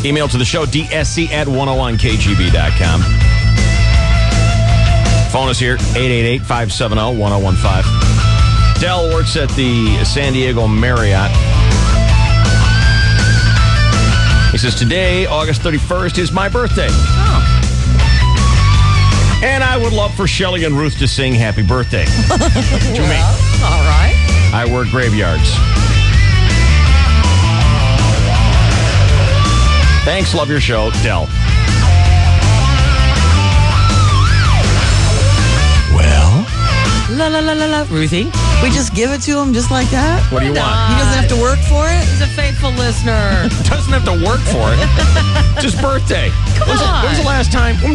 Email to the show, dsc@101kgb.com. Phone us here, 888-570-1015. Del works at the San Diego Marriott. He says, today, August 31st, is my birthday. Oh. And I would love for Shelley and Ruth to sing happy birthday to me. All right. I work graveyards. Thanks, love your show, Del. Well? La la la la la, Ruthie. We just give it to him just like that? What do you want? He doesn't have to work for it? He's a faithful listener. Doesn't have to work for it. It's his birthday. Come on. When was the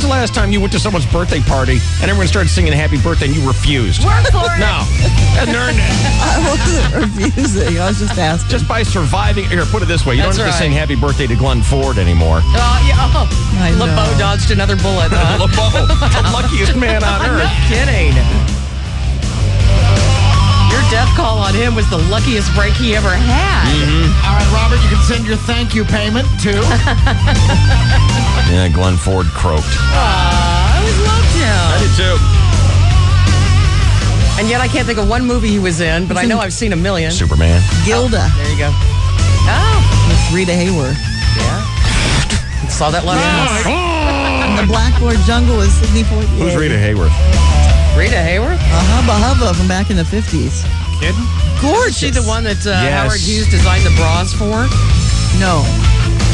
last time you went to someone's birthday party and everyone started singing happy birthday and you refused? Work for it. No. Hasn't earned it. I wasn't refusing. I was just asking. Just by surviving. Here, put it this way. You That's don't have to right. sing happy birthday to Glenn Ford anymore. I know. LeBeau dodged another bullet. Huh? LeBeau, the luckiest man on I'm earth. not kidding. Your death call on him was the luckiest break he ever had. All right, Robert, you can send your thank you payment to... Yeah, Glenn Ford croaked. I always loved him. I did too. And yet I can't think of one movie he was in, but I know I've seen a million. Superman. Gilda There you go. Oh, with Rita Hayworth. yeah. Saw that last night. And the Blackboard Jungle with Sidney Poitier. Who's Rita Hayworth? Rita Hayworth? Hubba Hubba from back in the 50s. Kidding? Gorgeous. Is she the one that Yes. Howard Hughes designed the bras for? No.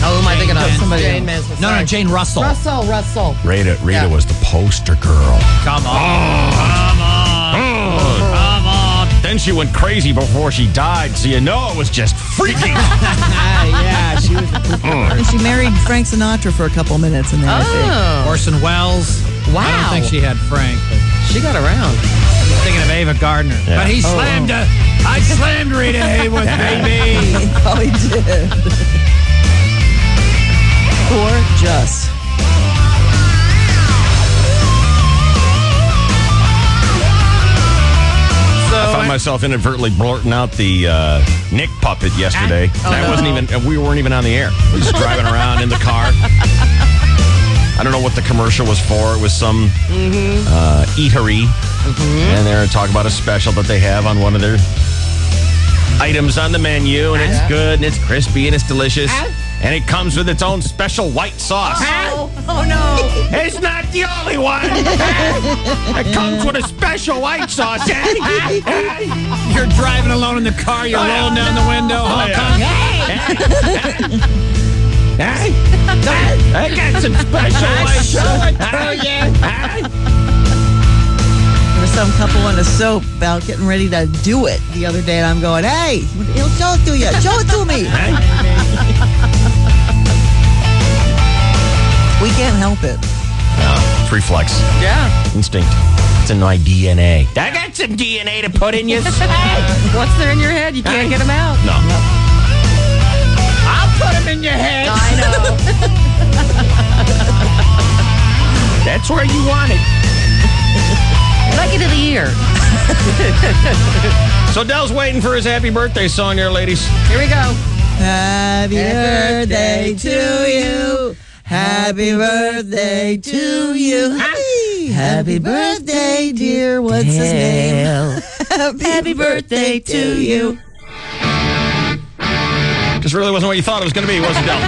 Oh, who am I thinking of? Somebody Jane else. Mansfield. No, Sorry. Jane Russell. Russell. Rita Yeah. was the poster girl. Come on. Then she went crazy before she died, so you know it was just freaky. Yeah, she was And she married Frank Sinatra for a couple minutes in there, I think. Oh, Orson Welles. wow. I don't think she had Frank, but She got around. I'm thinking of Ava Gardner. Yeah. But he slammed I slammed Rita Hayworth, baby. Oh, he did. Gorgeous. I found myself inadvertently blurting out the Nick puppet yesterday. Oh, And I no. wasn't even. We weren't even on the air. We were just driving around in the car. I don't know what the commercial was for. It was some eatery, and they're talking about a special that they have on one of their items on the menu, and it's good and it's crispy and it's delicious, and it comes with its own special white sauce. Oh no. It's not the only one. It comes with a special white sauce. You're driving alone in the car, you're rolling down the window. Hulk Hogan. I got some special white sauce. There was some couple in a soap about getting ready to do it the other day, and I'm going, hey, he'll show it to you. Show it to me. We can't help it. It's reflex. Yeah. Instinct. It's in my DNA. I got some DNA to put in you. What's there in your head? You can't get them out. No. I'll put him in your head. I know. That's where you want it. Like it to the ear. So Dell's waiting for his happy birthday song there, ladies. Here we go. Happy birthday to you. Happy birthday to you. Happy birthday, dear. What's his name? Happy birthday to you. Just really wasn't what you thought it was going to be, was it, Del?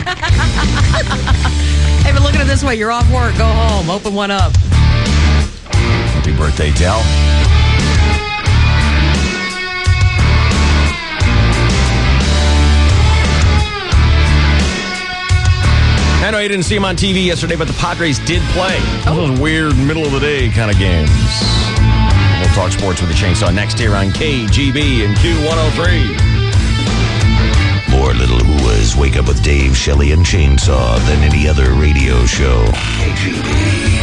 Hey, but look at it this way. You're off work. Go home. Open one up. Happy birthday, Del. I know you didn't see him on TV yesterday, but the Padres did play. Those weird middle-of-the-day kind of games. We'll talk sports with the chainsaw next here on KGB and Q103. More Little Whoas wake up with Dave, Shelley, and Chainsaw than any other radio show. KGB.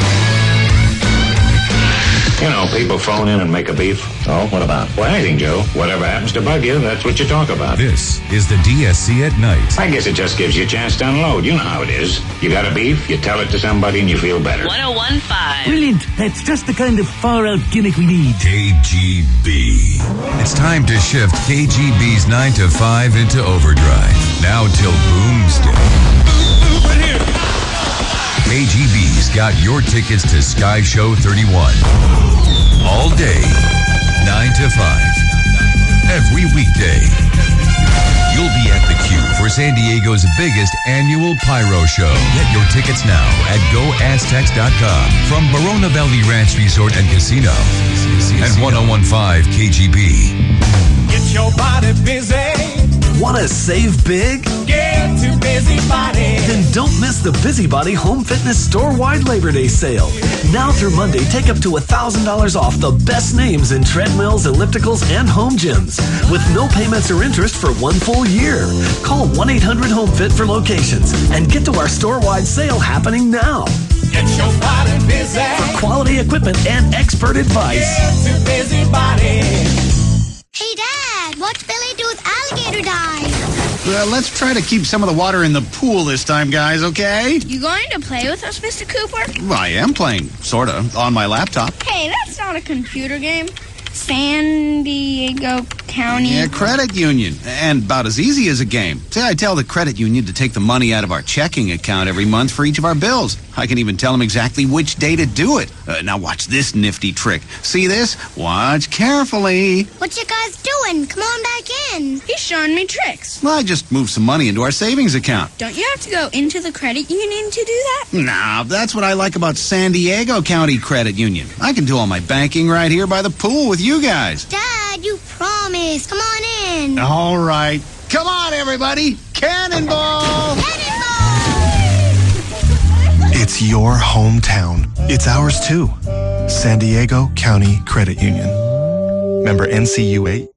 You know, people phone in and make a beef. Oh, what about? Well, anything, Joe. Whatever happens to bug you, that's what you talk about. This is the DSC at night. I guess it just gives you a chance to unload. You know how it is. You got a beef, you tell it to somebody, and you feel better. 1015. Brilliant. That's just the kind of far-out gimmick we need. KGB. It's time to shift KGB's 9 to 5 into overdrive. Now till Boomsday. got your tickets to Sky Show 31. All day, 9 to 5. Every weekday. You'll be at the queue for San Diego's biggest annual pyro show. Get your tickets now at GoAztecs.com from Barona Valley Ranch Resort and Casino and 101.5 KGB. Get your body busy. Want to save big? Get to Busybody. Then don't miss the Busybody Home Fitness store-wide Labor Day sale. Now through Monday, take up to $1,000 off the best names in treadmills, ellipticals, and home gyms with no payments or interest for 1 full year. Call 1-800-HOME-FIT for locations and get to our store-wide sale happening now. Get your body busy. For quality equipment and expert advice. Get to Busybody. Hey, Dad, watch Billy do his alligator dive. Let's try to keep some of the water in the pool this time, guys, okay? You going to play with us, Mr. Cooper? Well, I am playing, sort of, on my laptop. Hey, that's not a computer game. San Diego County. Yeah, credit union. And about as easy as a game. See, I tell the credit union to take the money out of our checking account every month for each of our bills. I can even tell them exactly which day to do it. Now watch this nifty trick. See this? Watch carefully. What you guys doing? Come on back in. He's showing me tricks. Well, I just moved some money into our savings account. Don't you have to go into the credit union to do that? Nah, that's what I like about San Diego County Credit Union. I can do all my banking right here by the pool with you guys. Dad, you promised. Come on in. All right. Come on, everybody. Cannonball! It's your hometown. It's ours too. San Diego County Credit Union. Member NCUA.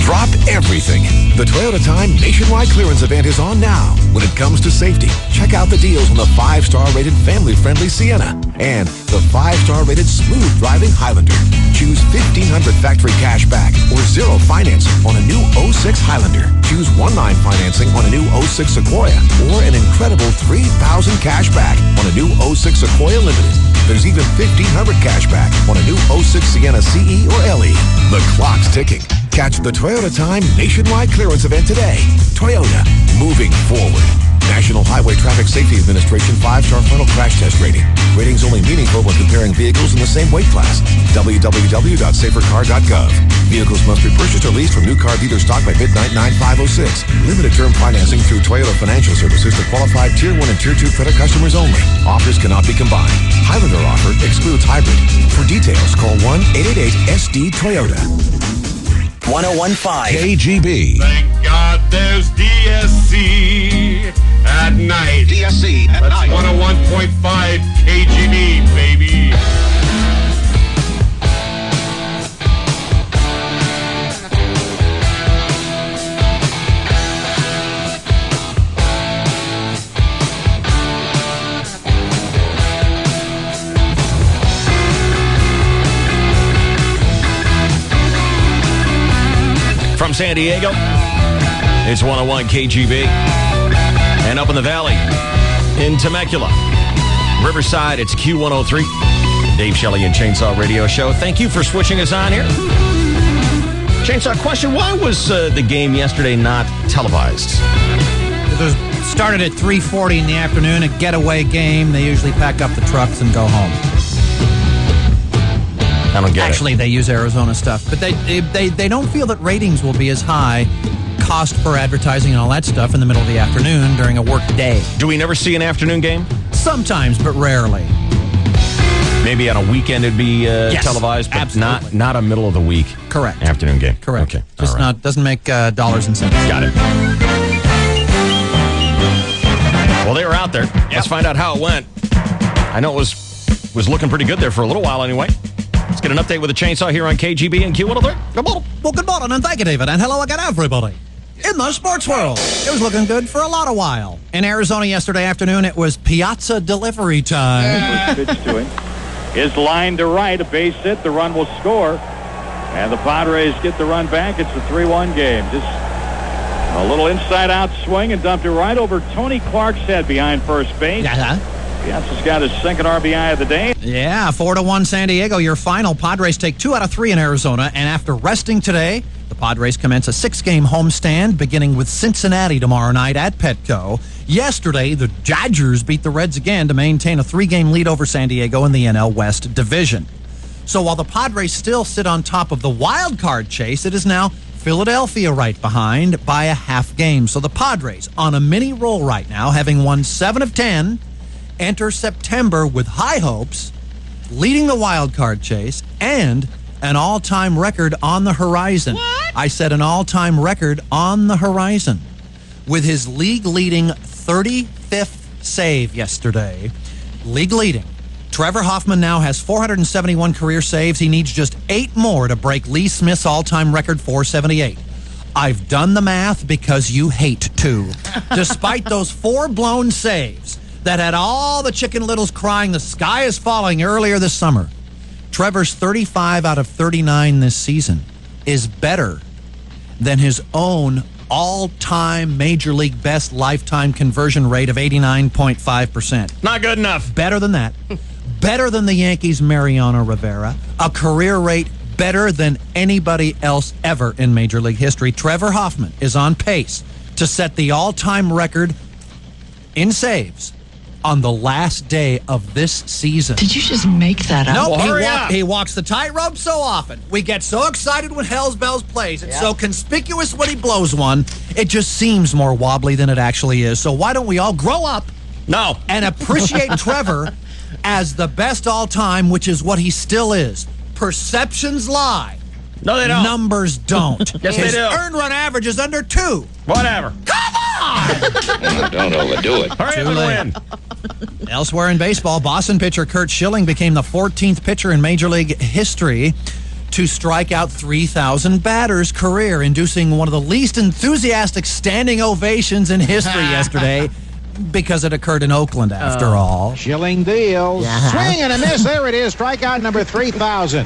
Drop everything. The Toyota Time nationwide clearance event is on now. When it comes to safety, check out the deals on the 5-star rated family-friendly Sienna and the 5-star rated smooth driving Highlander. Choose $1,500 factory cash back or zero finance on a new 06 Highlander. Choose 1-9 financing on a new 06 Sequoia or an incredible $3,000 cash back on a new 06 Sequoia Limited. There's even $1,500 cash back on a new 06 Sienna CE or LE. The clock's ticking. Catch the Toyota Time nationwide clearance event today. Toyota, moving forward. National Highway Traffic Safety Administration 5-star frontal crash test rating. Ratings only meaningful when comparing vehicles in the same weight class. www.safercar.gov. Vehicles must be purchased or leased from new car dealer stock by midnight 9506. Limited term financing through Toyota Financial Services to qualified Tier 1 and Tier 2 credit customers only. Offers cannot be combined. Highlander offer excludes hybrid. For details, call 1-888-SD-TOYOTA. 101.5 KGB. Thank God there's DSC at night. DSC at night. 101.5 KGB, baby. From San Diego, it's 101 KGB. And up in the valley, in Temecula, Riverside, it's Q103. Dave Shelley and Chainsaw Radio Show. Thank you for switching us on here. Chainsaw, question, why was the game yesterday not televised? It was started at 3:40 in the afternoon, a getaway game. They usually pack up the trucks and go home. I don't get Actually, they use Arizona stuff, but they don't feel that ratings will be as high, cost per advertising and all that stuff in the middle of the afternoon during a work day. Do we never see an afternoon game? Sometimes, but rarely. Maybe on a weekend it'd be televised, but absolutely. not a middle of the week. Correct. Afternoon game. Correct. Okay. Just all right. doesn't make dollars and cents. Got it. Well, they were out there. Yep. Let's find out how it went. I know it was looking pretty good there for a little while anyway. Let's get an update with the Chainsaw here on KGB and Q103. Good morning. Well, good morning, and thank you, David. And hello again, everybody. In the sports world, it was looking good for a lot of while. In Arizona yesterday afternoon, it was Piazza delivery time. Pitch to him. His line to right, a base hit, the run will score. And the Padres get the run back. It's a 3-1 game. Just a little inside-out swing and dumped it right over Tony Clark's head behind first base. Piazza's got his second RBI of the day. Yeah, 4-1 San Diego. Your final. Padres take 2 out of 3 in Arizona. And after resting today, The Padres commence a 6-game homestand, beginning with Cincinnati tomorrow night at Petco. Yesterday, the Dodgers beat the Reds again to maintain a 3-game lead over San Diego in the NL West division. So while the Padres still sit on top of the wild card chase, it is now Philadelphia right behind by a half game. So the Padres, on a mini roll right now, having won 7 of 10, enter September with high hopes, leading the wild card chase, and an all-time record on the horizon. What? I said an all-time record on the horizon. With his league-leading 35th save yesterday, league-leading, Trevor Hoffman now has 471 career saves. He needs just 8 more to break Lee Smith's all-time record, 478. I've done the math because you hate to. Despite those 4 blown saves that had all the Chicken Littles crying the sky is falling earlier this summer, Trevor's 35 out of 39 this season is better than his own all-time Major League best lifetime conversion rate of 89.5%. Not good enough. Better than that. Better than the Yankees' Mariano Rivera. A career rate better than anybody else ever in Major League history. Trevor Hoffman is on pace to set the all-time record in saves on the last day of this season. Did you just make that up? Nope, Well, he walks the tightrope so often. We get so excited when Hell's Bells plays. It's so conspicuous when he blows one. It just seems more wobbly than it actually is. So why don't we all grow up and appreciate Trevor as the best all time, which is what he still is. Perceptions lie. No, they don't. Numbers don't. Yes, His they do. earned run average is under 2. Whatever. Come on! Don't overdo it. Hurry up and win. Elsewhere in baseball, Boston pitcher Curt Schilling became the 14th pitcher in Major League history to strike out 3,000 batters career, inducing one of the least enthusiastic standing ovations in history yesterday because it occurred in Oakland after all. Schilling deals. Swing and a miss. There it is. Strikeout number 3,000.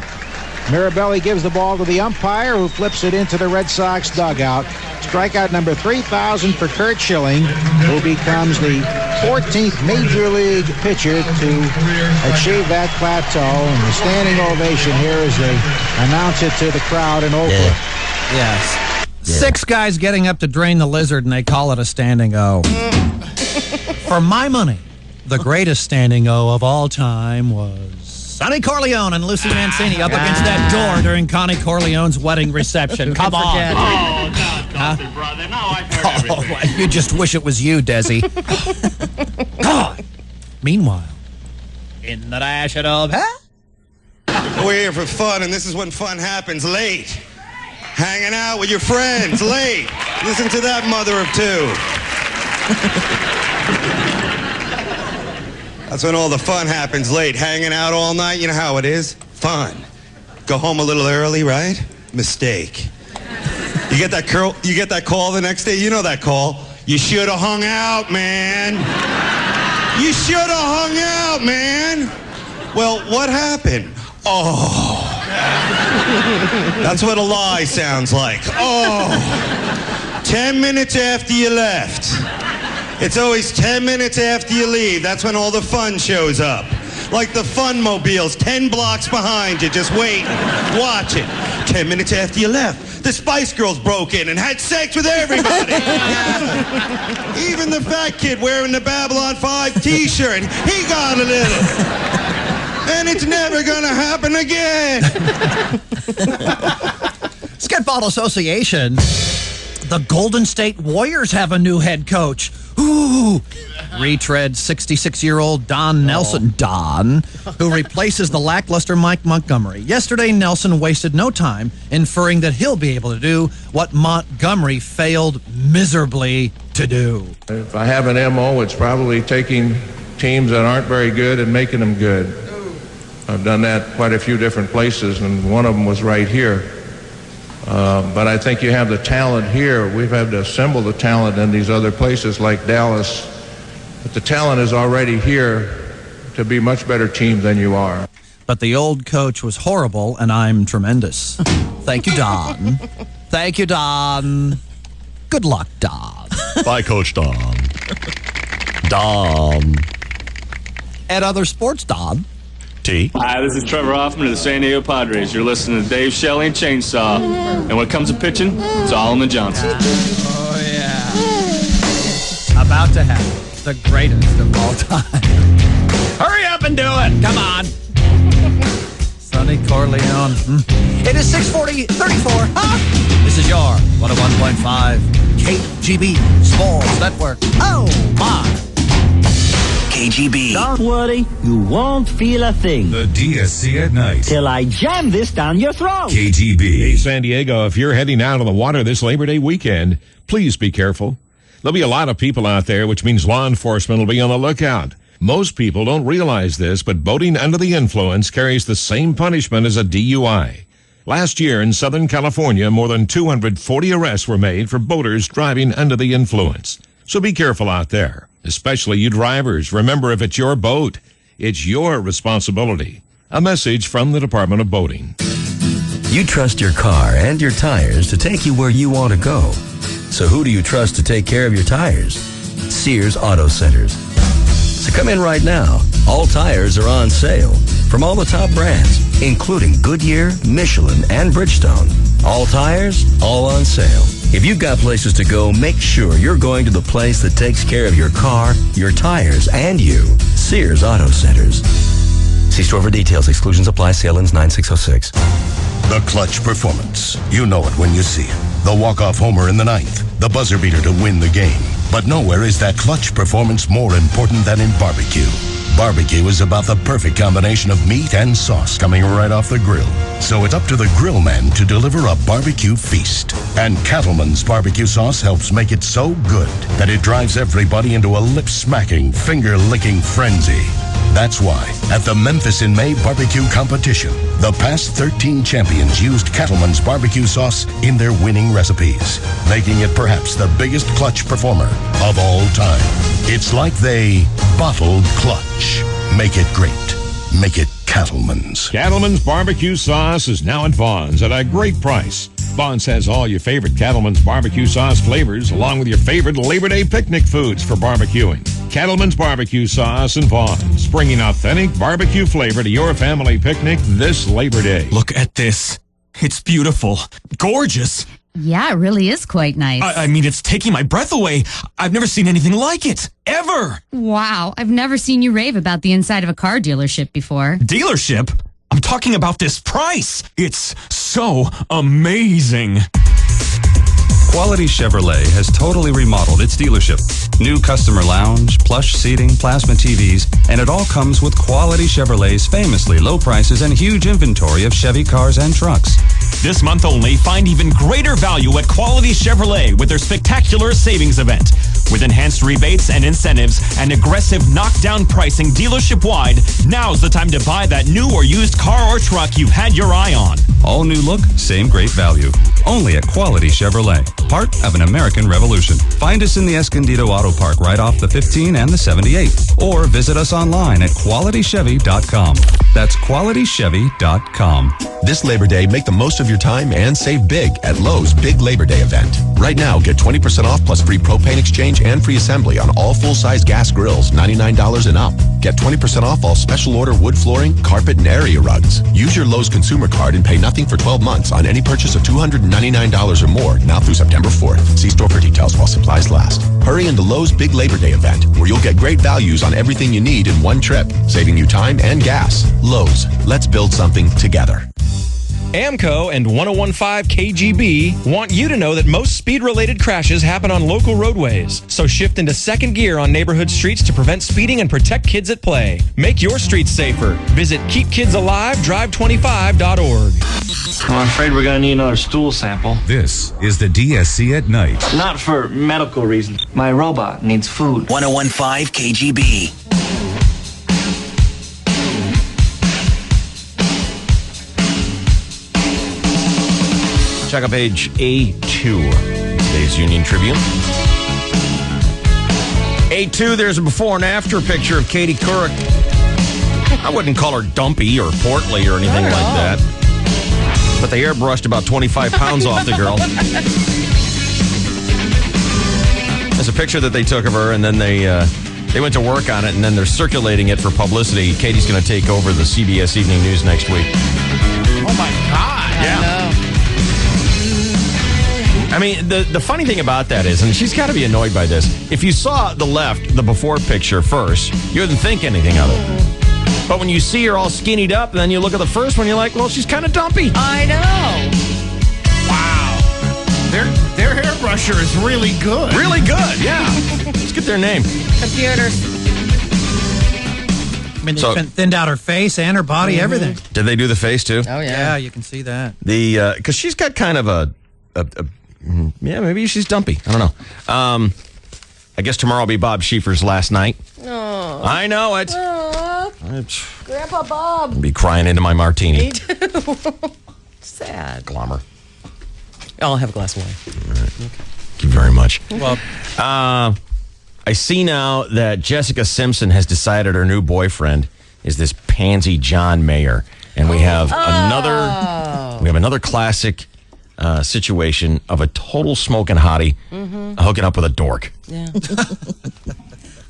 Mirabelli gives the ball to the umpire, who flips it into the Red Sox dugout. Strikeout number 3,000 for Curt Schilling, who becomes the 14th Major League pitcher to achieve that plateau. And the standing ovation here as they announce it to the crowd in Oakland. Yes. 6 guys getting up to drain the lizard, and they call it a standing O. For my money, the greatest standing O of all time was Sonny Corleone and Lucy Mancini up against that door during Connie Corleone's wedding reception. Come on. Oh, now, don't be brother. Now I've heard everything. You just wish it was you, Desi. God. Meanwhile, in the National... We're here for fun, and this is when fun happens late. Hanging out with your friends late. Listen to that mother of 2. That's when all the fun happens late. Hanging out all night, you know how it is? Fun. Go home a little early, right? Mistake. You get that call the next day, you know that call. You should have hung out, man. You should have hung out, man. Well, what happened? Oh. That's what a lie sounds like. Oh. 10 minutes after you left. It's always 10 minutes after you leave. That's when all the fun shows up. Like the fun mobiles, 10 blocks behind you. Just wait. Watch it. 10 minutes after you left, the Spice Girls broke in and had sex with everybody. Yeah. Even the fat kid wearing the Babylon 5 t-shirt, he got a little. And it's never gonna happen again. Sketball Association. The Golden State Warriors have a new head coach. Ooh. Retread 66-year-old Don Nelson, who replaces the lackluster Mike Montgomery. Yesterday, Nelson wasted no time inferring that he'll be able to do what Montgomery failed miserably to do. If I have an MO, it's probably taking teams that aren't very good and making them good. I've done that quite a few different places, and one of them was right here. But I think you have the talent here. We've had to assemble the talent in these other places like Dallas. But the talent is already here to be a much better team than you are. But the old coach was horrible, and I'm tremendous. Thank you, Don. Thank you, Don. Good luck, Don. Bye, Coach Don. Don. At other sports, Don. T. Hi, this is Trevor Hoffman of the San Diego Padres. You're listening to Dave Shelley and Chainsaw. And when it comes to pitching, it's Allman Johnson. Oh, yeah. About to have the greatest of all time. Hurry up and do it. Come on. Sonny Corleone. It is 6:34. Huh? This is your 101.5 KGB Sports Network. Oh, my. KGB. Don't worry, you won't feel a thing. The DSC at night. Till I jam this down your throat. KGB. Hey, San Diego, if you're heading out on the water this Labor Day weekend, please be careful. There'll be a lot of people out there, which means law enforcement will be on the lookout. Most people don't realize this, but boating under the influence carries the same punishment as a DUI. Last year in Southern California, more than 240 arrests were made for boaters driving under the influence. So be careful out there, especially you drivers. Remember, if it's your boat, it's your responsibility. A message from the Department of Boating. You trust your car and your tires to take you where you want to go. So who do you trust to take care of your tires? Sears Auto Centers. So come in right now. All tires are on sale from all the top brands, including Goodyear, Michelin, and Bridgestone. All tires, all on sale. If you've got places to go, make sure you're going to the place that takes care of your car, your tires, and you. Sears Auto Centers. See store for details. Exclusions apply. Sale ends 9606. The clutch performance. You know it when you see it. The walk-off homer in the ninth. The buzzer beater to win the game. But nowhere is that clutch performance more important than in barbecue. Barbecue is about the perfect combination of meat and sauce coming right off the grill. So it's up to the grill man to deliver a barbecue feast. And Cattleman's barbecue sauce helps make it so good that it drives everybody into a lip-smacking, finger-licking frenzy. That's why, at the Memphis in May barbecue competition, the past 13 champions used Cattleman's barbecue sauce in their winning recipes, making it perhaps the biggest clutch performer of all time. It's like they bottled clutch. Make it great. Make it Cattleman's. Cattleman's barbecue sauce is now at Vaughn's at a great price. Vaughn's has all your favorite Cattleman's barbecue sauce flavors, along with your favorite Labor Day picnic foods for barbecuing. Cattleman's barbecue sauce and Vaughn's, bringing authentic barbecue flavor to your family picnic this Labor Day. Look at this. It's beautiful. Gorgeous. Yeah, it really is quite nice. I mean, it's taking my breath away. I've never seen anything like it. Ever. Wow, I've never seen you rave about the inside of a car dealership before. Dealership? I'm talking about this price. It's so amazing. Quality Chevrolet has totally remodeled its dealership. New customer lounge, plush seating, plasma TVs, and it all comes with Quality Chevrolet's famously low prices and huge inventory of Chevy cars and trucks. This month only, find even greater value at Quality Chevrolet with their spectacular savings event. With enhanced rebates and incentives and aggressive knockdown pricing dealership-wide, now's the time to buy that new or used car or truck you've had your eye on. All new look, same great value. Only at Quality Chevrolet, part of an American revolution. Find us in the Escondido Auto Park right off the 15 and the 78. Or visit us online at QualityChevy.com. That's QualityChevy.com. This Labor Day, make the most of your time and save big at Lowe's Big Labor Day event. Right now, get 20% off plus free propane exchange and free assembly on all full-size gas grills, $99 and up. Get 20% off all special order wood flooring, carpet, and area rugs. Use your Lowe's consumer card and pay nothing for 12 months on any purchase of $299 or more, now through September 4th. See store for details while supplies last. Hurry into Lowe's Big Labor Day event, where you'll get great values on everything you need in one trip, saving you time and gas. Lowe's, let's build something together. AMCO and 101.5 KGB want you to know that most speed-related crashes happen on local roadways. So shift into second gear on neighborhood streets to prevent speeding and protect kids at play. Make your streets safer. Visit KeepKidsAliveDrive25.org. I'm afraid we're going to need another stool sample. This is the DSC at night. Not for medical reasons. My robot needs food. 101.5 KGB. Check out page A2, today's Union Tribune. A2, there's a before and after picture of Katie Couric. I wouldn't call her dumpy or portly or anything like that. But they airbrushed about 25 pounds off the girl. There's a picture that they took of her, and then they They went to work on it, and then they're circulating it for publicity. Katie's going to take over the CBS Evening News next week. Oh, my God. Yeah. I mean, the funny thing about that is, and she's got to be annoyed by this, if you saw the before picture first, you wouldn't think anything of it. But when you see her all skinnied up, and then you look at the first one, you're like, well, she's kind of dumpy. I know. Wow. Their hairbrusher is really good. Really good, yeah. Let's get their name. Computers. I mean, they thinned out her face and her body, everything. Did they do the face, too? Oh, yeah. Yeah, you can see that. Because she's got kind of yeah, maybe she's dumpy. I don't know. I guess tomorrow will be Bob Schieffer's last night. Oh. I know it. Grandpa Bob. I'll be crying into my martini. Me too. Sad. Glommer. I'll have a glass of wine. All right. Okay. Thank you very much. Well, I see now that Jessica Simpson has decided her new boyfriend is this pansy John Mayer, and we have another classic situation of a total smoking hottie hooking up with a dork. Yeah.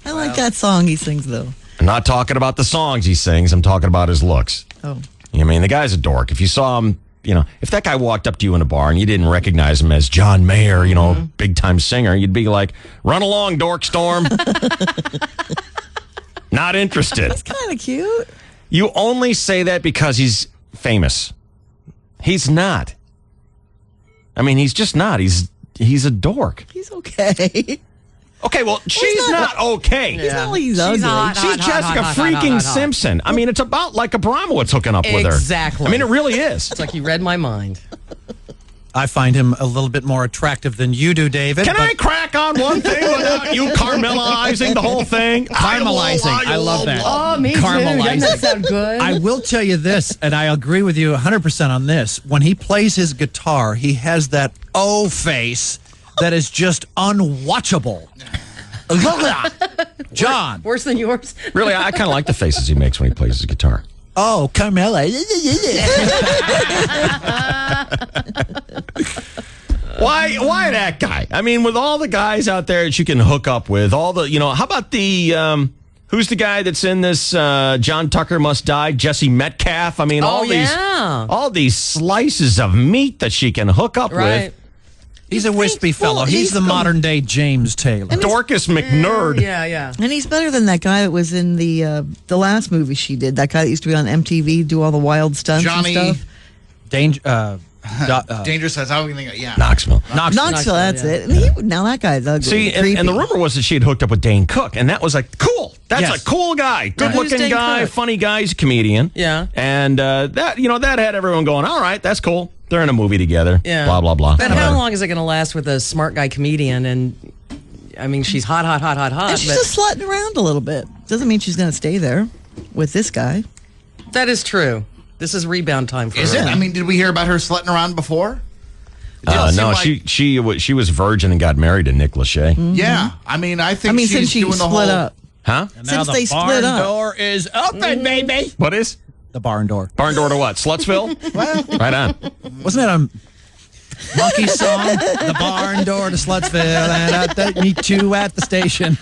I like that song he sings, though. I'm not talking about the songs he sings. I'm talking about his looks. Oh. I mean, the guy's a dork. If you saw him, if that guy walked up to you in a bar and you didn't recognize him as John Mayer, big-time singer, you'd be like, run along, Dork Storm. Not interested. That's kind of cute. You only say that because he's famous. He's not. I mean, he's just not. He's a dork. He's okay. Okay, well, she's not okay. He's not like he's ugly. She's Jessica freaking Simpson. I mean, it's about like Abramowitz hooking up with her. Exactly. I mean, it really is. It's like you read my mind. I find him a little bit more attractive than you do, David. Can I crack on one thing without you caramelizing the whole thing? Caramelizing. I love that. Oh, me too. Doesn't that sound good? I will tell you this, and I agree with you 100% on this. When he plays his guitar, he has that O face that is just unwatchable. John. Worse than yours? Really, I kind of like the faces he makes when he plays his guitar. Oh, Carmela. Why that guy? I mean, with all the guys out there that you can hook up with, how about the, who's the guy that's in this, John Tucker Must Die, Jesse Metcalf? I mean, all these slices of meat that she can hook up with. He's a wispy fellow. He's the modern day James Taylor. Dorcas McNerd. Yeah. And he's better than that guy that was in the last movie she did. That guy that used to be on MTV, do all the wild stunts and stuff. Dangerous. That's how we think. Yeah. Knoxville. Knoxville. That's it. And now that guy's ugly. See, and the rumor was that she had hooked up with Dane Cook, and that was like cool. That's a cool guy, good-looking guy, funny guy. He's a comedian. Yeah. And that had everyone going, all right, that's cool. They're in a movie together. Yeah. Blah, blah, blah. But how long is it going to last with a smart guy comedian? And I mean, she's hot. And she's just slutting around a little bit. Doesn't mean she's going to stay there with this guy. That is true. This is rebound time for her. Is it? I mean, did we hear about her slutting around before? No, she was virgin and got married to Nick Lachey. Mm-hmm. Yeah. I mean, she's since she doing the split whole... up. Huh? And now Since they barn split up. door is open, baby. What is? The barn door. Barn door to what? Slutsville? Right on. Wasn't that a monkey song? The barn door to Slutsville, and I meet you at the station.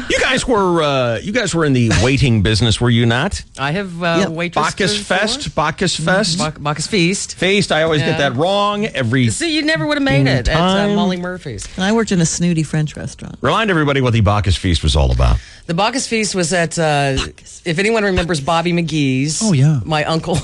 You guys were in the waiting business, were you not? I have waitressed Bacchus Fest. Bacchus Feast. Feast. I always get that wrong every. See, you never would have made it at Molly Murphy's. And I worked in a snooty French restaurant. Remind everybody what the Bacchus Feast was all about. The Bacchus Feast was at, if anyone remembers Bobby McGee's. Oh, yeah. My uncle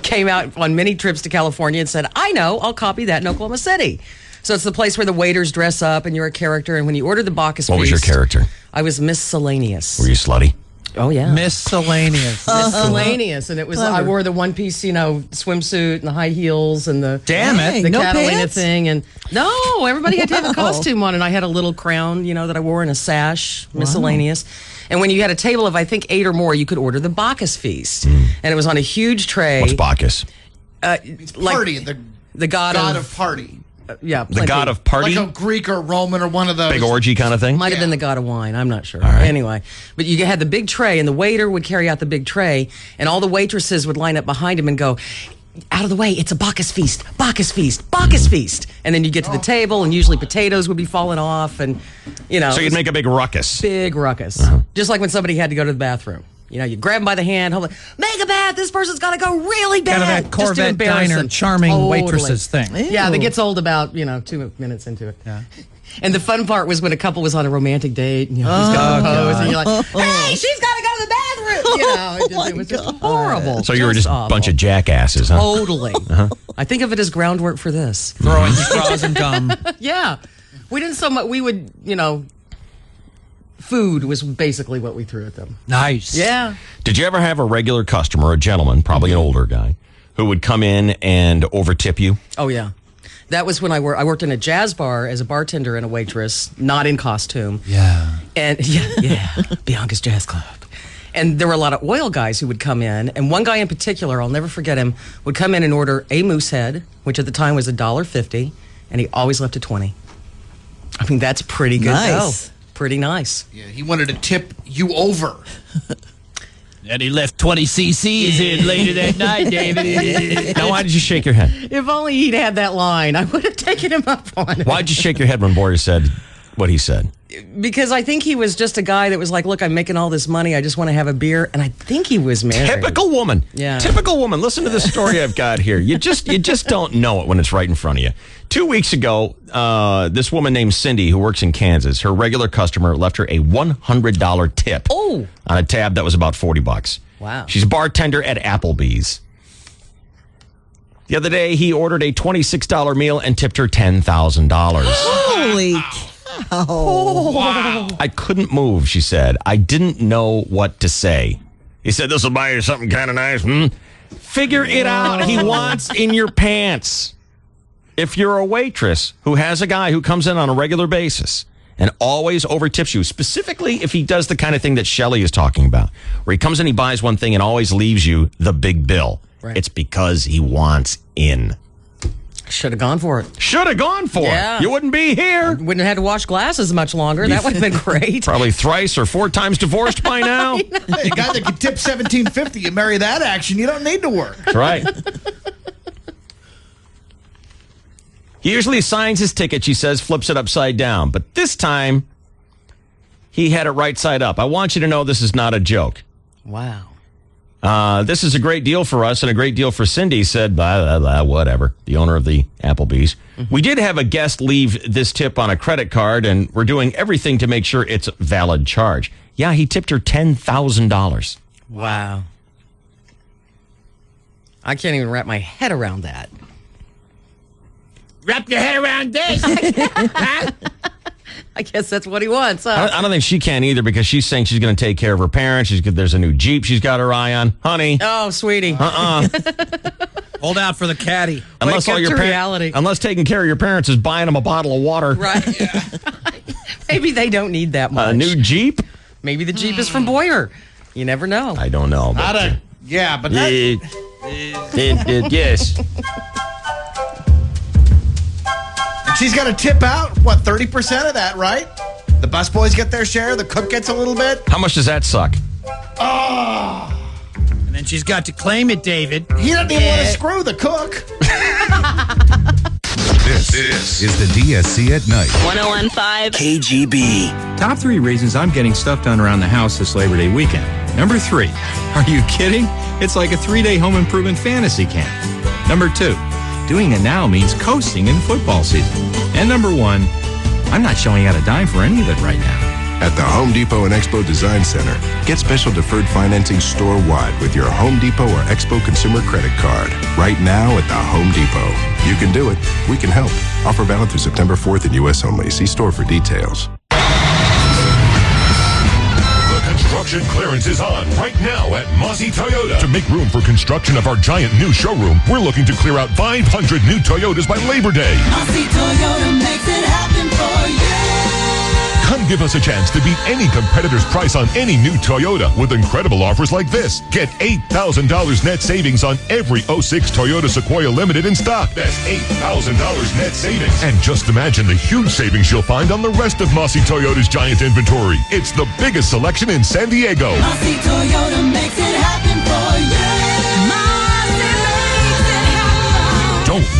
came out on many trips to California and said, I know, I'll copy that in Oklahoma City. So it's the place where the waiters dress up and you're a character. And when you order the Bacchus Feast. What was your character? I was Miscellaneous. Were you slutty? Oh, yeah. Miscellaneous. Miscellaneous. And it was, I wore the one piece, swimsuit and the high heels and the. Damn it. The no Catalina pants? thing. And no, everybody had to have a costume on. And I had a little crown, that I wore and a sash, miscellaneous. And when you had a table of, I think, 8 or more, you could order the Bacchus Feast. And it was on a huge tray. What's Bacchus? It's party. The god of party. Yeah. The god of party? Like a Greek or Roman or one of those. Big orgy kind of thing? Might have been the god of wine. I'm not sure. All right. Anyway, but you had the big tray, and the waiter would carry out the big tray, and all the waitresses would line up behind him and go, out of the way, it's a Bacchus feast, Bacchus feast, Bacchus feast. And then you get to the table, and usually potatoes would be falling off, and, So you'd make a big ruckus. Big ruckus. Just like when somebody had to go to the bathroom. You grab them by the hand, hold it, make a bath, this person's got to go really bad. Kind of that Corvette diner charming waitresses thing. Yeah, that gets old about, 2 minutes into it. Yeah. And the fun part was when a couple was on a romantic date, and, he's got to pose, and you're like, hey, she's got to go to the bathroom. It was just horrible. So you were just a bunch of jackasses, huh? Totally. I think of it as groundwork for this. Throwing straws and gum. Yeah. We didn't so much, we would, food was basically what we threw at them. Nice. Yeah. Did you ever have a regular customer, a gentleman, probably an older guy, who would come in and overtip you? Oh, yeah. That was when I worked in a jazz bar as a bartender and a waitress, not in costume. Yeah. And yeah, Bianca's Jazz Club. And there were a lot of oil guys who would come in, and one guy in particular, I'll never forget him, would come in and order a moose head, which at the time was $1.50, and he always left a 20. I mean, that's pretty good. Nice. Pretty nice. Yeah, he wanted to tip you over. And he left 20 cc's in later that night, David. Now, why did you shake your head? If only he'd had that line, I would have taken him up on it. Why'd you shake your head when Boyer said what he said? Because I think he was just a guy that was like, look, I'm making all this money. I just want to have a beer. And I think he was married. Typical woman. Yeah. Typical woman. Listen to this story I've got here. You just don't know it when it's right in front of you. 2 weeks ago, this woman named Cindy, who works in Kansas, her regular customer left her a $100 tip on a tab that was about $40. Wow. She's a bartender at Applebee's. The other day, he ordered a $26 meal and tipped her $10,000. Holy cow. Wow. I couldn't move, she said. I didn't know what to say. He said, this will buy you something kind of nice. Figure it out. He wants in your pants. If you're a waitress who has a guy who comes in on a regular basis and always overtips you, specifically if he does the kind of thing that Shelley is talking about, where he comes in, he buys one thing and always leaves you the big bill. Right. It's because he wants in. Should have gone for it. Should have gone for it. You wouldn't be here. Wouldn't have had to wash glasses much longer. That would have been great. Probably thrice or 4 times divorced by now. Hey, a guy that can tip $17.50, you marry that action, you don't need to work. That's right. He usually signs his ticket, she says, flips it upside down. But this time, he had it right side up. I want you to know this is not a joke. Wow. This is a great deal for us and a great deal for Cindy, said, blah, blah, blah, whatever, the owner of the Applebee's. We did have a guest leave this tip on a credit card, and we're doing everything to make sure it's a valid charge. Yeah, he tipped her $10,000. Wow. I can't even wrap my head around that. Wrap your head around this. Huh? I guess that's what he wants. Huh? I don't think she can either, because she's saying she's going to take care of her parents. There's a new Jeep she's got her eye on. Honey. Oh, sweetie. Hold out for the caddy. Unless Wake up to reality. Unless taking care of your parents is buying them a bottle of water. Right. Maybe they don't need that much. A new Jeep? Maybe the Jeep is from Boyer. You never know. I don't know. But yeah, but that... yes. She's got to tip out, 30% of that, right? The busboys get their share, the cook gets a little bit. How much does that suck? Oh. And then she's got to claim it, David. He doesn't even want to screw the cook. This is the DSC at Night. 1015 KGB. Top 3 reasons I'm getting stuff done around the house this Labor Day weekend. Number 3, are you kidding? It's like a 3-day home improvement fantasy camp. Number 2, doing it now means coasting in football season. And number 1, I'm not showing out a dime for any of it right now. At the Home Depot and Expo Design Center, get special deferred financing store-wide with your Home Depot or Expo Consumer Credit Card. Right now at the Home Depot. You can do it. We can help. Offer valid through September 4th in U.S. only. See store for details. Construction clearance is on right now at Mossy Toyota. To make room for construction of our giant new showroom, we're looking to clear out 500 new Toyotas by Labor Day. Mossy Toyota makes it happen for you. Come give us a chance to beat any competitor's price on any new Toyota with incredible offers like this. Get $8,000 net savings on every 06 Toyota Sequoia Limited in stock. That's $8,000 net savings. And just imagine the huge savings you'll find on the rest of Mossy Toyota's giant inventory. It's the biggest selection in San Diego. Mossy Toyota makes it happen for you. Mossy makes it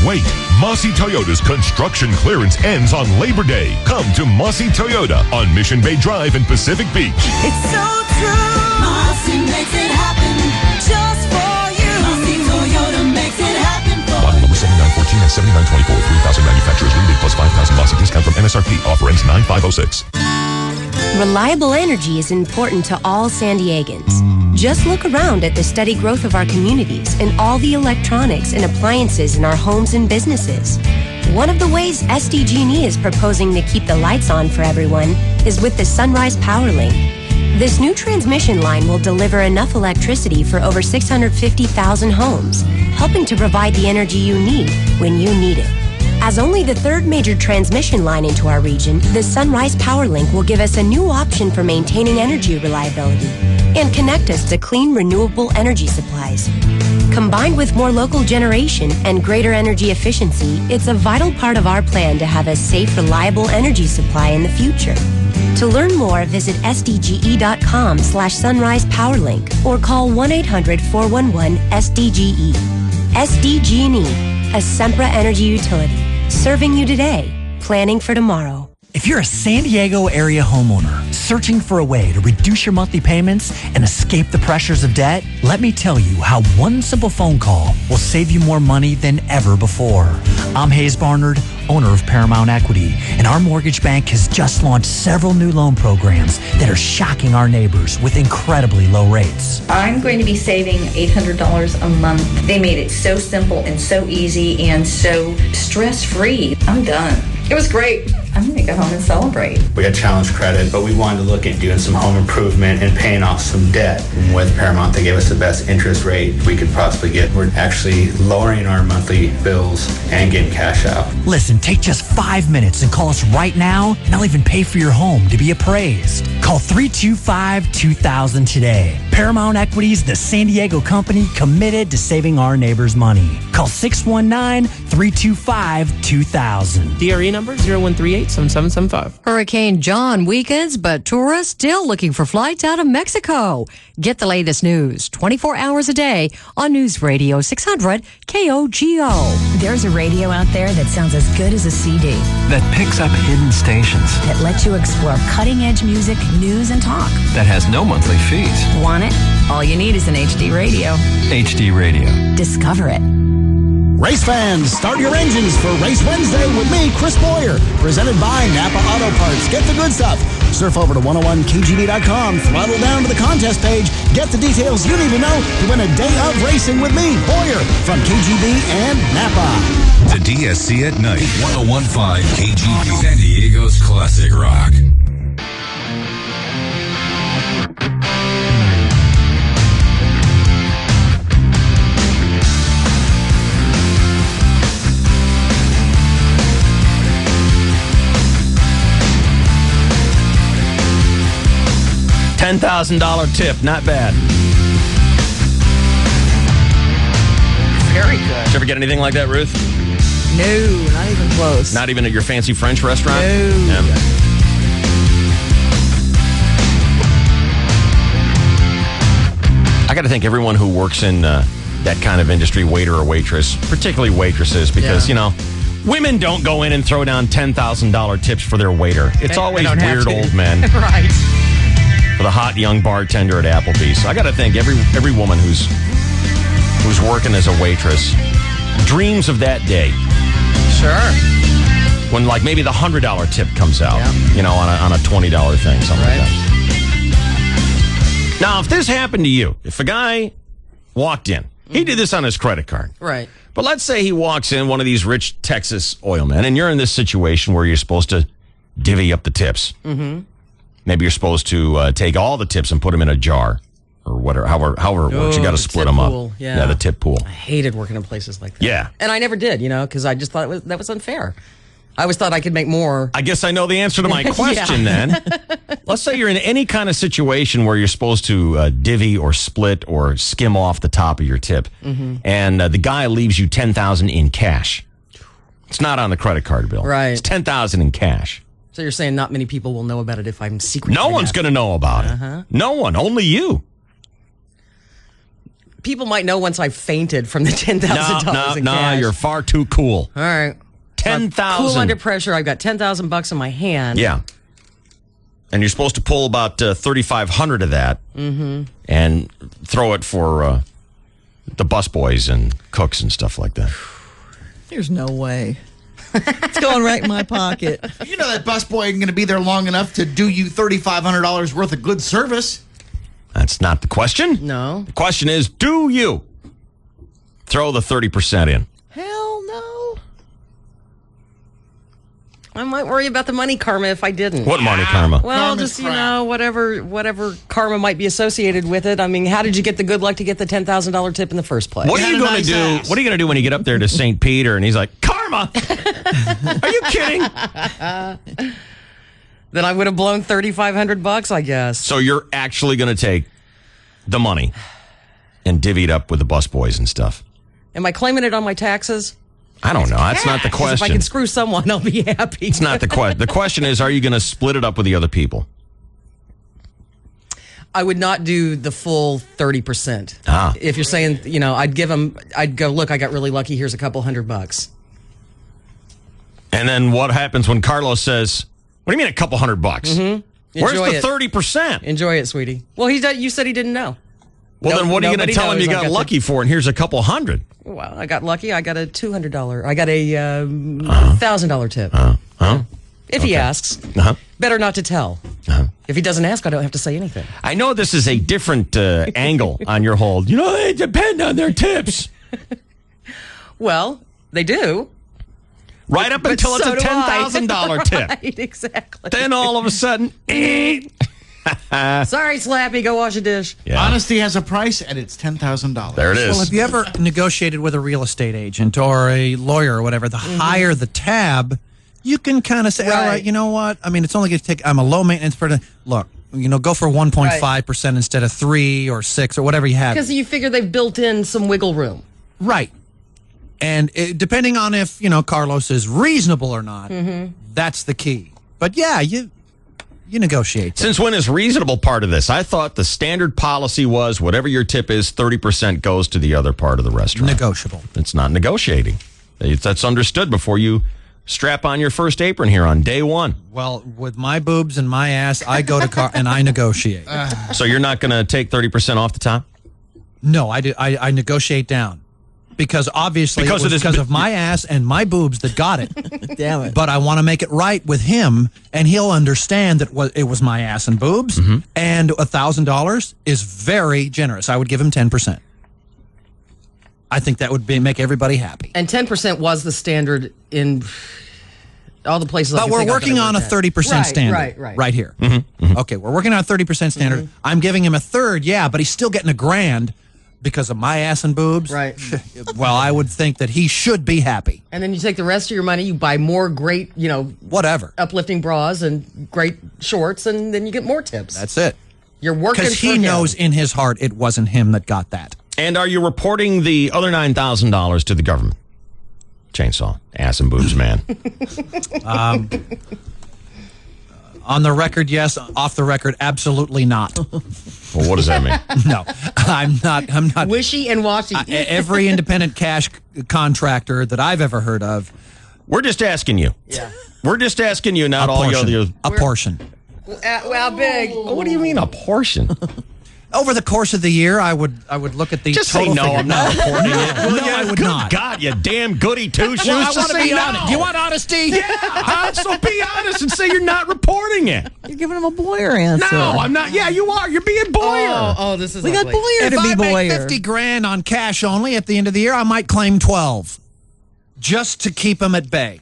wait. Mossy Toyota's construction clearance ends on Labor Day. Come to Mossy Toyota on Mission Bay Drive in Pacific Beach. It's so true. Mossy makes it happen just for you. Mossy Toyota makes it happen for Model number 7914 and 7924. 3,000 manufacturers rebate plus 5,000 Mossy discount from MSRP. Offer ends 9506. Reliable energy is important to all San Diegans. Just look around at the steady growth of our communities and all the electronics and appliances in our homes and businesses. One of the ways SDG&E is proposing to keep the lights on for everyone is with the Sunrise Power Link. This new transmission line will deliver enough electricity for over 650,000 homes, helping to provide the energy you need when you need it. As only the third major transmission line into our region, the Sunrise Power Link will give us a new option for maintaining energy reliability and connect us to clean, renewable energy supplies. Combined with more local generation and greater energy efficiency, it's a vital part of our plan to have a safe, reliable energy supply in the future. To learn more, visit sdge.com/sunrisepowerlink or call 1-800-411-SDGE. SDG&E, a Sempra energy utility. Serving you today, planning for tomorrow. If you're a San Diego area homeowner searching for a way to reduce your monthly payments and escape the pressures of debt, let me tell you how one simple phone call will save you more money than ever before. I'm Hayes Barnard, owner of Paramount Equity, and our mortgage bank has just launched several new loan programs that are shocking our neighbors with incredibly low rates. I'm going to be saving $800 a month. They made it so simple and so easy and so stress-free. I'm done. It was great. I'm going to go home and celebrate. We had challenge credit, but we wanted to look at doing some home improvement and paying off some debt. And with Paramount, they gave us the best interest rate we could possibly get. We're actually lowering our monthly bills and getting cash out. Listen, take just 5 minutes and call us right now, and I'll even pay for your home to be appraised. Call 325-2000 today. Paramount Equity's the San Diego company committed to saving our neighbors money. Call 619-325-2000. DRE number 0138-7775. Hurricane John weakens, but tourists still looking for flights out of Mexico. Get the latest news 24 hours a day on News Radio 600 KOGO. There's a radio out there that sounds as good as a CD. That picks up hidden stations. That lets you explore cutting-edge music, news, and talk. That has no monthly fees. Want it? All you need is an HD radio. HD Radio. Discover it. Race fans, start your engines for Race Wednesday with me, Chris Boyer. Presented by Napa Auto Parts. Get the good stuff. Surf over to 101kgb.com, throttle down to the contest page, get the details you need to know to win a day of racing with me, Boyer, from KGB and Napa. The DSC at night, 101.5 KGB, San Diego's classic rock. $10,000 tip, not bad. Very good. Did you ever get anything like that, Ruth? No, not even close. Not even at your fancy French restaurant? No. Yeah. I got to think everyone who works in that kind of industry, waiter or waitress, particularly waitresses, because, you know, women don't go in and throw down $10,000 tips for their waiter. It's always weird old men. Right. For the hot young bartender at Applebee's. So I got to think every woman who's working as a waitress dreams of that day. Sure. When like maybe the $100 tip comes out, you know, on a $20 thing, something like that. Now, if this happened to you, if a guy walked in, he did this on his credit card. Right. But let's say he walks in, one of these rich Texas oil men, and you're in this situation where you're supposed to divvy up the tips. Mm-hmm. Maybe you're supposed to take all the tips and put them in a jar or whatever, however it works. You got to split them pool. up. Yeah, the tip pool. I hated working in places like that. Yeah. And I never did, you know, because I just thought that was unfair. I always thought I could make more. I guess I know the answer to my question then. Let's say you're in any kind of situation where you're supposed to divvy or split or skim off the top of your tip, and the guy leaves you $10,000 in cash. It's not on the credit card bill. Right. It's $10,000 in cash. So you're saying not many people will know about it if I'm secretly. No one's going to know about it. No one. Only you. people might know once I've fainted from the $10,000 in No, cash. you're far too cool. All right. $10,000. Cool under pressure. I've got $10,000 in my hand. Yeah. And you're supposed to pull about 3,500 of that and throw it for the busboys and cooks and stuff like that. There's no way. It's going right in my pocket. You know that busboy ain't going to be there long enough to do you $3,500 worth of good service. That's not the question. No. The question is, do you throw the 30% in? Hell no. I might worry about the money karma if I didn't. What money karma? Well, Karma's just, crap. whatever karma might be associated with it. I mean, how did you get the good luck to get the $10,000 tip in the first place? What are you had a going to nice do? ass. What are you going to do when you get up there to St. Peter and he's like, karma? Are you kidding? Then I would have blown $3,500, I guess. So you're actually going to take the money and divvy it up with the busboys and stuff? Am I claiming it on my taxes? I don't know. That's not the 'Cause If I question. can screw someone, I'll be happy. It's not the question. The question is, are you going to split it up with the other people? I would not do the full 30%. Ah. If you're saying, I'd go, look, I got really lucky. Here's a couple $100. And then what happens when Carlos says, what do you mean a couple $100? Mm-hmm. Where's Enjoy the it. 30%? Enjoy it, sweetie. Well, you said he didn't know. Well, then what are you going to Nobody tell him you knows got I've lucky for and here's a couple $100? Well, I got lucky. I got a $200. I got a $1,000 tip. If he asks. Better not to tell. If he doesn't ask, I don't have to say anything. I know this is a different angle on your hold. You know, they depend on their tips. Well, they do. Right up But until it's so a do I. $10,000 tip. Right, exactly. Then all of a sudden, Sorry, Slappy, go wash a dish. Yeah. Honesty has a price, and it's $10,000. There it is. Well, if you ever negotiated with a real estate agent or a lawyer or whatever, the higher the tab, you can kind of say, all right, you know what? I mean, it's only going to take, I'm a low maintenance person. Look, go for 1.5% instead of 3 or 6 or whatever you have. Because you figure they've built in some wiggle room. Right. And depending on if, Carlos is reasonable or not, that's the key. But yeah, you negotiate. Since when is reasonable part of this? I thought the standard policy was whatever your tip is, 30% goes to the other part of the restaurant. Negotiable. It's not negotiating. That's understood before you strap on your first apron here on day one. Well, with my boobs and my ass, I go to and I negotiate. So you're not going to take 30% off the top? No, I do. I negotiate down. Because obviously Because it was of this- because of my ass and my boobs that got it. Damn it. But I want to make it right with him, and he'll understand that it was my ass and boobs, and $1,000 is very generous. I would give him 10%. I think that would make everybody happy. And 10% was the standard in all the places. But we're working on a 30% standard right here. Okay, we're working on a 30% standard. I'm giving him a third, but he's still getting $1,000 because of my ass and boobs. Right. Well, I would think that he should be happy. And then you take the rest of your money, you buy more great, whatever, uplifting bras and great shorts, and then you get more tips. That's it. You're working Because for he him. knows in his heart it wasn't him that got that. And are you reporting the other $9,000 to the government? Chainsaw, ass and boobs, man. On the record, yes. Off the record, absolutely not. Well, what does that mean? No, I'm not. Wishy and washy. Every independent cash contractor that I've ever heard of. We're just asking you. Yeah. We're just asking you, not all your other. A portion. How big? What do you mean a portion? Over the course of the year, I would look at the Just total say no. figure. I'm not reporting it. I would Good not. God, you damn goody two shoes. Well, I Just want to say be no. honest. You want honesty? Yeah. So be honest and say you're not reporting it. You're giving him a Boyer answer. No, I'm not. Yeah, you are. You're being Boyer. Oh, this is We got ugly. Boyer If to be I make Boyer. $50,000 on cash only at the end of the year, I might claim 12, just to keep him at bay.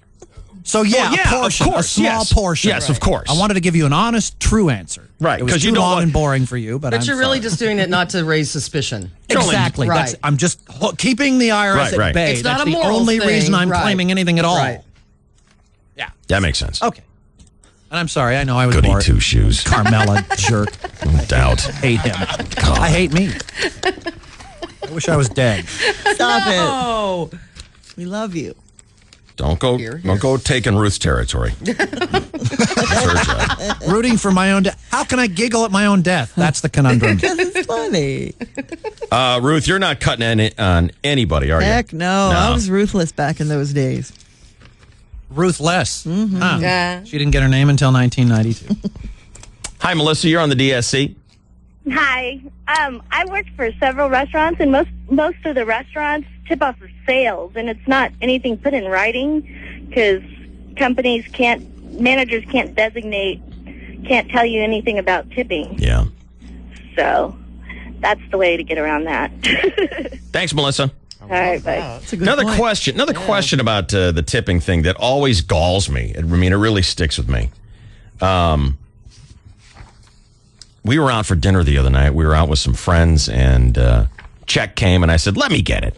So Well, a yeah, portion, of course, a small yes. portion. Yes, of course. I wanted to give you an honest, true answer. Right, It was 'cause too you don't long want- and boring for you, but But I'm you're really sorry. just doing it not to raise suspicion. Exactly. Right. I'm just keeping the IRS Right, at right. bay. It's not That's a the moral only thing. reason I'm Right. claiming anything at all. Right. Yeah. That makes sense. Okay. And I'm sorry. I know I was Goody bored. two shoes. Carmela jerk. No doubt. Hate him. I hate me. I wish I was dead. Stop it. Oh. We love you. Don't go taking Ruth's territory. It's her job. Rooting for my own death. How can I giggle at my own death? That's the conundrum. Because it's funny. Ruth, you're not cutting on anybody, are you? Heck no. I was ruthless back in those days. Ruthless. Mm-hmm. Huh. Yeah. She didn't get her name until 1992. Hi, Melissa. You're on the DSC. Hi. I worked for several restaurants, and most of the restaurants tip off of sales, and it's not anything put in writing because managers can't tell you anything about tipping. Yeah. So that's the way to get around that. Thanks, Melissa. All right, bye. Another question about the tipping thing that always galls me. I mean, it really sticks with me. We were out for dinner the other night. We were out with some friends, and check came, and I said, let me get it.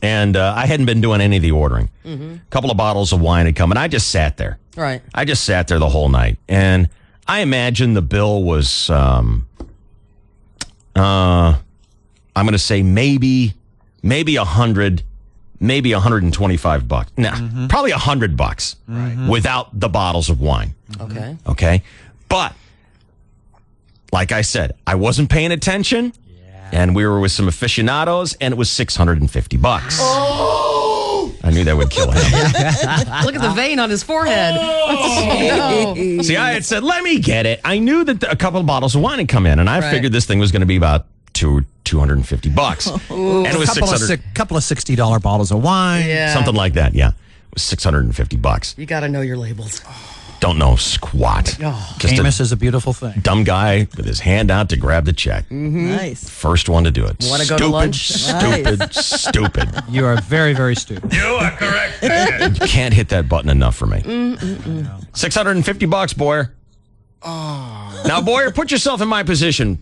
And I hadn't been doing any of the ordering. A couple of bottles of wine had come, and I just sat there. Right. I just sat there the whole night. And I imagine the bill was, I'm going to say maybe 100, maybe $125. Nah, probably $100 without the bottles of wine. Okay. Okay. But like I said, I wasn't paying attention, and we were with some aficionados, and it was $650. Oh! I knew that would kill him. Look at the vein on his forehead. Oh, no. See, I had said, let me get it. I knew that a couple of bottles of wine had come in, and I Right. figured this thing was going to be about $250. And it was $600. Couple of $60 bottles of wine. Yeah. Something like that, yeah. It was $650. You got to know your labels. Don't know squat. Oh. Just Amos is a beautiful thing. dumb guy with his hand out to grab the check. Nice. First one to do it. Want to go to lunch? Stupid. You are very, very stupid. You are correct. You can't hit that button enough for me. $650, Boyer. Oh. Now, Boyer, put yourself in my position.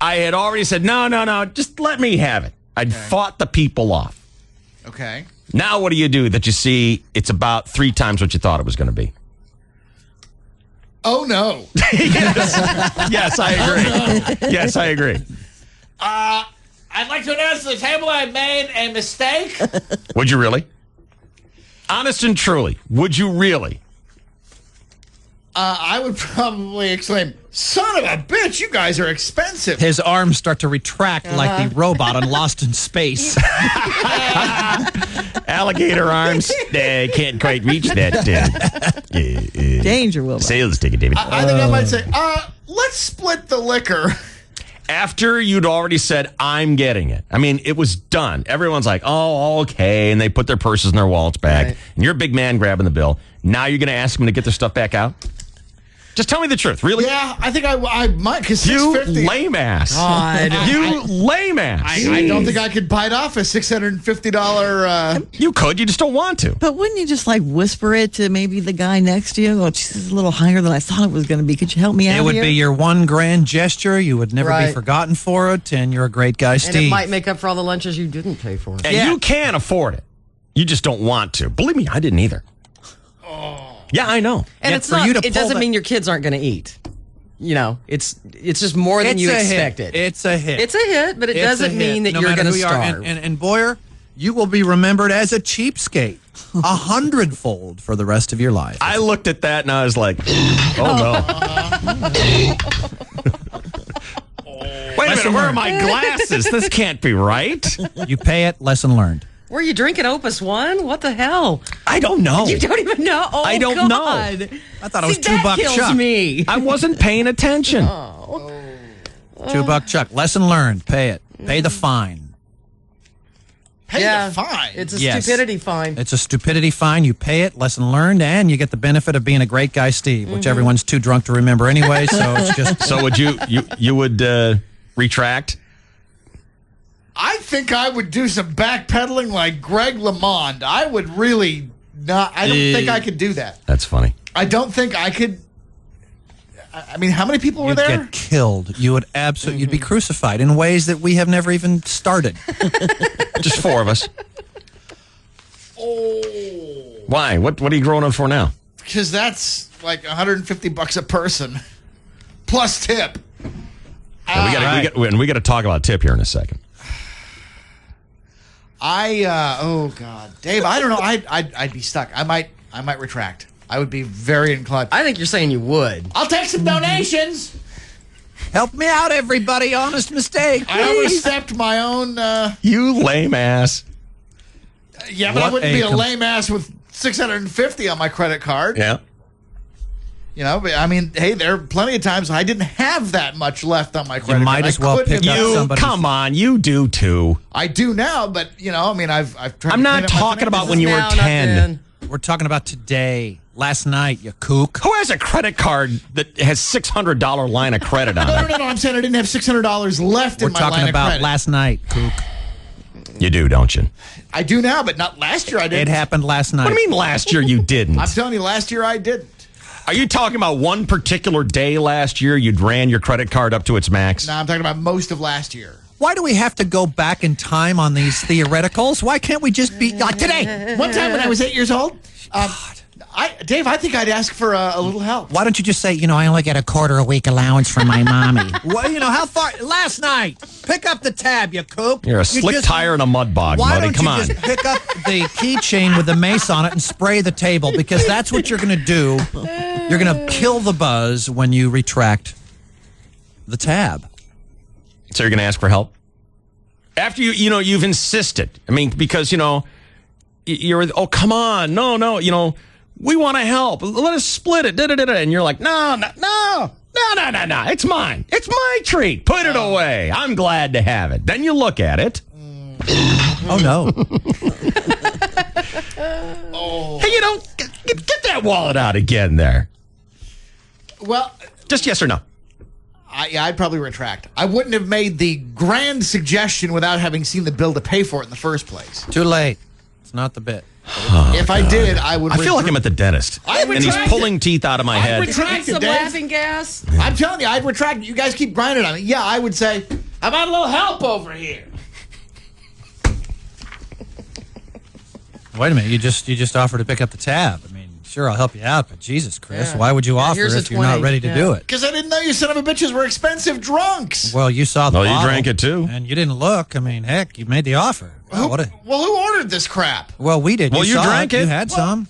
I had already said, no, just let me have it. I'd fought the people off. Okay. Now what do you do that you see it's about 3 times what you thought it was going to be? Oh, no. Yes, I agree. Yes, I agree. I'd like to announce to the table I made a mistake. Would you really? Honest and truly, would you really? I would probably exclaim, son of a bitch, you guys are expensive. His arms start to retract like the robot on Lost in Space. Alligator arms, they can't quite reach that. Danger, Wilbur. Sales ticket, David. I think I might say, let's split the liquor. After you'd already said, I'm getting it. I mean, it was done. Everyone's like, oh, okay. And they put their purses in their wallets back. Right. And you're a big man grabbing the bill. Now you're going to ask them to get their stuff back out? Just tell me the truth, really? Yeah, I think I might, because You $650. lame ass. God. You lame ass. I don't think I could bite off a $650. You could, you just don't want to. But wouldn't you just like whisper it to maybe the guy next to you? Oh, this is a little higher than I thought it was going to be. Could you help me out It would here? be your one grand gesture. You would never be Right. forgotten for it, and you're a great guy, And Steve. it might make up for all the lunches you didn't pay for. And you can afford it. You just don't want to. Believe me, I didn't either. Yeah, I know. And Yeah, it's for not. you to It pull doesn't that- mean your kids aren't going to eat. You know, it's just more than It's you a hit. expected. It's a hit. It's a hit, but it It's a doesn't hit, mean that no you're matter going to who you are. starve. And Boyer, you will be remembered as a cheapskate, 100-fold for the rest of your life. I looked at that and I was like, oh no. Wait a minute, where are my glasses? This can't be right. You pay it, lesson learned. Were you drinking Opus One? What the hell? I don't know. You don't even know. Oh, I don't God. know. I thought it was See, that $2 kills Chuck. me. I wasn't paying attention. $2 Chuck. Lesson learned. Pay it. Pay the fine. Pay Yeah. the fine. It's a Yes. stupidity fine. It's a stupidity fine. You pay it, lesson learned, and you get the benefit of being a great guy, Steve, which everyone's too drunk to remember anyway. So it's just So would you would retract? I think I would do some backpedaling like Greg LeMond. I would really not. I don't think I could do that. That's funny. I don't think I could. I mean, how many people were you'd there? get killed. You would absolutely you'd be crucified in ways that we have never even started. Just 4 of us. Oh, Why? What are you growing up for now? because that's like $150 a person, plus tip. We got to talk about tip here in a second. Oh God, Dave, I don't know. I'd be stuck. I might retract. I would be very inclined. I think you're saying you would. I'll take some donations. Help me out, everybody. Honest mistake. I overstepped my own. You lame ass. Yeah, but I wouldn't be a lame ass with $650 on my credit card. Yeah. You know, but I mean, hey, there are plenty of times I didn't have that much left on my credit card. You might as well pick up somebody. Come on, you do too. I do now, but you know, I mean, I've tried. I'm not talking about when you were 10. We're talking about today, last night, you kook. Who has a credit card that has $600 line of credit on it? No. I'm saying I didn't have $600 left in my line of credit. We're talking about last night, kook. You do, don't you? I do now, but not last year. I didn't. It happened last night. What do you mean last year you didn't? I'm telling you, last year I didn't. Are you talking about one particular day last year you ran your credit card up to its max? No, I'm talking about most of last year. Why do we have to go back in time on these theoreticals? Why can't we just be like today? One time when I was 8 years old, Dave, I think I'd ask for a little help. Why don't you just say, I only get a quarter a week allowance from my mommy? Well, how far? Last night. Pick up the tab, you kook. You're a slick tire in a mud bog, why buddy. don't Come you on. just pick up the keychain with the mace on it and spray the table? Because that's what you're going to do. You're going to kill the buzz when you retract the tab. So you're going to ask for help? After you've insisted. I mean, because, you're, oh, come on. No, we want to help. Let us split it. And you're like, no. It's mine. It's my treat. Put it away. I'm glad to have it. Then you look at it. Oh, no. Hey, get that wallet out again there. Well, just yes or no. I'd probably retract. I wouldn't have made the grand suggestion without having seen the bill to pay for it in the first place. Too late. It's not the bit. If I did, I would. I feel like I'm at the dentist. And he's pulling teeth out of my head. I'd retract Some it, Dave. laughing gas. I'm telling you, I'd retract it. You guys keep grinding on it. Yeah, I would say, How about a little help over here? Wait a minute. You just offered to pick up the tab. I mean, sure, I'll help you out, but Jesus, Chris, why would you offer if you're not ready to do it? Because I didn't know you son of a bitches were expensive drunks. Well, you saw the bottle, you drank it too. And you didn't look. I mean, heck, you made the offer. Who ordered this crap? Well, we did. Well, you drank it. You had some.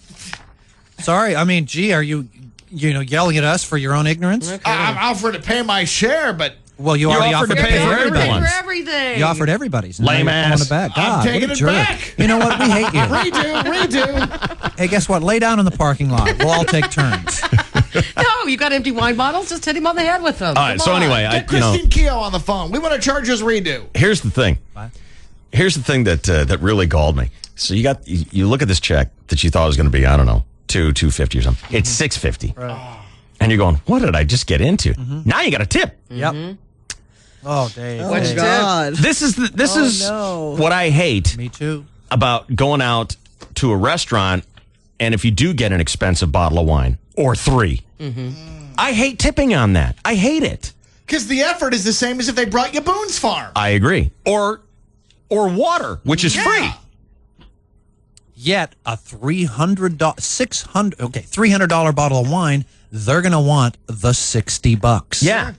Sorry. I mean, gee, are you yelling at us for your own ignorance? Okay. I'm offered to pay my share, but... Well, you already offered to pay for everyone. Everything. You offered everybody's. Lame ass. God, I'm taking what a it jerk. back. You know what? We hate you. Redo. Hey, guess what? Lay down in the parking lot. We'll all take turns. No, you got empty wine bottles? Just hit him on the head with them. All right, so anyway, Get Christine Keogh on the phone. We want to charge us redo. Here's the thing. Here's the thing that really galled me. So you look at this check that you thought was going to be, I don't know, $250 or something. It's $650. Right. And you're going, what did I just get into? Now you got a tip. Yep. Oh, Dave. Oh, God. This is what I hate. Me too. About going out to a restaurant, and if you do get an expensive bottle of wine or 3, I hate tipping on that. I hate it because the effort is the same as if they brought you Boone's Farm. I agree. Or water, which is free. Yet a $300 bottle of wine, they're going to want the $60. Yeah.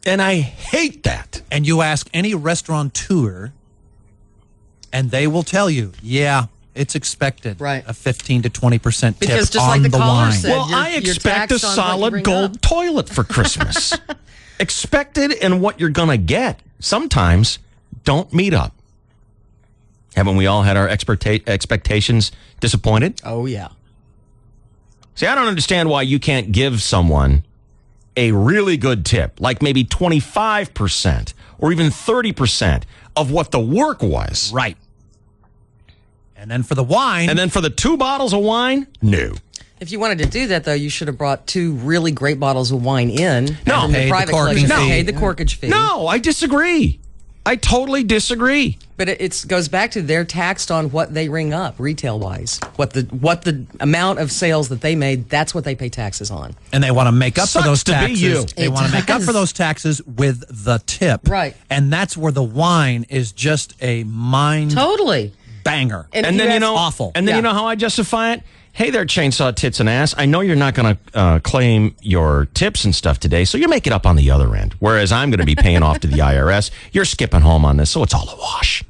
And I hate that. And you ask any restaurateur, and they will tell you, yeah, it's expected. Right. A 15 to 20% tip because just on like the caller wine. said, Well, I expect a solid gold toilet for Christmas. Expected and what you're going to get sometimes don't meet up. Haven't we all had our expectations disappointed? Oh, yeah. See, I don't understand why you can't give someone a really good tip, like maybe 25% or even 30% of what the work was. Right. And then for the wine. And then for the 2 bottles of wine, no. If you wanted to do that, though, you should have brought 2 really great bottles of wine in. No. And the private collection paid the No. corkage fee. No, I disagree. I totally disagree. But it goes back to they're taxed on what they ring up retail-wise. What the amount of sales that they made, that's what they pay taxes on. And they want to make up for Sucks those to be taxes. you. They want to make up for those taxes with the tip. Right. And that's where the wine is just a mind Totally. banger. And then awful. And then you know how I justify it? Hey there, chainsaw tits and ass. I know you're not going to claim your tips and stuff today, so you make it up on the other end. Whereas I'm going to be paying off to the IRS. You're skipping home on this, so it's all a wash.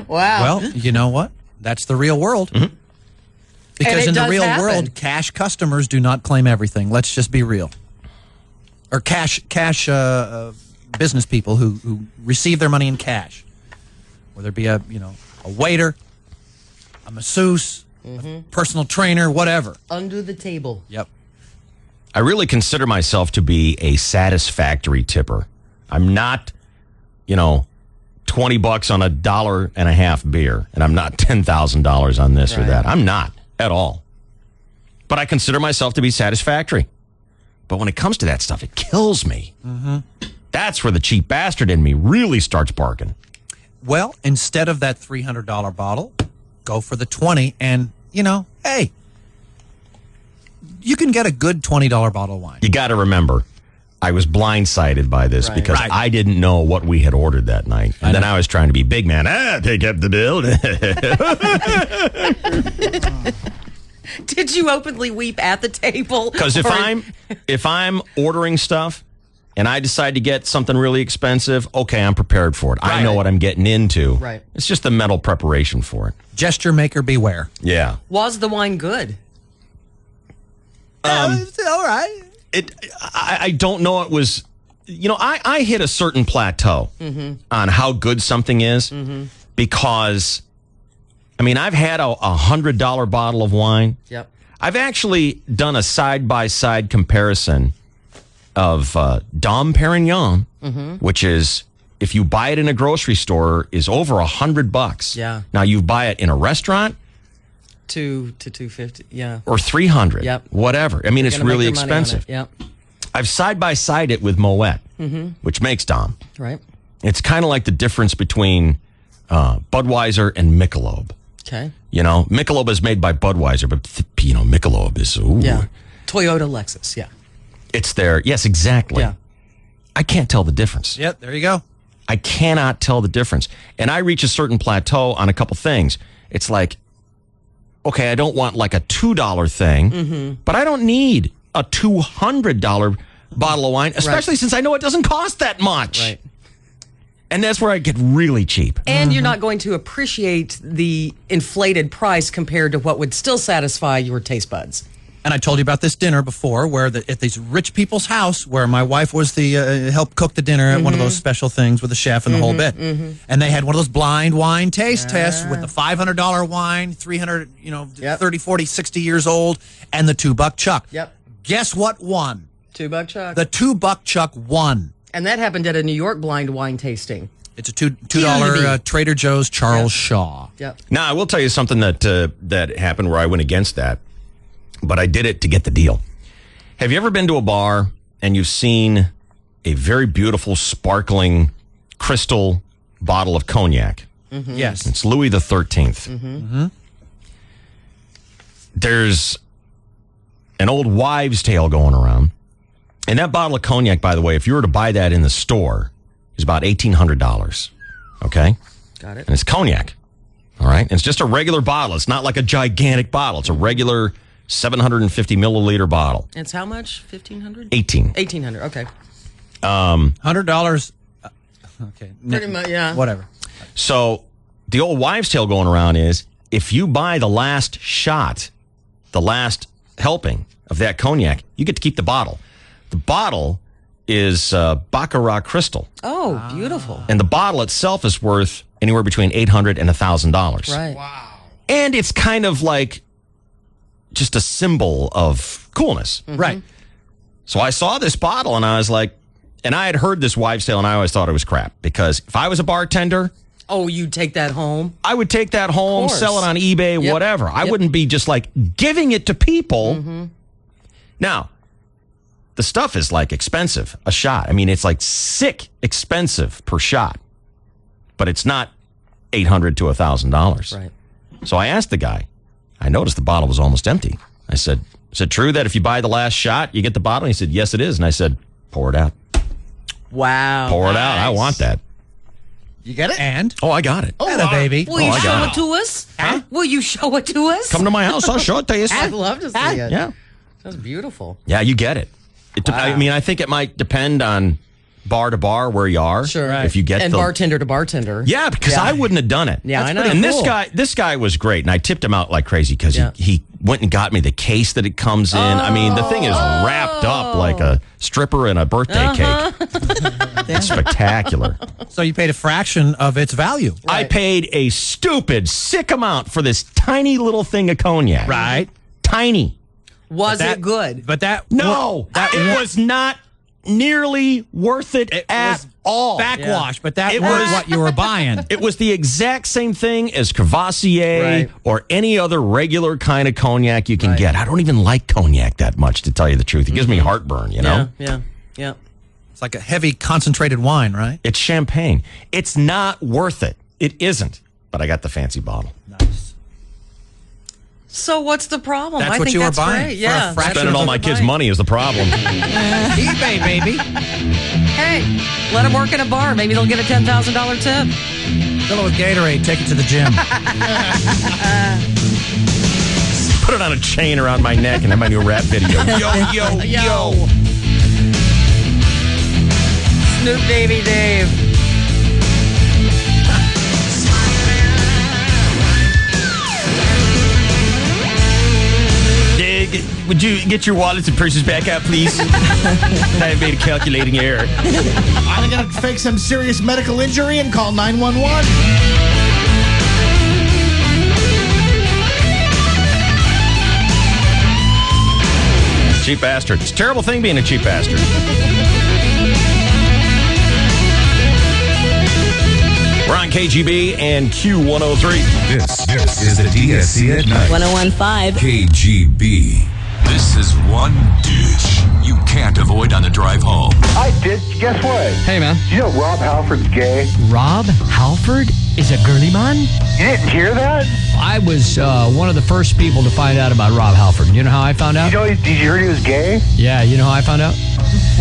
Wow. Well, you know what? That's the real world. And Because it in the does real happen. world, cash customers do not claim everything. Let's just be real. Or cash business people who receive their money in cash, whether it be a waiter, a masseuse, a personal trainer, whatever. Under the table. Yep. I really consider myself to be a satisfactory tipper. I'm not, $20 on $1.50 beer, and I'm not $10,000 on this or Right. that. I'm not at all. But I consider myself to be satisfactory. But when it comes to that stuff, it kills me. Mm-hmm. That's where the cheap bastard in me really starts barking. Well, instead of that $300 bottle, go for the 20, and hey, you can get a good $20 bottle of wine. You got to remember, I was blindsided by this because Right. I didn't know what we had ordered that night. And then I was trying to be big man. Take up the bill. Did you openly weep at the table? Because if Or- I'm ordering stuff and I decide to get something really expensive, okay, I'm prepared for it. I know what I'm getting into. Right. It's just the mental preparation for it. Gesture maker beware. Yeah. Was the wine good? All right. I don't know. It was, I hit a certain plateau on how good something is because, I've had a $100 bottle of wine. Yep. I've actually done a side-by-side comparison of Dom Perignon, which is, if you buy it in a grocery store, is over $100. Yeah. Now, you buy it in a restaurant, $2 to $2.50. Yeah. or $300. Yep. Whatever. It's You're gonna make really your money on expensive. it. Yep. I've side-by-side it with Moet, which makes Dom. Right. It's kind of like the difference between Budweiser and Michelob. Okay. Michelob is made by Budweiser, but Michelob is Yeah. Toyota, Lexus. Yeah. It's there. Yes, exactly. Yeah. I can't tell the difference. Yep, there you go. I cannot tell the difference. And I reach a certain plateau on a couple things. It's like, okay, I don't want like a $2 thing, but I don't need a $200 bottle of wine, especially since I know it doesn't cost that much. Right. And that's where I get really cheap. And you're not going to appreciate the inflated price compared to what would still satisfy your taste buds. And I told you about this dinner before, where at this rich people's house, where my wife was the helped cook the dinner at one of those special things with the chef and the whole bit. And they had one of those blind wine taste tests with the $500 wine, 300, 30, 40, 60 years old, and the $2 Chuck. Yep. Guess what won? $2 Chuck. The $2 Chuck won. And that happened at a New York blind wine tasting. It's a $2 Trader Joe's Charles Shaw. Yep. Now, I will tell you something that happened where I went against that, but I did it to get the deal. Have you ever been to a bar and you've seen a very beautiful, sparkling crystal bottle of cognac? Yes. It's Louis the 13th. There's an old wives' tale going around. And that bottle of cognac, by the way, if you were to buy that in the store, is about $1,800. Okay? Got it. And it's cognac. All right? And it's just a regular bottle. It's not like a gigantic bottle. It's a regular 750 milliliter bottle. It's how much? $1,500? 18. $1,800. Okay. $100. Okay. Pretty much, yeah. Whatever. So the old wives' tale going around is if you buy the last shot, the last helping of that cognac, you get to keep the bottle. The bottle is Baccarat Crystal. Oh, beautiful. And the bottle itself is worth anywhere between $800 and $1,000. Right. Wow. And it's kind of like just a symbol of coolness. Right. So I saw this bottle and I was like, and I had heard this wives' tale and I always thought it was crap because if I was a bartender, Oh, you'd take that home? I would take that home, Of course. sell it on eBay, Yep. whatever. I Yep. wouldn't be just like giving it to people. Now, the stuff is like expensive, a shot. It's like sick expensive per shot, but it's not $800 to $1,000. Right. So I asked the guy, I noticed the bottle was almost empty. I said, is it true that if you buy the last shot, you get the bottle? He said, yes, it is. And I said, pour it out. Wow. Pour it out. I want that. You get it? And? Oh, I got it. Atta baby. Will you I show got it to us? Huh? Will you show it to us? Come to my house. I'll show it to you. I'd love to see it. Yeah. That's beautiful. Yeah, you get it. I think it might depend on bar to bar where you are. Sure. If you get and the bartender to bartender. Yeah, because I wouldn't have done it. Yeah, I know. And this guy was great, and I tipped him out like crazy because he went and got me the case that it comes in. I mean, the thing is wrapped up like a stripper in a birthday cake. It's spectacular. So you paid a fraction of its value. I paid a stupid, sick amount for this tiny little thing of cognac. Right. Tiny. Was it good? But that it was not nearly worth it at all. Backwash, but that was what you were buying. It was the exact same thing as Cavassier or any other regular kind of cognac you can get. I don't even like cognac that much, to tell you the truth. It gives me heartburn, you know? Yeah. It's like a heavy concentrated wine, right? It's champagne. It's not worth it. It isn't. But I got the fancy bottle. Nice. So what's the problem? That's I what think you were that's buying. great. Yeah. Spending all my kids' money is the problem. eBay, baby. Hey, let them work in a bar. Maybe they'll get a $10,000 tip. Fill it with Gatorade. Take it to the gym. Put it on a chain around my neck and have my new rap video. Yo. Snoop Baby Dave. Would you get your wallets and purses back out, please? I made a calculating error. I'm going to fake some serious medical injury and call 911. Cheap bastard. It's a terrible thing being a cheap bastard. We're on KGB and Q103. This is the DSC at night. 101.5 KGB. This is one dish you can't avoid on the drive home. Hi, Ditch. Guess what? Hey, man. You know Rob Halford's gay? Rob Halford is a girly man? You didn't hear that? I was one of the first people to find out about Rob Halford. You know how I found out? Did you hear he was gay? Yeah, you know how I found out?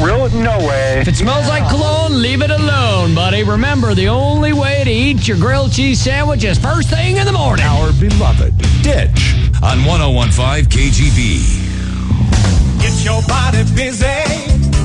Really? No way. If it smells like cologne, leave it alone, buddy. Remember, the only way to eat your grilled cheese sandwich is first thing in the morning. Our beloved Ditch on 101.5 KGB. Get your body busy.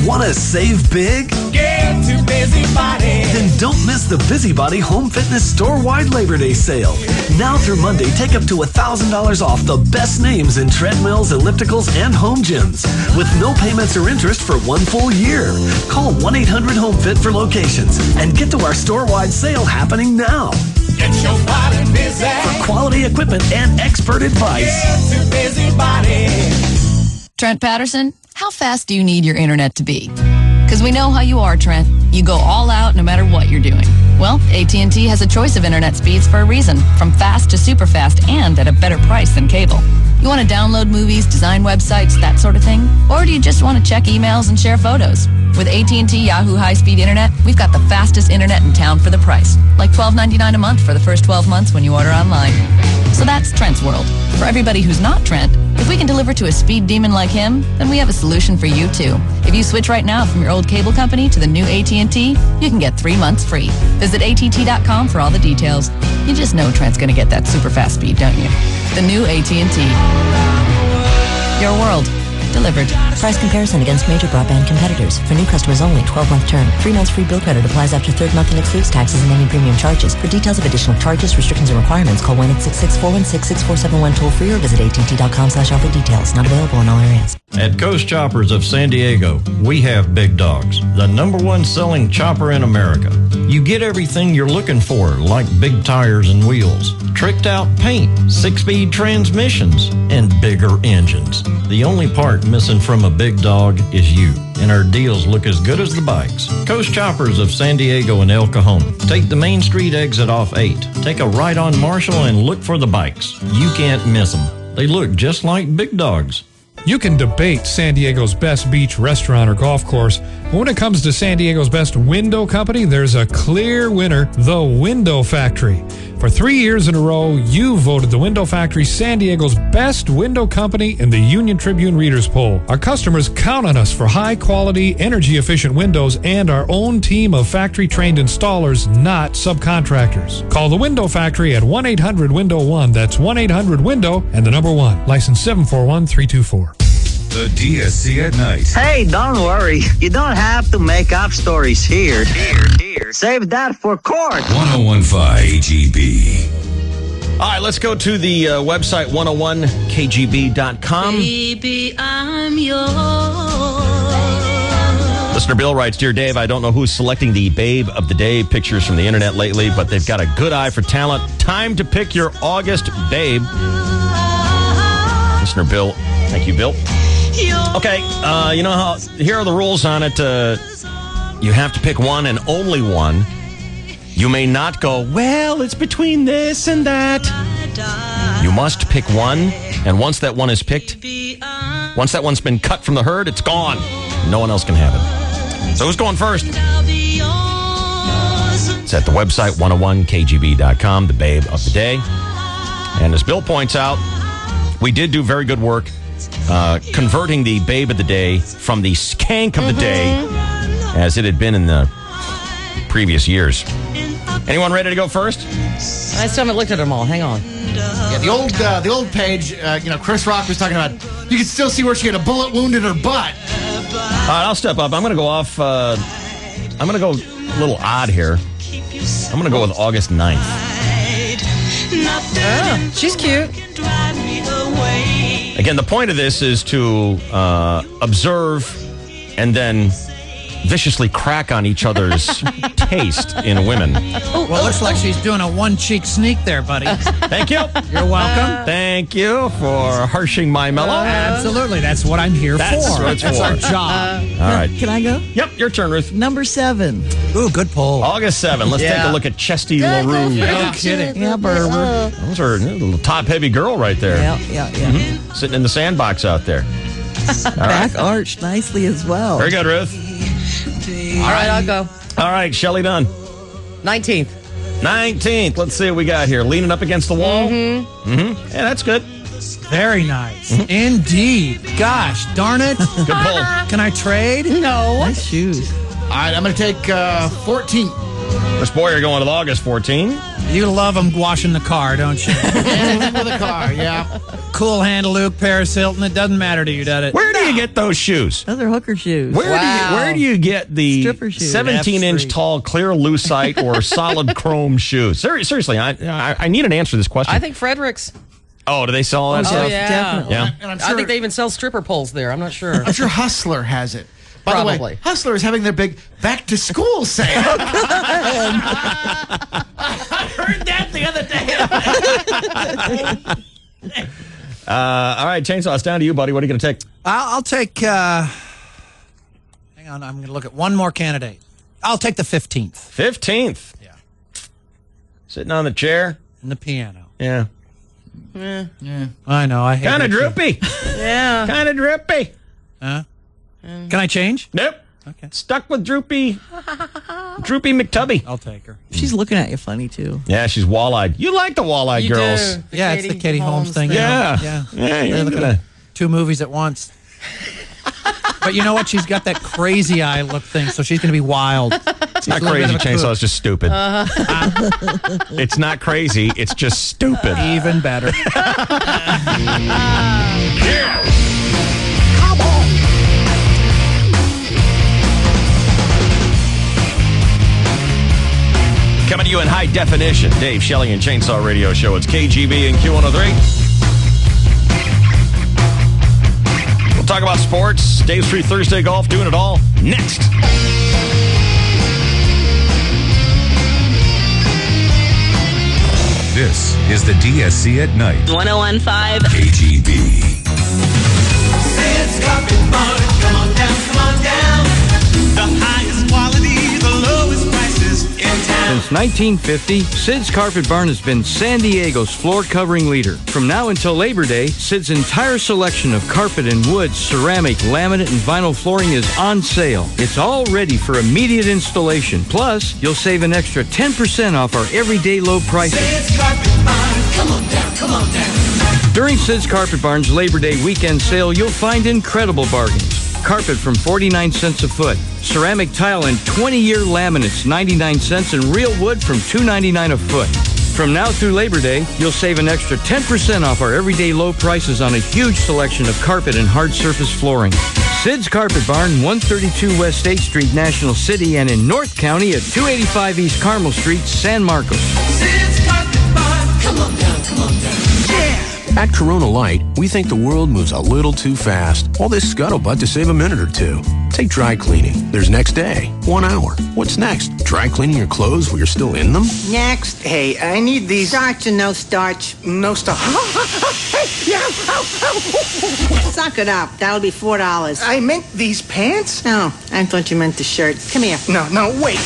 Want to save big? Get to Busybody. Then don't miss the Busybody Home Fitness store-wide Labor Day sale. Now through Monday, take up to $1,000 off the best names in treadmills, ellipticals, and home gyms with no payments or interest for one full year. Call 1-800-HOME-FIT for locations and get to our store-wide sale happening now. Get your body busy. For quality equipment and expert advice. Get to Busybody. Trent Patterson, how fast do you need your internet to be? Because we know how you are, Trent. You go all out no matter what you're doing. Well, AT&T has a choice of internet speeds for a reason, from fast to super fast and at a better price than cable. You want to download movies, design websites, that sort of thing? Or do you just want to check emails and share photos? With AT&T Yahoo high-speed internet, we've got the fastest internet in town for the price. Like $12.99 a month for the first 12 months when you order online. So that's Trent's world. For everybody who's not Trent, if we can deliver to a speed demon like him, then we have a solution for you too. If you switch right now from your old cable company to the new AT&T, you can get 3 months free. Visit ATT.com for all the details. You just know Trent's going to get that super fast speed, don't you? The new AT&T. Your world. Delivered. Price comparison against major broadband competitors. For new customers only, 12-month term. 3 months free bill credit applies after third month and excludes taxes and any premium charges. For details of additional charges, restrictions, and requirements, call 1-866-416-6471 toll free or visit att.com/offer details. Not available in all areas. At Coast Choppers of San Diego, we have Big Dogs, the #1 selling chopper in America. You get everything you're looking for, like big tires and wheels, tricked out paint, 6-speed transmissions, and bigger engines. The only part missing from a Big Dog is you, and our deals look as good as the bikes. Coast Choppers of San Diego and El Cajon. Take the Main Street exit off 8. Take a right on Marshall and look for the bikes. You can't miss them. They look just like Big Dogs. You can debate San Diego's best beach restaurant or golf course, but when it comes to San Diego's best window company, there's a clear winner, the Window Factory. For 3 years in a row, you voted the Window Factory San Diego's best window company in the Union Tribune Readers Poll. Our customers count on us for high-quality, energy-efficient windows and our own team of factory-trained installers, not subcontractors. Call the Window Factory at 1-800-WINDOW-1. That's 1-800-WINDOW and the number 1. License 741324. The DSC at night. Hey, don't worry. You don't have to make up stories here. Save that for court. 1015 KGB. All right, let's go to the website 101kgb.com. Baby, I'm yours. Listener Bill writes, Dear Dave, I don't know who's selecting the Babe of the Day pictures from the internet lately, but they've got a good eye for talent. Time to pick your August Babe. Listener Bill. Thank you, Bill. Okay, you know how, here are the rules on it. You have to pick one and only one. You may not go, well, it's between this and that. You must pick one, and once that one is picked, once that one's been cut from the herd, it's gone. No one else can have it. So who's going first? It's at the website 101kgb.com, the Babe of the Day. And as Bill points out, we did do very good work converting the Babe of the Day from the Skank of the Day as it had been in the previous years. Anyone ready to go first? I still haven't looked at them all. Hang on. Yeah, the old page, Chris Rock was talking about, you can still see where she had a bullet wound in her butt. All right, I'll step up. I'm going to go off, I'm going to go a little odd here. I'm going to go with August 9th. Oh, she's cute. Again, the point of this is to observe and then viciously crack on each other's taste in women. Well, looks like she's doing a one-cheek sneak there, buddy. Thank you. You're welcome. Thank you for harshing my mellow. Absolutely. That's what I'm here That's for. what it's That's for. our job. All right. Can I go? Yep, your turn, Ruth. Number 7. Ooh, good pull. August 7. Let's take a look at Chesty LaRue. No kidding. Yeah, Berber. Those are a little top-heavy girl right there. Yeah. Sitting in the sandbox out there. Back arched nicely as well. Very good, Ruth. All right, I'll go. All right, Shelley Dunn. 19th. 19th. Let's see what we got here. Leaning up against the wall. Yeah, that's good. Very nice. Indeed. Gosh, darn it. Good pull. Can I trade? No. Nice shoes. All right, I'm going to take 14. Chris Boyer going with August 14. You love them washing the car, don't you? Anything with a car, yeah. Cool hand, Luke, Paris Hilton. It doesn't matter to you, does it? Where do you get those shoes? Those are hooker shoes. Where do you get the Stripper shoes. 17-inch tall clear lucite or solid chrome shoes? Seriously, I need an answer to this question. I think Frederick's. Oh, do they sell all that stuff? Yeah. Definitely. Yeah. And I'm I think they even sell stripper poles there. I'm not sure. I'm sure Hustler has it. By the way, Probably. Hustler is having their big back-to-school sale. I heard that the other day. All right, Chainsaw, it's down to you, buddy. What are you going to take? I'll take... hang on, I'm going to look at one more candidate. I'll take the 15th. 15th. Yeah. Sitting on the chair. And the piano. Yeah. Yeah. I know, I hate Kind of it too. droopy. Yeah. Kind of droopy. Huh? Can I change? Nope. Okay. Stuck with Droopy McTubby. I'll take her. She's looking at you funny, too. Yeah, she's wall-eyed. You like the wall-eyed You girls. do. Yeah, it's the Katie Holmes thing. Yeah. Yeah. Yeah, you're They're looking gonna- at 2 movies at once. But you know what? She's got that crazy eye look thing, so she's going to be wild. It's not crazy, Chainsaw. It's just stupid. It's not crazy. It's just stupid. Even better. Coming to you in high definition, Dave Shelley and Chainsaw Radio Show. It's KGB and Q103. We'll talk about sports, Dave's Free Thursday golf, doing it all next. This is the DSC at night. 1015 KGB. Sid's Carpet Barn. Come on down, come on down. The highest quality, the lowest prices in town. Since 1950, Sid's Carpet Barn has been San Diego's floor covering leader. From now until Labor Day, Sid's entire selection of carpet and wood, ceramic, laminate, and vinyl flooring is on sale. It's all ready for immediate installation. Plus, you'll save an extra 10% off our everyday low prices. Sid's Carpet Barn. Come on down, come on down. During Sid's Carpet Barn's Labor Day weekend sale, you'll find incredible bargains. Carpet from 49 cents a foot. Ceramic tile and 20-year laminates, 99 cents, and real wood from $2.99 a foot. From now through Labor Day, you'll save an extra 10% off our everyday low prices on a huge selection of carpet and hard surface flooring. Sid's Carpet Barn, 132 West State Street, National City, and in North County at 285 East Carmel Street, San Marcos. Sid's Carpet Barn. Come on down, come on down. Yeah! At Corona Light, we think the world moves a little too fast. All this scuttlebutt to save a minute or two. Take dry cleaning. There's next day, 1 hour. What's next? Dry cleaning your clothes while you're still in them? Next, hey, I need these. Starch and no starch. No starch. Suck it up. That'll be $4. I meant these pants? No, I thought you meant the shirt. Come here. No, wait.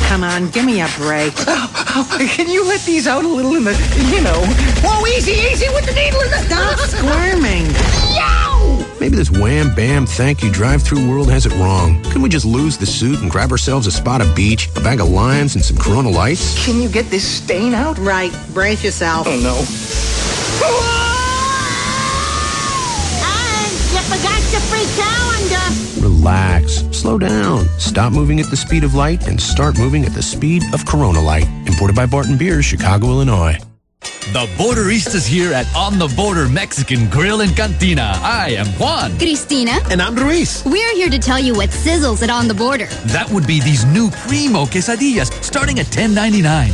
Come on, give me a break. Can you let these out a little in the, Whoa, easy with the needle in the... Stop squirming. Yow! Maybe this wham, bam, thank you drive-through world has it wrong. Couldn't we just lose the suit and grab ourselves a spot of beach, a bag of limes, and some Corona Lights? Can you get this stain out? Right. Brace yourself. Oh, no. You forgot your free calendar. Relax. Slow down. Stop moving at the speed of light and start moving at the speed of Corona Light. Imported by Barton Beers, Chicago, Illinois. The Borderistas here at On the Border Mexican Grill and Cantina. I am Juan. Cristina. And I'm Ruiz. We're here to tell you what sizzles at On the Border. That would be these new Primo quesadillas starting at $10.99.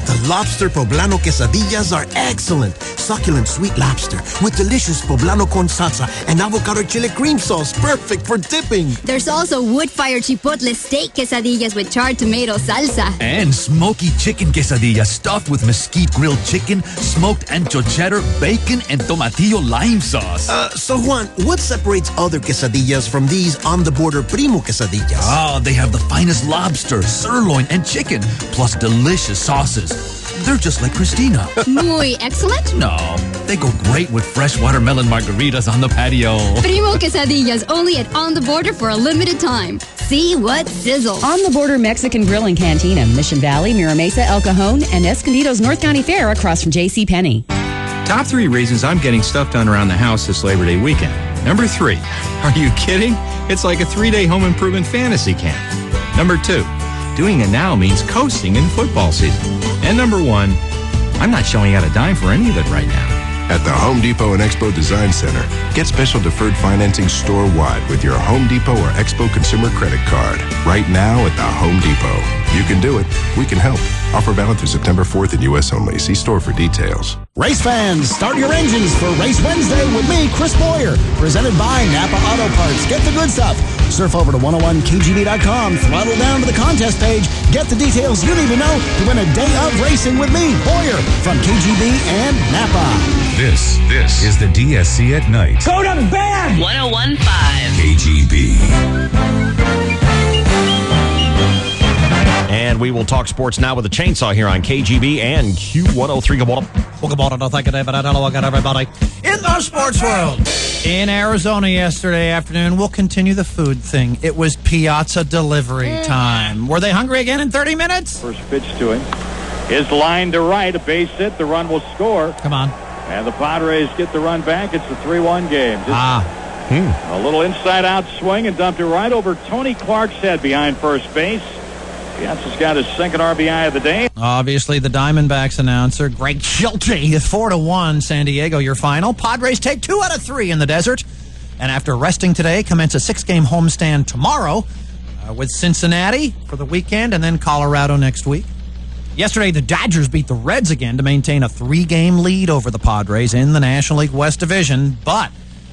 The lobster poblano quesadillas are excellent. Succulent sweet lobster with delicious poblano corn salsa and avocado chile cream sauce. Perfect for dipping. There's also wood-fired chipotle steak quesadillas with charred tomato salsa. And smoky chicken quesadillas stuffed with mesquite grilled chicken, smoked ancho cheddar, bacon, and tomatillo lime sauce. So Juan, what separates other quesadillas from these on-the-border Primo quesadillas? Oh, they have the finest lobster, sirloin, and chicken, plus delicious sauces. They're just like Cristina. Muy excellent? No, they go great with fresh watermelon margaritas on the patio. Primo quesadillas only at On the Border for a limited time. See what sizzles. On the Border Mexican Grill and Cantina, Mission Valley, Mira Mesa, El Cajon, and Escondido's North County Fair across from J.C. Penney. Top 3 reasons I'm getting stuff done around the house this Labor Day weekend. Number 3, are you kidding? It's like a 3-day home improvement fantasy camp. Number 2, doing it now means coasting in football season. And number 1, I'm not showing out a dime for any of it right now. At the Home Depot and Expo Design Center, get special deferred financing store-wide with your Home Depot or Expo Consumer Credit Card. Right now at the Home Depot. You can do it. We can help. Offer valid through September 4th in U.S. only. See store for details. Race fans, start your engines for Race Wednesday with me, Chris Boyer. Presented by Napa Auto Parts. Get the good stuff. Surf over to 101kgb.com, throttle down to the contest page, get the details you need to know to win a day of racing with me, Boyer, from KGB and Napa. This is the DSC at night. Go to bed! 101.5 KGB. And we will talk sports now with a chainsaw here on KGB and Q103. Good morning. Welcome on. Thank you, David. Hello again, everybody. In the sports world. In Arizona yesterday afternoon, we'll continue the food thing. It was Piazza delivery time. Were they hungry again in 30 minutes? First pitch to him is line to right. A base hit. The run will score. Come on. And the Padres get the run back. It's a 3-1 game. A little inside-out swing and dumped it right over Tony Clark's head behind first base. Piazza's got his second RBI of the day. Obviously, the Diamondbacks announcer, Greg Schulte, 4-1 San Diego, your final. Padres take 2 out of 3 in the desert. And after resting today, commence a 6-game homestand tomorrow with Cincinnati for the weekend and then Colorado next week. Yesterday, the Dodgers beat the Reds again to maintain a 3-game lead over the Padres in the National League West Division. But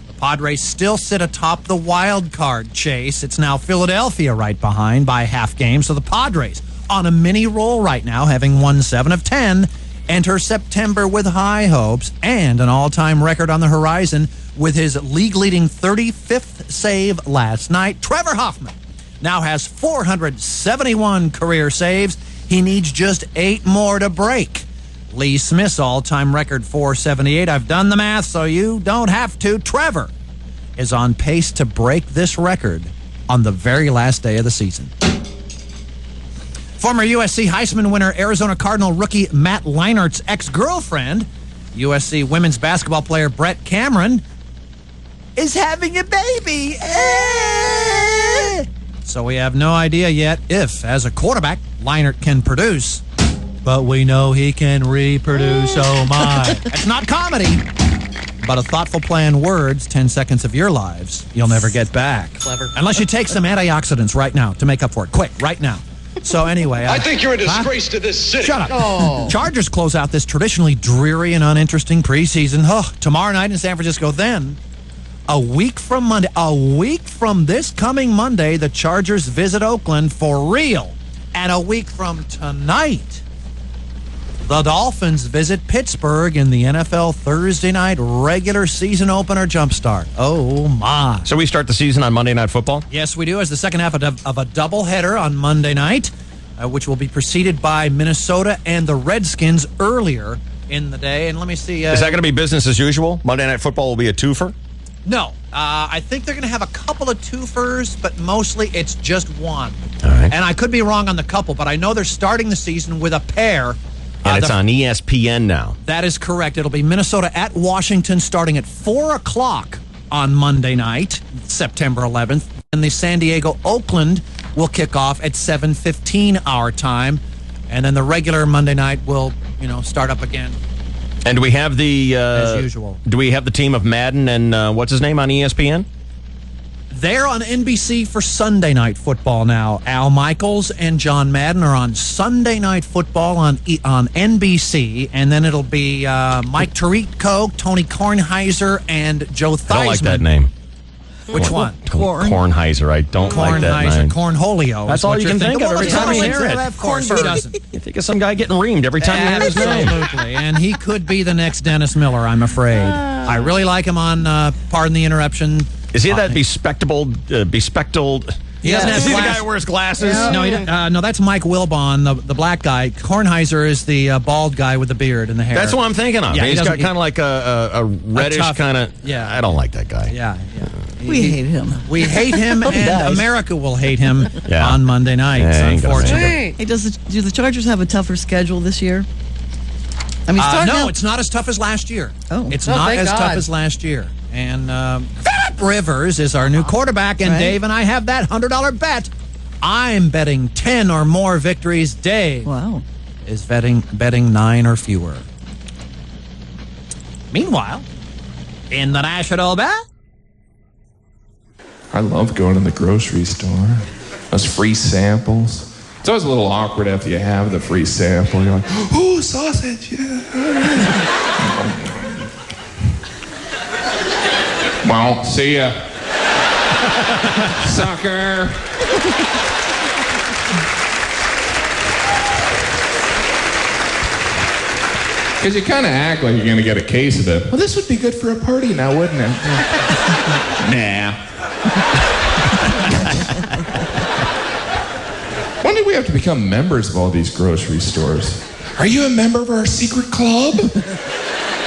the Padres still sit atop the wild card chase. It's now Philadelphia right behind by half game. So the Padres on a mini roll right now, having won 7 of 10, enter September with high hopes and an all-time record on the horizon with his league-leading 35th save last night. Trevor Hoffman now has 471 career saves. He needs just 8 more to break Lee Smith's all-time record, 478. I've done the math, so you don't have to. Trevor is on pace to break this record on the very last day of the season. Former USC Heisman winner, Arizona Cardinal rookie Matt Leinert's ex-girlfriend, USC women's basketball player Brett Cameron, is having a baby. So we have no idea yet if, as a quarterback, Leinart can produce. But we know he can reproduce. Oh, my. It's not comedy, but a thoughtful play on words, 10 seconds of your lives you'll never get back. Clever. Unless you take some antioxidants right now to make up for it. Quick, right now. So anyway... I think you're a disgrace to this city. Shut up. Oh. Chargers close out this traditionally dreary and uninteresting preseason. Tomorrow night in San Francisco. Then, a week from this coming Monday, the Chargers visit Oakland for real. And a week from tonight, the Dolphins visit Pittsburgh in the NFL Thursday night regular season opener jumpstart. Oh, my. So we start the season on Monday Night Football? Yes, we do, as the second half of a doubleheader on Monday night, which will be preceded by Minnesota and the Redskins earlier in the day. And let me see. Is that going to be business as usual? Monday Night Football will be a twofer? No. I think they're going to have a couple of twofers, but mostly it's just one. All right. And I could be wrong on the couple, but I know they're starting the season with a pair. And it's on ESPN now. That is correct. It'll be Minnesota at Washington starting at 4 o'clock on Monday night, September 11th. And the San Diego-Oakland will kick off at 7:15 our time. And then the regular Monday night will, start up again. And do we have the... as usual. Do we have the team of Madden and what's his name on ESPN? They're on NBC for Sunday Night Football now. Al Michaels and John Madden are on Sunday Night Football on NBC, and then it'll be Mike Tirico, Tony Kornheiser, and Joe Theismann. I don't like that name. Which one? Kornheiser. I don't like that name. Cornholio. That's all you can think of every time you hear it. Of course he doesn't. You think of some guy getting reamed every time you hear his name. Absolutely. And he could be the next Dennis Miller, I'm afraid. I really like him on Pardon the Interruption. Is he that bespectacled? He doesn't have Is he the guy who wears glasses? Yeah. No, that's Mike Wilbon, the black guy. Kornheiser is the bald guy with the beard and the hair. That's what I'm thinking of. Yeah, he's got kind of like a reddish kind of... Yeah. I don't like that guy. Yeah. We hate him. We hate him, and does. America will hate him Yeah. on Monday nights, Yeah, ain't gonna unfortunately. Hey, do the Chargers have a tougher schedule this year? I mean, no, it's not as tough as last year. Oh. It's Oh, not thank as God. tough as last year. And Phillip Rivers is our new quarterback, and Right. Dave and I have that $100 bet. I'm betting 10 or more victories. Dave is betting 9 or fewer. Meanwhile, in the National Bet, I love going to the grocery store. Those free samples. It's always a little awkward after you have the free sample. You're like, ooh, sausage, yeah. Well, see ya. Sucker. Because you kind of act like you're going to get a case of it. Well, this would be good for a party now, wouldn't it? Nah. When did we have to become members of all these grocery stores? Are you a member of our secret club?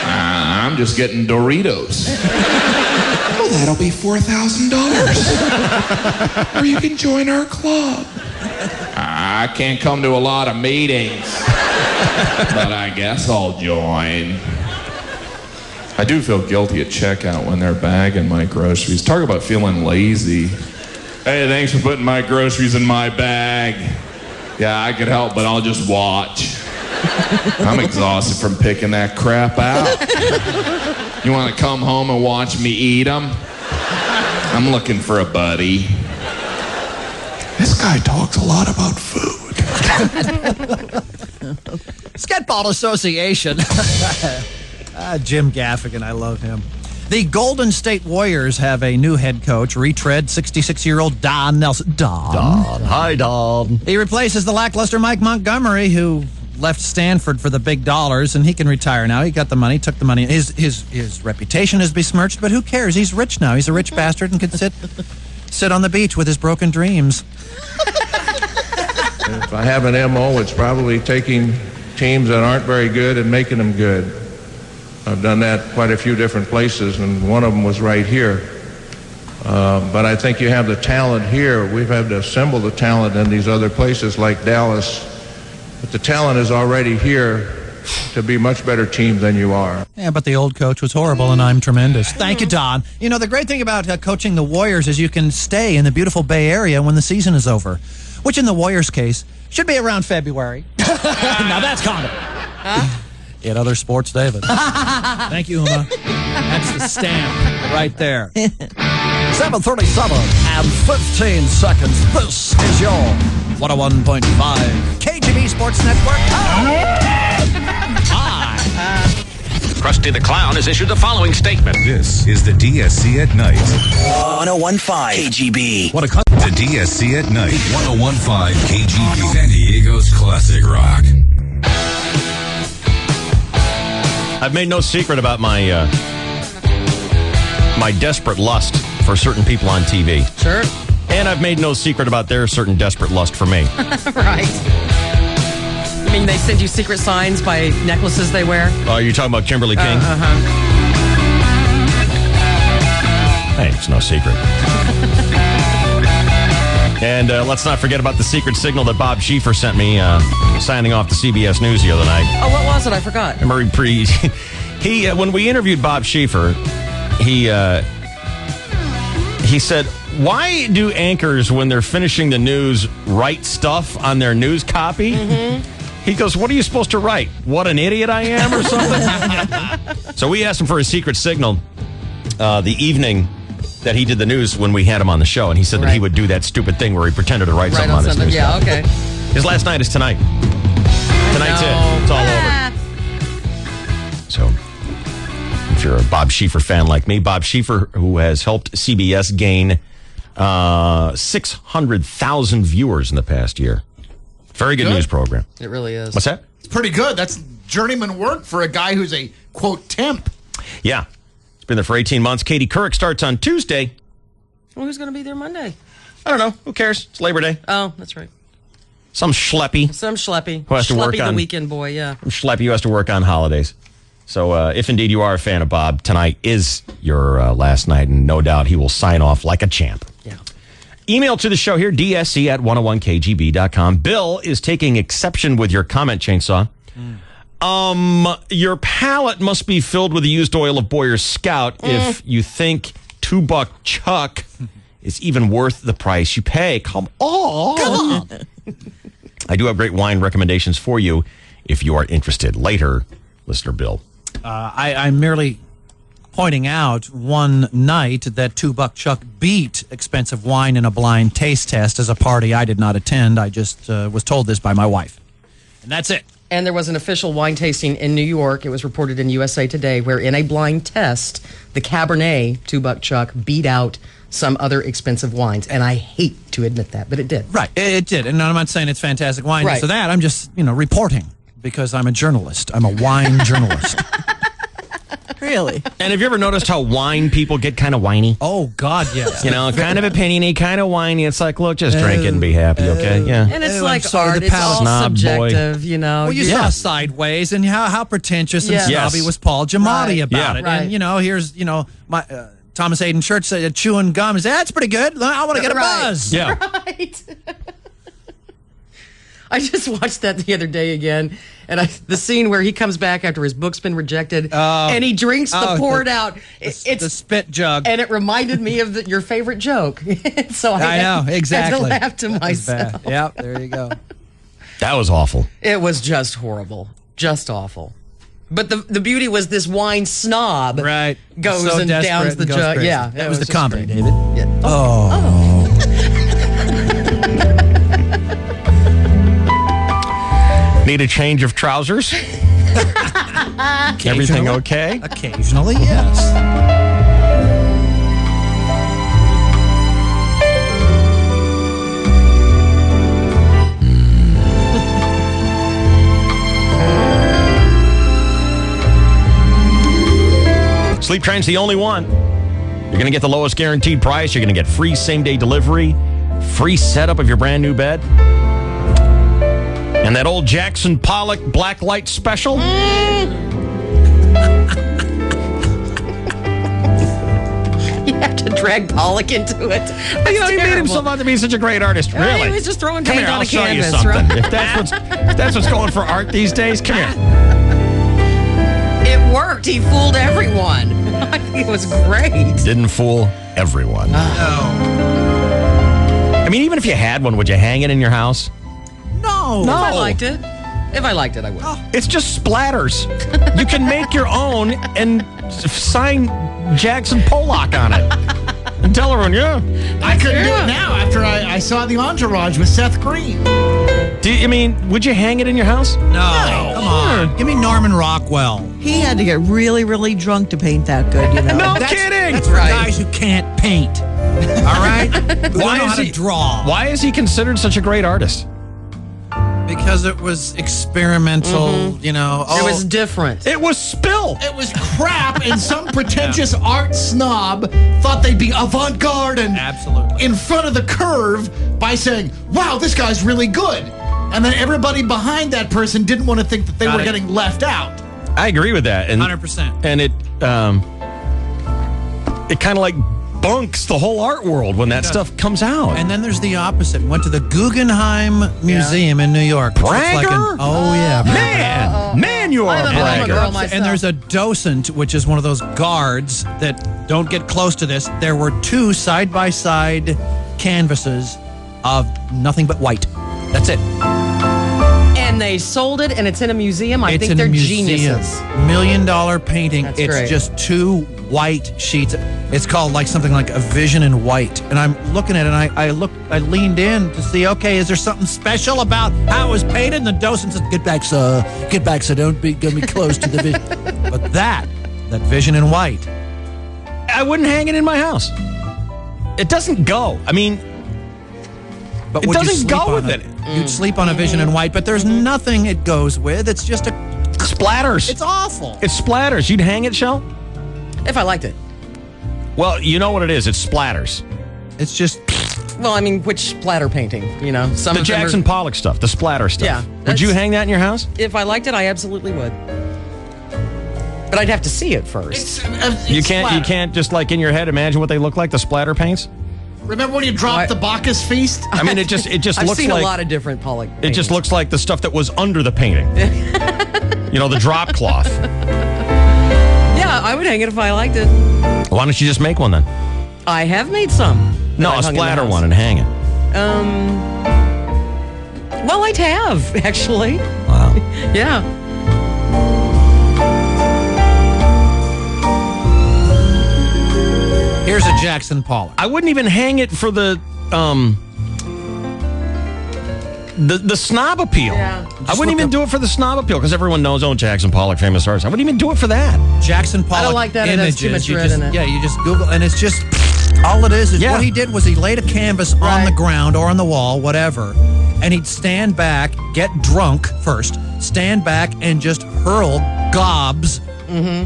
I'm just getting Doritos. Oh, that'll be $4,000. Or you can join our club. I can't come to a lot of meetings, but I guess I'll join. I do feel guilty at checkout when they're bagging my groceries. Talk about feeling lazy. Hey, thanks for putting my groceries in my bag. Yeah, I could help, but I'll just watch. I'm exhausted from picking that crap out. You want to come home and watch me eat them? I'm looking for a buddy. This guy talks a lot about food. Sketball Association. Jim Gaffigan, I love him. The Golden State Warriors have a new head coach, retread 66-year-old Don Nelson. Don. Hi, Don. He replaces the lackluster Mike Montgomery, who left Stanford for the big dollars, and he can retire now. He got the money, took the money. His reputation is besmirched, but who cares? He's rich now. He's a rich bastard and can sit on the beach with his broken dreams. If I have an MO, it's probably taking teams that aren't very good and making them good. I've done that quite a few different places, and one of them was right here. But I think you have the talent here. We've had to assemble the talent in these other places like Dallas. But the talent is already here. to be a much better team than you are. Yeah, but the old coach was horrible, and I'm tremendous. Thank you, Don. You know, the great thing about coaching the Warriors is you can stay in the beautiful Bay Area when the season is over, which in the Warriors' case should be around February. Now that's condom. In other sports, David. Thank you, Uma. That's the stamp right there. 7:37 and 15 seconds. This is your 101.5 KGB Sports Network. Hi. Krusty the Clown has issued the following statement. This is the DSC at Night. 101.5 KGB. What a The DSC at Night. 101.5 KGB. San Diego's classic rock. I've made no secret about my my desperate lust for certain people on TV. Sure. And I've made no secret about their certain desperate lust for me. Right. I mean, they send you secret signs by necklaces they wear? Oh, you're talking about Kimberly King? Hey, it's no secret. And let's not forget about the secret signal that Bob Schieffer sent me signing off the CBS News the other night. Oh, what was it? I forgot. Remember, he when we interviewed Bob Schieffer, he said, why do anchors, when they're finishing the news, write stuff on their news copy? Mm-hmm. He goes, what are you supposed to write? What an idiot I am or something? So we asked him for a secret signal the evening that he did the news when we had him on the show, and he said that he would do that stupid thing where he pretended to write something on his news. Yeah, okay. His last night is tonight. Tonight's it. It's all over. So, if you're a Bob Schieffer fan like me, Bob Schieffer, who has helped CBS gain 600,000 viewers in the past year. Very good news program. It really is. What's that? It's pretty good. That's journeyman work for a guy who's a, quote, temp. Yeah. It's been there for 18 months. Katie Couric starts on Tuesday. Well, who's going to be there Monday? I don't know. Who cares? It's Labor Day. Oh, that's right. Some schleppy. Who has to work on the weekend boy, yeah. Some schleppy who has to work on holidays. So if indeed you are a fan of Bob, tonight is your last night, and no doubt he will sign off like a champ. Yeah. Email to the show here, dsc@101kgb.com. Bill is taking exception with your comment, Chainsaw. Your palate must be filled with the used oil of Boyer's Scout if you think $2 Chuck is even worth the price you pay. Come on. I do have great wine recommendations for you if you are interested. Later, listener Bill. I'm merely pointing out one night that $2 Chuck beat expensive wine in a blind taste test as a party I did not attend. I just was told this by my wife. And that's it. And there was an official wine tasting in New York. It was reported in USA Today, where in a blind test, the Cabernet $2 Chuck beat out some other expensive wines. And I hate to admit that, but it did. Right. It did. And I'm not saying it's fantastic wine. Right. So that, I'm just, reporting because I'm a journalist. I'm a wine journalist. Really? And have you ever noticed how wine people get kind of whiny? Oh, God, yes. Kind of opiniony, kind of whiny. It's like, look, just drink it and be happy, okay? Yeah. And it's like art. It's all subjective, Well, you saw Sideways, and how pretentious and snobby was Paul Giamatti about it. Right. And, here's, my Thomas Hayden Church said chewing gum. He said, that's pretty good. I want to get a buzz. Yeah. Right. I just watched that the other day again, and the scene where he comes back after his book's been rejected, and he drinks the poured out. It's the spit jug, and it reminded me of your favorite joke. So I know exactly. had to laugh to myself. Yep, there you go. That was awful. It was just horrible, just awful. But the beauty was this wine snob goes and downs the jug. Crazy. Yeah, that was the comedy, great. David. Yeah. Oh. Need a change of trousers? Everything okay? Occasionally, yes. Sleep Train's the only one. You're going to get the lowest guaranteed price. You're going to get free same-day delivery, free setup of your brand new bed. And that old Jackson Pollock black light special. You have to drag Pollock into it. He made himself out to be such a great artist. Really? He was just throwing Come paint here, on I'll a show you canvas, something. right? If that's what's going for art these days, come here. worked. He fooled everyone. I think it was great. Didn't fool everyone. I mean, even if you had one, would you hang it in your house? No. If I liked it. If I liked it, I would. It's just splatters. You can make your own and sign Jackson Pollock on it. And tell everyone, I couldn't do it now after I saw The Entourage with Seth Green. Would you hang it in your house? No. Come on. Give me Norman Rockwell. He had to get really, really drunk to paint that good, you know. No kidding. That's for guys who can't paint. All right? Who don't know how to draw. Why is he considered such a great artist? Because it was experimental, you know. It was different. It was spill. It was crap, and some pretentious art snob thought they'd be avant-garde and absolutely in front of the curve by saying, wow, this guy's really good. And then everybody behind that person didn't want to think that they were getting left out. I agree with that. And 100%. And it kind of like bunks the whole art world when that stuff comes out. And then there's the opposite. Went to the Guggenheim Museum in New York. Bragger? Man, you are a bragger. And there's a docent, which is one of those guards that don't get close to this. There were 2 side-by-side canvases of nothing but white. That's it. And they sold it, and it's in a museum. I think they're geniuses. $1 million painting. That's it's great. just 2 white sheets. It's called like something like A Vision in White. And I'm looking at it, and I leaned in to see, okay, is there something special about how it was painted? And the docent said, get back, sir. Don't be close to the vision. But that Vision in White. I wouldn't hang it in my house. It doesn't go. I mean, but it would you doesn't sleep go on with it. it. You'd sleep on A Vision in White, but there's nothing it goes with. It's just a splatters. It's awful. It's splatters. You'd hang it, Shell? If I liked it. Well, you know what it is. It's splatters. It's just... Well, I mean, which splatter painting? You know, some the of them Jackson Pollock stuff, the splatter stuff. Yeah. Would you hang that in your house? If I liked it, I absolutely would. But I'd have to see it first. You can't just like in your head imagine what they look like, the splatter paints? Remember when you dropped the Bacchus feast? I mean, it just I've looks seen like a lot of different Pollock it paintings. just looks like the stuff that was under the painting. You know, the drop cloth. Yeah, I would hang it if I liked it. Why don't you just make one then? I have made some. No, a splatter one and hang it. Well, I'd have, actually. Wow. Yeah. Here's a Jackson Pollock. I wouldn't even hang it for the snob appeal. Yeah. I wouldn't even do it for the snob appeal because everyone knows, Jackson Pollock, famous artist. I wouldn't even do it for that. Jackson Pollock I don't like that. images. It has too much You red just, in it. Yeah, you just Google, and it's just all it is what he did was he laid a canvas on the ground or on the wall, whatever, and he'd stand back, get drunk first, stand back, and just hurl gobs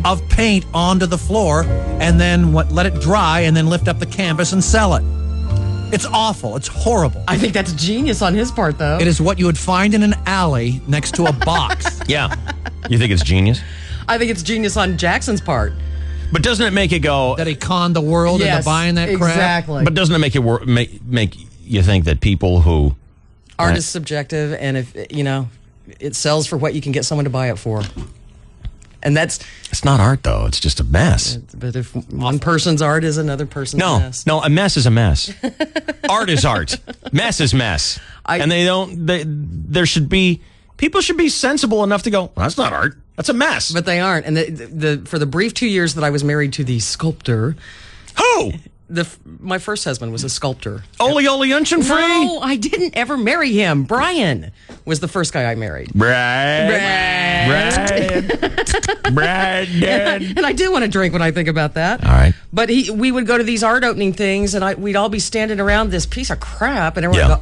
of paint onto the floor, and then let it dry, and then lift up the canvas and sell it. It's awful. It's horrible. I think that's genius on his part, though. It is what you would find in an alley next to a box. Yeah. You think it's genius? I think it's genius on Jackson's part. But doesn't it make it go... That he conned the world into buying that crap? Exactly. But doesn't it make it make you think that people who... Art is subjective, and if, it sells for what you can get someone to buy it for. And that's... It's not art, though. It's just a mess. But if one person's art is another person's mess. No, a mess is a mess. Art is art. Mess is mess. There should be... People should be sensible enough to go, well, that's not art. That's a mess. But they aren't. And for the brief 2 years that I was married to the sculptor... Who? My first husband was a sculptor. Ole Unshin Free? No, I didn't ever marry him. Brian was the first guy I married. Brad. And I do want to drink when I think about that. All right. But we would go to these art opening things, and we'd all be standing around this piece of crap, and everyone would go,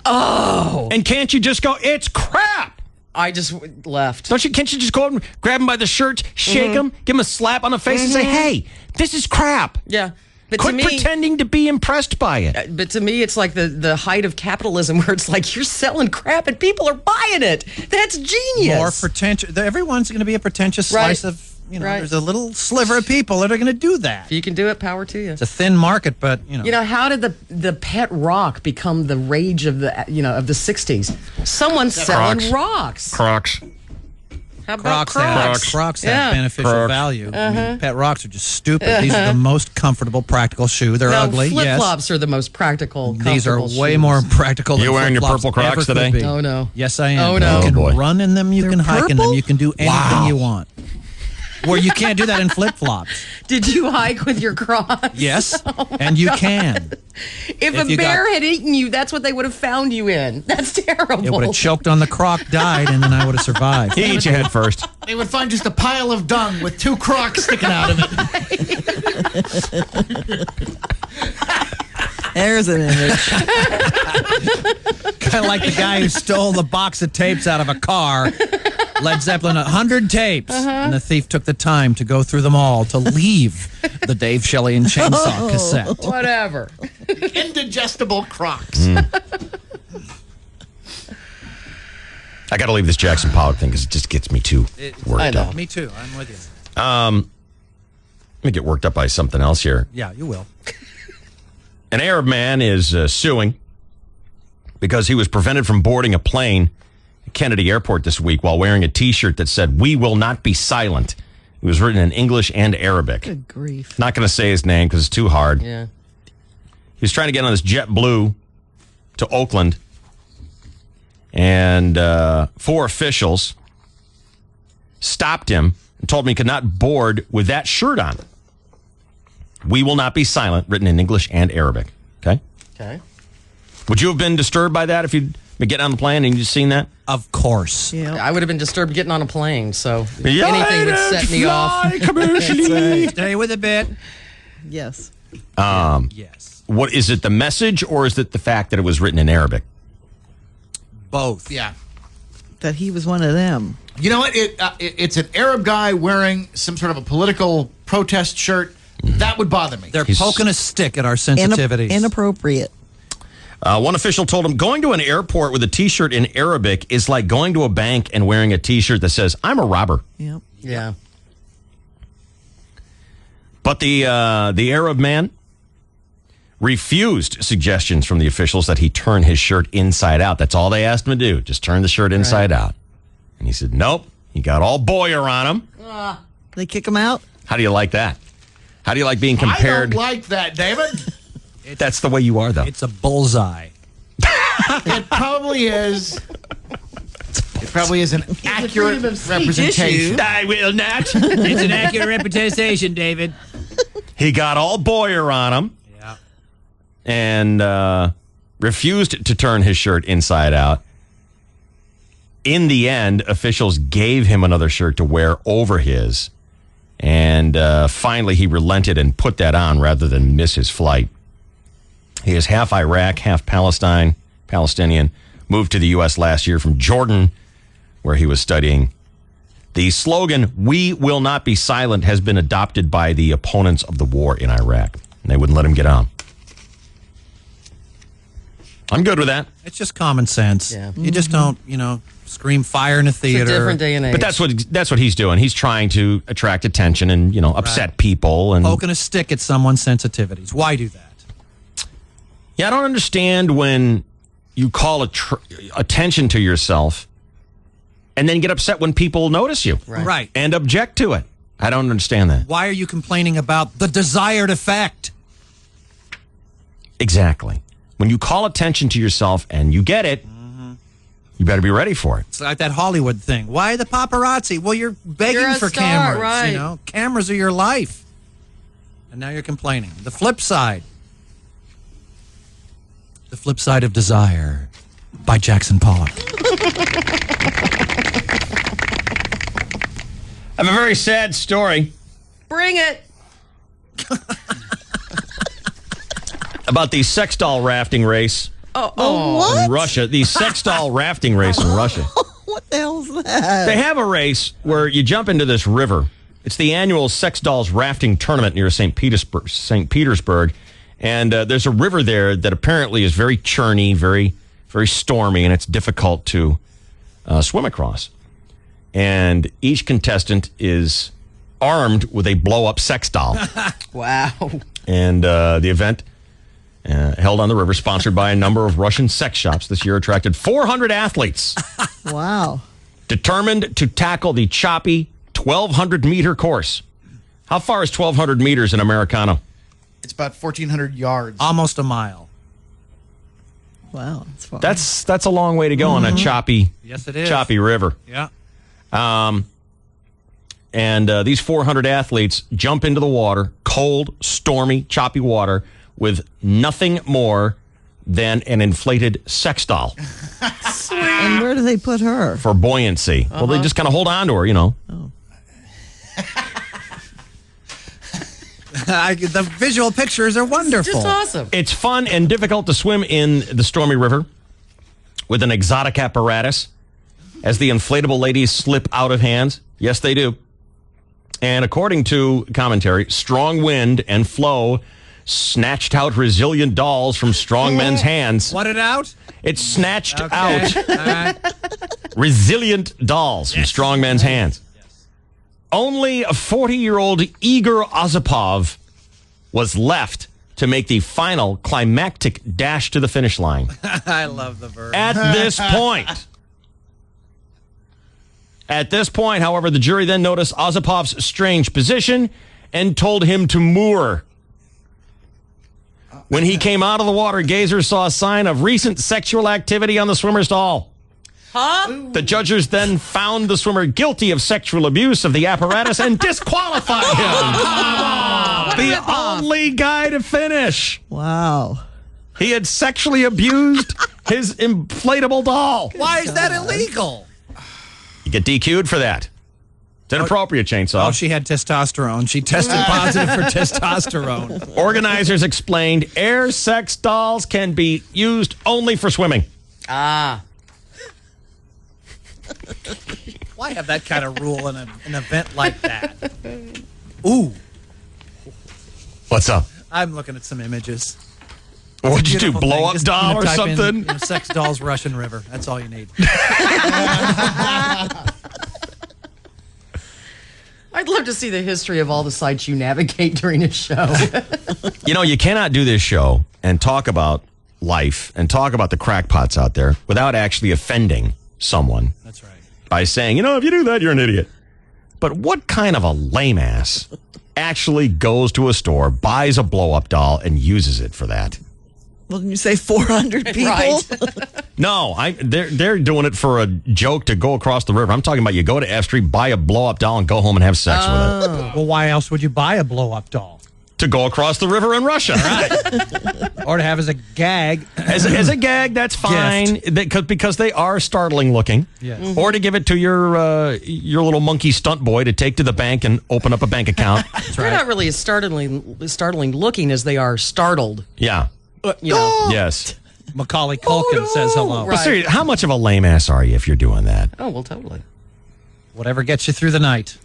oh. And can't you just go, it's crap? I just left. Can't you just go out and grab him by the shirt, shake him, give him a slap on the face, and say, hey, this is crap. Yeah. But quit pretending to be impressed by it. But to me, it's like the height of capitalism, where it's like you're selling crap and people are buying it. That's genius. More pretentious. Everyone's going to be a pretentious slice of, there's a little sliver of people that are going to do that. If you can do it, power to you. It's a thin market, but, how did the pet rock become the rage of the 60s? Someone's selling rocks. Crocs. How about Crocs? Crocs have Yeah. beneficial Crocs. value. I mean, pet rocks are just stupid. These are the most comfortable, practical shoe. They're ugly, yes. Flip-flops are the most practical, These are comfortable way shoes. more practical than You wearing your flip-flops purple Crocs ever could today? be. Oh, no. Yes, I am. Oh, no. You can Oh, boy. run in them. You can hike in them. purple? You can do anything you want. Where you can't do that in flip-flops. Did you hike with your Crocs? Yes, Oh, my and you God. can. If a you bear got- had eaten you, that's what they would have found you in. That's terrible. It would have choked on the croc, died, and then I would have survived. He eats your head first. They would find just a pile of dung with 2 Crocs sticking out of it. There's an image. Kind of like the guy who stole the box of tapes out of a car. Led Zeppelin, 100 tapes. And the thief took the time to go through them all to leave the Dave Shelley and Chainsaw cassette. Whatever. Indigestible Crocs. I got to leave this Jackson Pollock thing because it just gets me too worked I know. up. Me too. I'm with you. Let me get worked up by something else here. Yeah, you will. An Arab man is suing because he was prevented from boarding a plane at Kennedy Airport this week while wearing a T-shirt that said, "We will not be silent." It was written in English and Arabic. Good grief. Not going to say his name because it's too hard. Yeah. He was trying to get on this JetBlue to Oakland, and 4 officials stopped him and told him he could not board with that shirt on. "We will not be silent," written in English and Arabic. Okay? Okay. Would you have been disturbed by that if you'd been getting on the plane and you'd seen that? Of course. Yeah. I would have been disturbed getting on a plane, so anything would set me off. Commercially. Stay with a bit. Yes. Yes. What is it, the message, or is it the fact that it was written in Arabic? Both. Yeah. That he was one of them. You know what? It's an Arab guy wearing some sort of a political protest shirt. That would bother me. They're poking a stick at our sensitivities. Inappropriate. One official told him going to an airport with a T-shirt in Arabic is like going to a bank and wearing a T-shirt that says, "I'm a robber." Yep. Yeah. But the Arab man refused suggestions from the officials that he turn his shirt inside out. That's all they asked him to do. Just turn the shirt inside out. And he said, nope. He got all Boyer on him. They kick him out? How do you like that? How do you like being compared? I don't like that, David. That's the way you are, though. It's a bullseye. It probably is. It probably is an accurate representation. I will not. It's an accurate representation, David. He got all Boyer on him. Yeah. And refused to turn his shirt inside out. In the end, officials gave him another shirt to wear over his. And finally, he relented and put that on rather than miss his flight. He is half Iraq, half Palestinian. Moved to the U.S. last year from Jordan, where he was studying. The slogan, "We will not be silent," has been adopted by the opponents of the war in Iraq. And they wouldn't let him get on. I'm good with that. It's just common sense. Yeah. You just don't, scream fire in a theater. It's a different day and age. But that's what he's doing. He's trying to attract attention and, upset people. And Poking a stick at someone's sensitivities. Why do that? yeah, I don't understand when you call attention to yourself and then get upset when people notice you. Right. And object to it. I don't understand that. Why are you complaining about the desired effect? Exactly. When you call attention to yourself and you get it, you better be ready for it. It's like that Hollywood thing. Why the paparazzi? Well, you're begging You're a for star, cameras. right. Cameras are your life. And now you're complaining. The flip side. The Flip Side of Desire by Jackson Pollock. I have a very sad story Bring it. about the sex doll rafting race What? in Russia. The sex doll rafting race in Russia. What the hell's that? They have a race where you jump into this river. It's the annual Sex Dolls rafting tournament near St. Petersburg. And there's a river there that apparently is very churny, very, very stormy, and it's difficult to swim across. And each contestant is armed with a blow-up sex doll. Wow. And the event held on the river, sponsored by a number of Russian sex shops this year, attracted 400 athletes. Wow. determined to tackle the choppy 1,200-meter course. How far is 1,200 meters in Americano? It's about 1,400 yards. Almost a mile. Wow, that's far. That's a long way to go on a choppy, Yes, it is. choppy river. Yeah. And these 400 athletes jump into the water, cold, stormy, choppy water, with nothing more than an inflated sex doll And where do they put her? for buoyancy. Well, they just kind of hold on to her, you know. The visual pictures are wonderful. Just awesome. It's fun and difficult to swim in the stormy river with an exotic apparatus as the inflatable ladies slip out of hands. Yes, they do. And according to commentary, strong wind and flow snatched out resilient dolls from strong men's hands. What it out? It snatched Okay. out All right. resilient dolls from strong men's hands. Only a 40-year-old Igor Osipov was left to make the final climactic dash to the finish line. I love the verb. At this point, however, the jury then noticed Osipov's strange position and told him to moor. When he came out of the water, gazers saw a sign of recent sexual activity on the swimmer's doll. Huh? The judges then found the swimmer guilty of sexual abuse of the apparatus and disqualified him. The only guy to finish. Wow. He had sexually abused his inflatable doll. Why is that illegal? You get DQ'd for that. It's inappropriate, Chainsaw. Oh, she had testosterone. She tested positive for testosterone. Organizers explained air sex dolls can be used only for swimming. Ah. Why have that kind of rule in an event like that? Ooh. What's up? I'm looking at some images. What'd you do, Beautiful blow thing. up Just, doll or type in, something? sex dolls, Russian River. That's all you need. I'd love to see the history of all the sites you navigate during a show. You know, you cannot do this show and talk about life and talk about the crackpots out there without actually offending someone. That's right. By saying, you know, if you do that, you're an idiot. But what kind of a lame ass actually goes to a store, buys a blow-up doll, and uses it for that? Well, didn't you say 400 people? Right. No, they're doing it for a joke to go across the river. I'm talking about you go to F Street, buy a blow-up doll, and go home and have sex with it. Well, why else would you buy a blow-up doll? To go across the river in Russia. Right. Or to have as a gag. As a gag, that's fine. Because they are startling looking. Yes. Mm-hmm. Or to give it to your little monkey stunt boy to take to the bank and open up a bank account. They're not really as startling looking as they are startled. Yeah. You know. Yes. Macaulay Culkin says hello. But seriously, how much of a lame ass are you if you're doing that? Oh, well, totally. Whatever gets you through the night.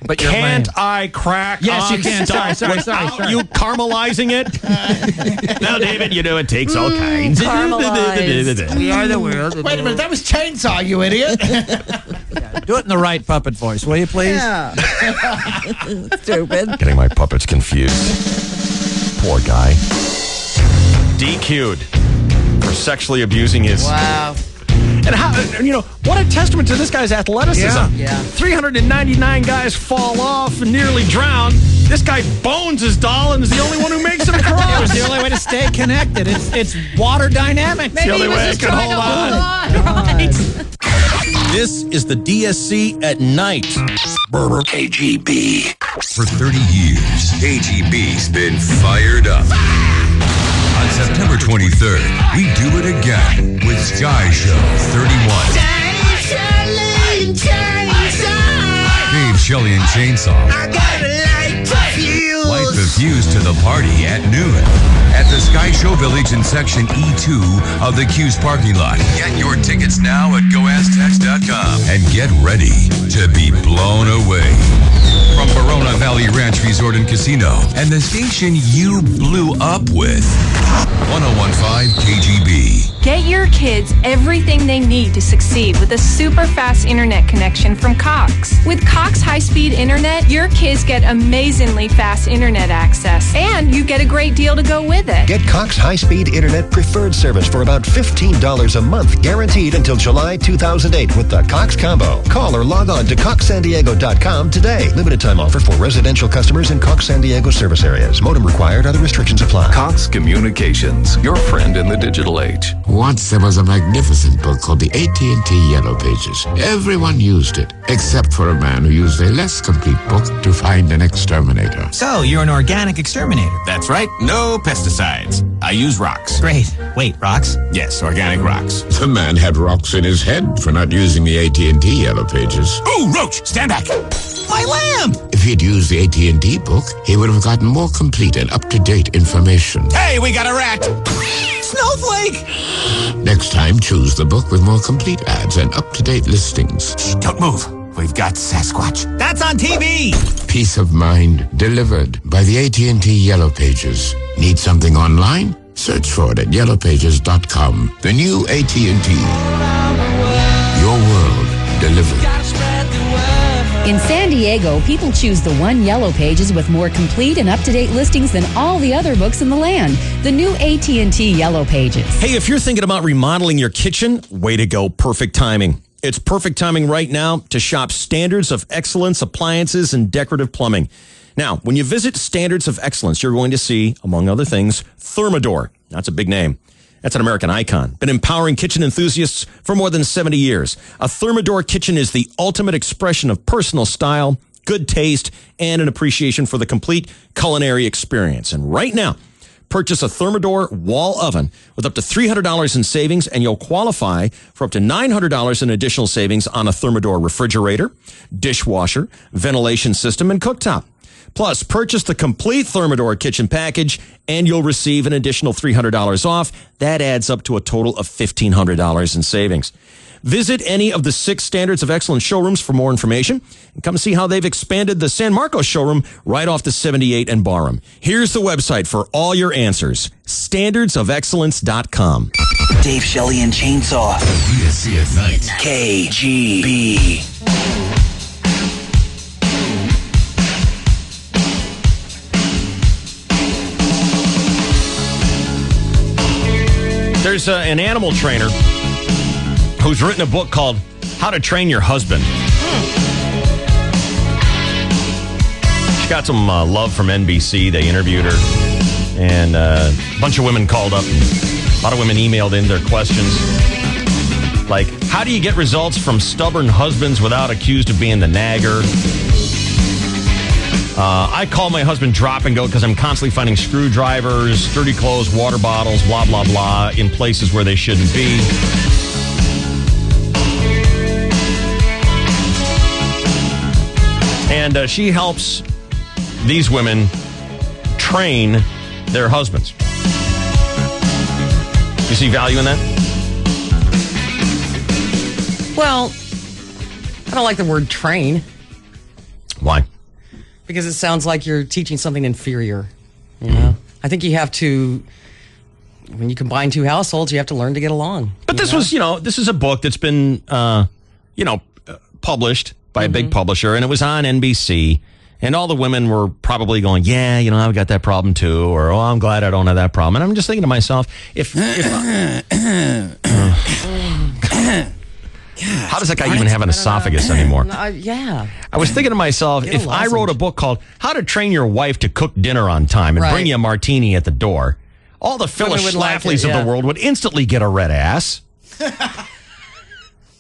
But you're Can't lame. I crack Yes, on you can. stuff Sorry. without you caramelizing it? Now, David, you know it takes all kinds. Caramelized. We are the world. Wait a minute, that was Chainsaw, you idiot. Do it in the right puppet voice, will you, please? Yeah. Stupid. Getting my puppets confused. Poor guy. DQ'd for sexually abusing his... Wow. And how, what a testament to this guy's athleticism. Yeah. 399 guys fall off and nearly drown. This guy bones his doll and is the only one who makes him It was cross. the only way to stay connected. It's water dynamics. It's the only way I can hold on. Right. This is the DSC at night. KGB. For 30 years, KGB's been fired up. On September 23rd, we do it again with Sky Show 31. Dave, Shelley, and Chainsaw. I gotta light the fuse. Light the fuse to the party at noon at the Sky Show Village in Section E2 of the Q's parking lot. Get your tickets now at goaztex.com and get ready to be blown away. From Verona Valley Ranch Resort and Casino and the station you blew up with. 1015 KGB. Get your kids everything they need to succeed with a super fast internet connection from Cox. With Cox high-speed internet, your kids get amazingly fast internet access, and you get a great deal to go with it. Get Cox high-speed internet preferred service for about $15 a month, guaranteed until July 2008 with the Cox Combo. Call or log on to CoxSanDiego.com today. Limited time offer for residential customers in Cox San Diego service areas. Modem required. Other restrictions apply. Cox Communications, your friend in the digital age. Once there was a magnificent book called the AT&T Yellow Pages. Everyone used it, except for a man who used a less complete book to find an exterminator. So, you're an organic exterminator. That's right. No pesticides. I use rocks. Great. Wait, rocks? Yes, organic rocks. The man had rocks in his head for not using the AT&T Yellow Pages. Ooh, Roach, stand back. My lamp! If he'd used the AT&T book, he would have gotten more complete and up-to-date information. Hey, we got a rat! Snowflake! Next time, choose the book with more complete ads and up-to-date listings. Don't move. We've got Sasquatch. That's on TV! Peace of mind delivered by the AT&T Yellow Pages. Need something online? Search for it at yellowpages.com. The new AT&T. Your world delivered. In San Diego, people choose the one Yellow Pages with more complete and up-to-date listings than all the other books in the land. The new AT&T Yellow Pages. Hey, if you're thinking about remodeling your kitchen, way to go. Perfect timing. It's perfect timing right now to shop Standards of Excellence appliances and decorative plumbing. Now, when you visit Standards of Excellence, you're going to see, among other things, Thermador. That's a big name. That's an American icon. Been empowering kitchen enthusiasts for more than 70 years. A Thermador kitchen is the ultimate expression of personal style, good taste, and an appreciation for the complete culinary experience. And right now, purchase a Thermador wall oven with up to $300 in savings, and you'll qualify for up to $900 in additional savings on a Thermador refrigerator, dishwasher, ventilation system, and cooktop. Plus, purchase the complete Thermador kitchen package, and you'll receive an additional $300 off. That adds up to a total of $1,500 in savings. Visit any of the 6 Standards of Excellence showrooms for more information, and come see how they've expanded the San Marcos showroom right off the 78 and Barham. Here's the website for all your answers, standardsofexcellence.com. Dave Shelley and Chainsaw. VSC at night. KGB. There's an animal trainer who's written a book called How to Train Your Husband. She got some love from NBC. They interviewed her, and a bunch of women called up. A lot of women emailed in their questions. Like, how do you get results from stubborn husbands without accused of being the nagger? I call my husband drop and go because I'm constantly finding screwdrivers, dirty clothes, water bottles, blah, blah, blah, in places where they shouldn't be. And she helps these women train their husbands. You see value in that? Well, I don't like the word train. Why? Because it sounds like you're teaching something inferior. You know, I think you have to. When you combine two households, you have to learn to get along. But this was, this is a book that's been, published by a big publisher, and it was on NBC. And all the women were probably going, yeah, I've got that problem too, or oh, I'm glad I don't have that problem. And I'm just thinking to myself, how does that guy even have an esophagus anymore? Yeah. I was thinking to myself, if I wrote a book called How to Train Your Wife to Cook Dinner on Time and bring you a martini at the door, all the Phyllis Schlaflys of the world would instantly get a red ass.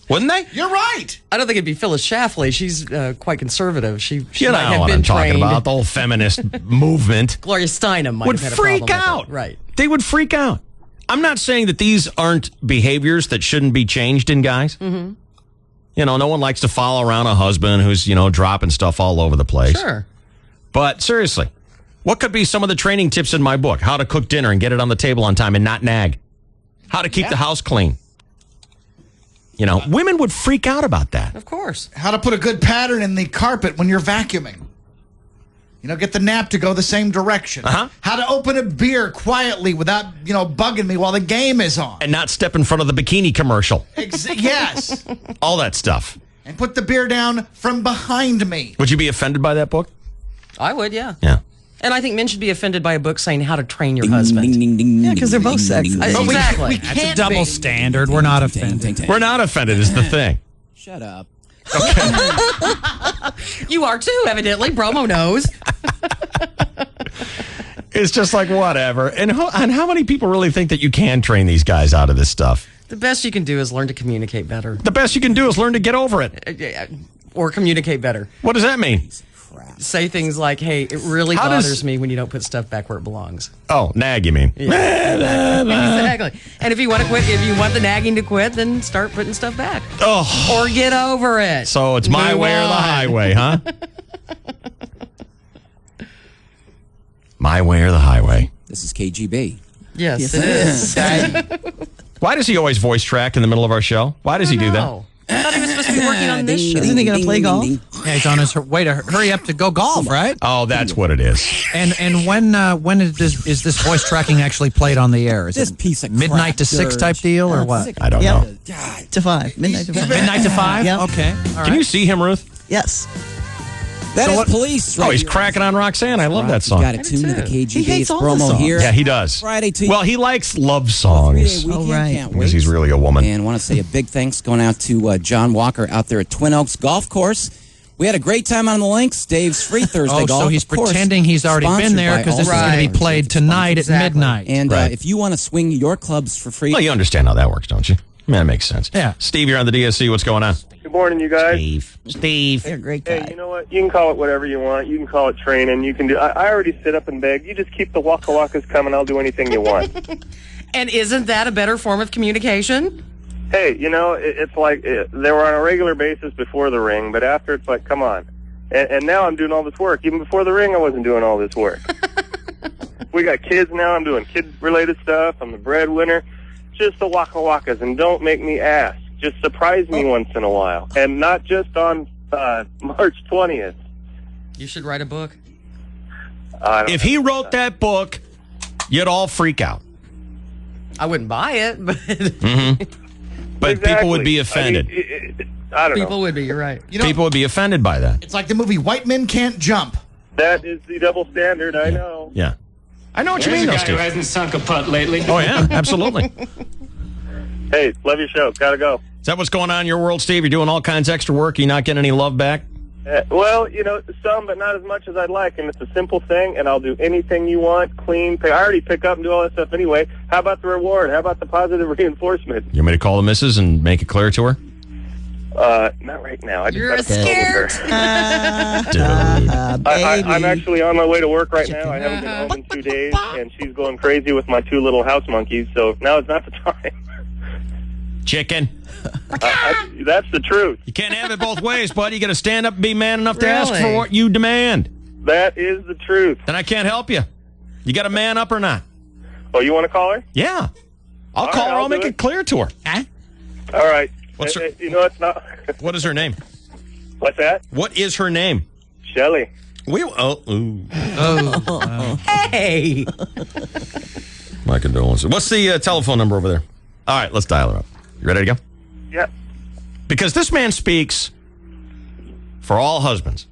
Wouldn't they? You're right. I don't think it'd be Phyllis Schlafly. She's quite conservative. She you might know have what been I'm talking trained. about, the whole feminist movement. Gloria Steinem might would have had freak a problem out. with it. Right. They would freak out. I'm not saying that these aren't behaviors that shouldn't be changed in guys. Mm-hmm. No one likes to follow around a husband who's, dropping stuff all over the place. Sure. But seriously, what could be some of the training tips in my book? How to cook dinner and get it on the table on time and not nag. How to keep the house clean. Women would freak out about that. Of course. How to put a good pattern in the carpet when you're vacuuming. Get the nap to go the same direction. How to open a beer quietly without, bugging me while the game is on. And not step in front of the bikini commercial. Yes. All that stuff. And put the beer down from behind me. Would you be offended by that book? I would, yeah. Yeah. And I think men should be offended by a book saying how to train your husband. Yeah, because they're both sexist. Exactly. We That's a can't double be. standard. We're not offended. We're not offended is the thing. Shut up. You are too, evidently. Bromo knows. It's just like, whatever. And how many people really think that you can train these guys out of this stuff? The best you can do is learn to communicate better. The best you can do is learn to get over it. Or communicate better. What does that mean? Say things like, hey, it really bothers me when you don't put stuff back where it belongs. Oh, nag, you mean? Yeah. Exactly. And if you want to quit, if you want the nagging to quit, then start putting stuff back. Oh. Or get over it. So it's my Move way or the on. highway, huh? My way or the highway. This is KGB. Yes, it is. Why does he always voice track in the middle of our show? Why does he do that? I thought he was supposed to be working on this show. Isn't he going to play golf? Yeah, he's on his way to hurry up to go golf, right? Oh, that's what it is. And when is this voice tracking actually played on the air? Is This it piece of midnight crap, to 6 Dirge. type deal or what? I don't know. To 5. Midnight to 5. Midnight to 5? Yep. Okay. All right. Can you see him, Ruth? Yes. That is police. Oh, he's cracking on Roxanne. I love that song. Got it tuned to the KGB. He hates It's all the promo songs. here. Yeah, he does. Friday to Well, he likes love songs. 3-day weekend. right. Can't Because wait. he's really a woman. And want to say a big thanks going out to John Walker out there at Twin Oaks Golf Course. We had a great time on the links. Dave's free Thursday golf. so he's of course, pretending he's already been sponsored there by because this is All-Star going to be Sports. played tonight at midnight. And Right. if you want to swing your clubs for free, Well, you understand how that works, don't you? I mean, that makes sense. Yeah. Steve, you're on the DSC. What's going on? Good morning, you guys. Steve. You're a great guy. Hey, you know what? You can call it whatever you want. You can call it training. You can do. I already sit up and beg. You just keep the waka wakas coming. I'll do anything you want. And isn't that a better form of communication? Hey, it's like they were on a regular basis before the ring, but after it's like, come on. And now I'm doing all this work. Even before the ring, I wasn't doing all this work. We got kids now. I'm doing kid-related stuff. I'm the breadwinner. Just the waka wakas, and don't make me ask. Just surprise me once in a while, and not just on March 20th. You should write a book. If he wrote that book, you'd all freak out. I wouldn't buy it, but But people would be offended. I don't know. people would be. You're right. People would be offended by that. It's like the movie White Men Can't Jump. That is the double standard. I know. Yeah. I know what you mean, though, Steve. hasn't sunk a putt lately. Oh, yeah, absolutely. Hey, love your show. Gotta go. Is that what's going on in your world, Steve? You're doing all kinds of extra work. You're not getting any love back? Well, some, but not as much as I'd like. And it's a simple thing, and I'll do anything you want, clean, pay. I already pick up and do all that stuff anyway. How about the reward? How about the positive reinforcement? You want me to call the missus and make it clear to her? Not right now. I just You're gotta consult with scared. her. I'm actually on my way to work right now. I haven't been home in 2 days, and she's going crazy with my 2 little house monkeys, so now is not the time. Chicken. That's the truth. You can't have it both ways, buddy. You got to stand up and be man enough to ask Really? for what you demand. That is the truth. Then I can't help you. You got to man up or not? Oh, you want to call her? Yeah. I'll All call right, her. I'll I'll make do it clear to her. All right. What's her- it's not. What is her name? What's that? What is her name? Shelly. Hey. My condolences. What's the telephone number over there? All right, let's dial her up. You ready to go? Yeah. Because this man speaks for all husbands.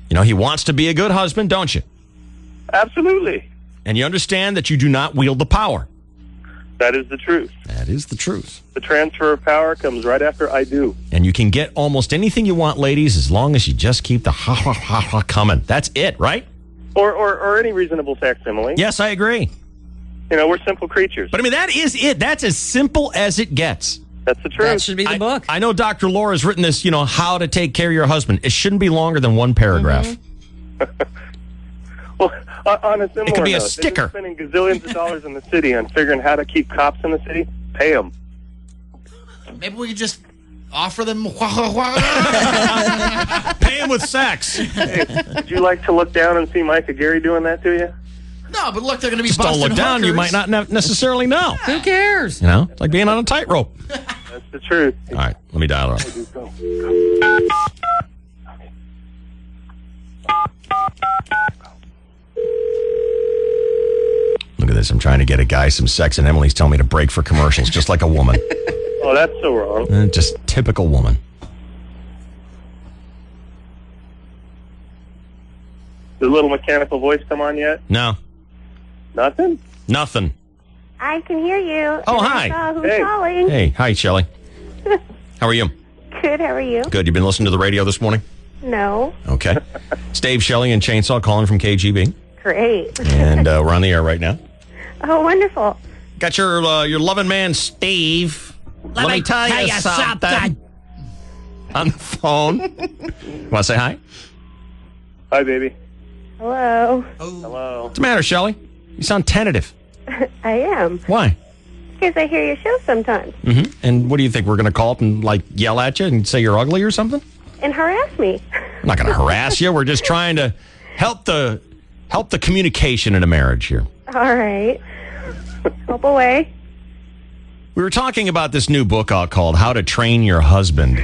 He wants to be a good husband, don't you? Absolutely. And you understand that you do not wield the power. That is the truth. That is the truth. The transfer of power comes right after I do. And you can get almost anything you want, ladies, as long as you just keep the ha ha ha ha coming. That's it, right? Or any reasonable facsimile. Yes, I agree. We're simple creatures. But I mean, that is it. That's as simple as it gets. That's the truth. That should be the book. I know Dr. Laura's written this, how to take care of your husband. It shouldn't be longer than one paragraph. Well, on a similar It could be a note, sticker. if you're spending gazillions of dollars in the city on figuring how to keep cops in the city, pay them. Maybe we could just offer them. Pay him with sex. Hey, would you like to look down and see Micah Gary doing that to you? No, but look, they're going to be Just don't busting look down. You hookers. might not necessarily know. Who cares? It's like being on a tightrope. That's the truth. All right, let me dial her up. Look at this. I'm trying to get a guy some sex, and Emily's telling me to break for commercials, just like a woman. Oh, that's so wrong. Just typical woman. Did the little mechanical voice come on yet? No. Nothing? Nothing. I can hear you. Oh, And hi. I saw who's calling. Hey. Hi, Shelley. How are you? Good, how are you? Good. You been listening to the radio this morning? No. Okay. It's Dave, Shelley, and Chainsaw calling from KGB. Great. And we're on the air right now. Oh, wonderful. Got your loving man, Steve. Let me tell you something. On the phone. Want to say hi? Hi, baby. Hello. Hello. What's the matter, Shelley? You sound tentative. I am. Why? Because I hear your show sometimes Mm-hmm. And what do you think? We're going to call up and, yell at you and say you're ugly or something? and harass me. I'm not going to harass you. We're just trying to help the communication in a marriage here. All right. Help away. We were talking about this new book out called How to Train Your Husband.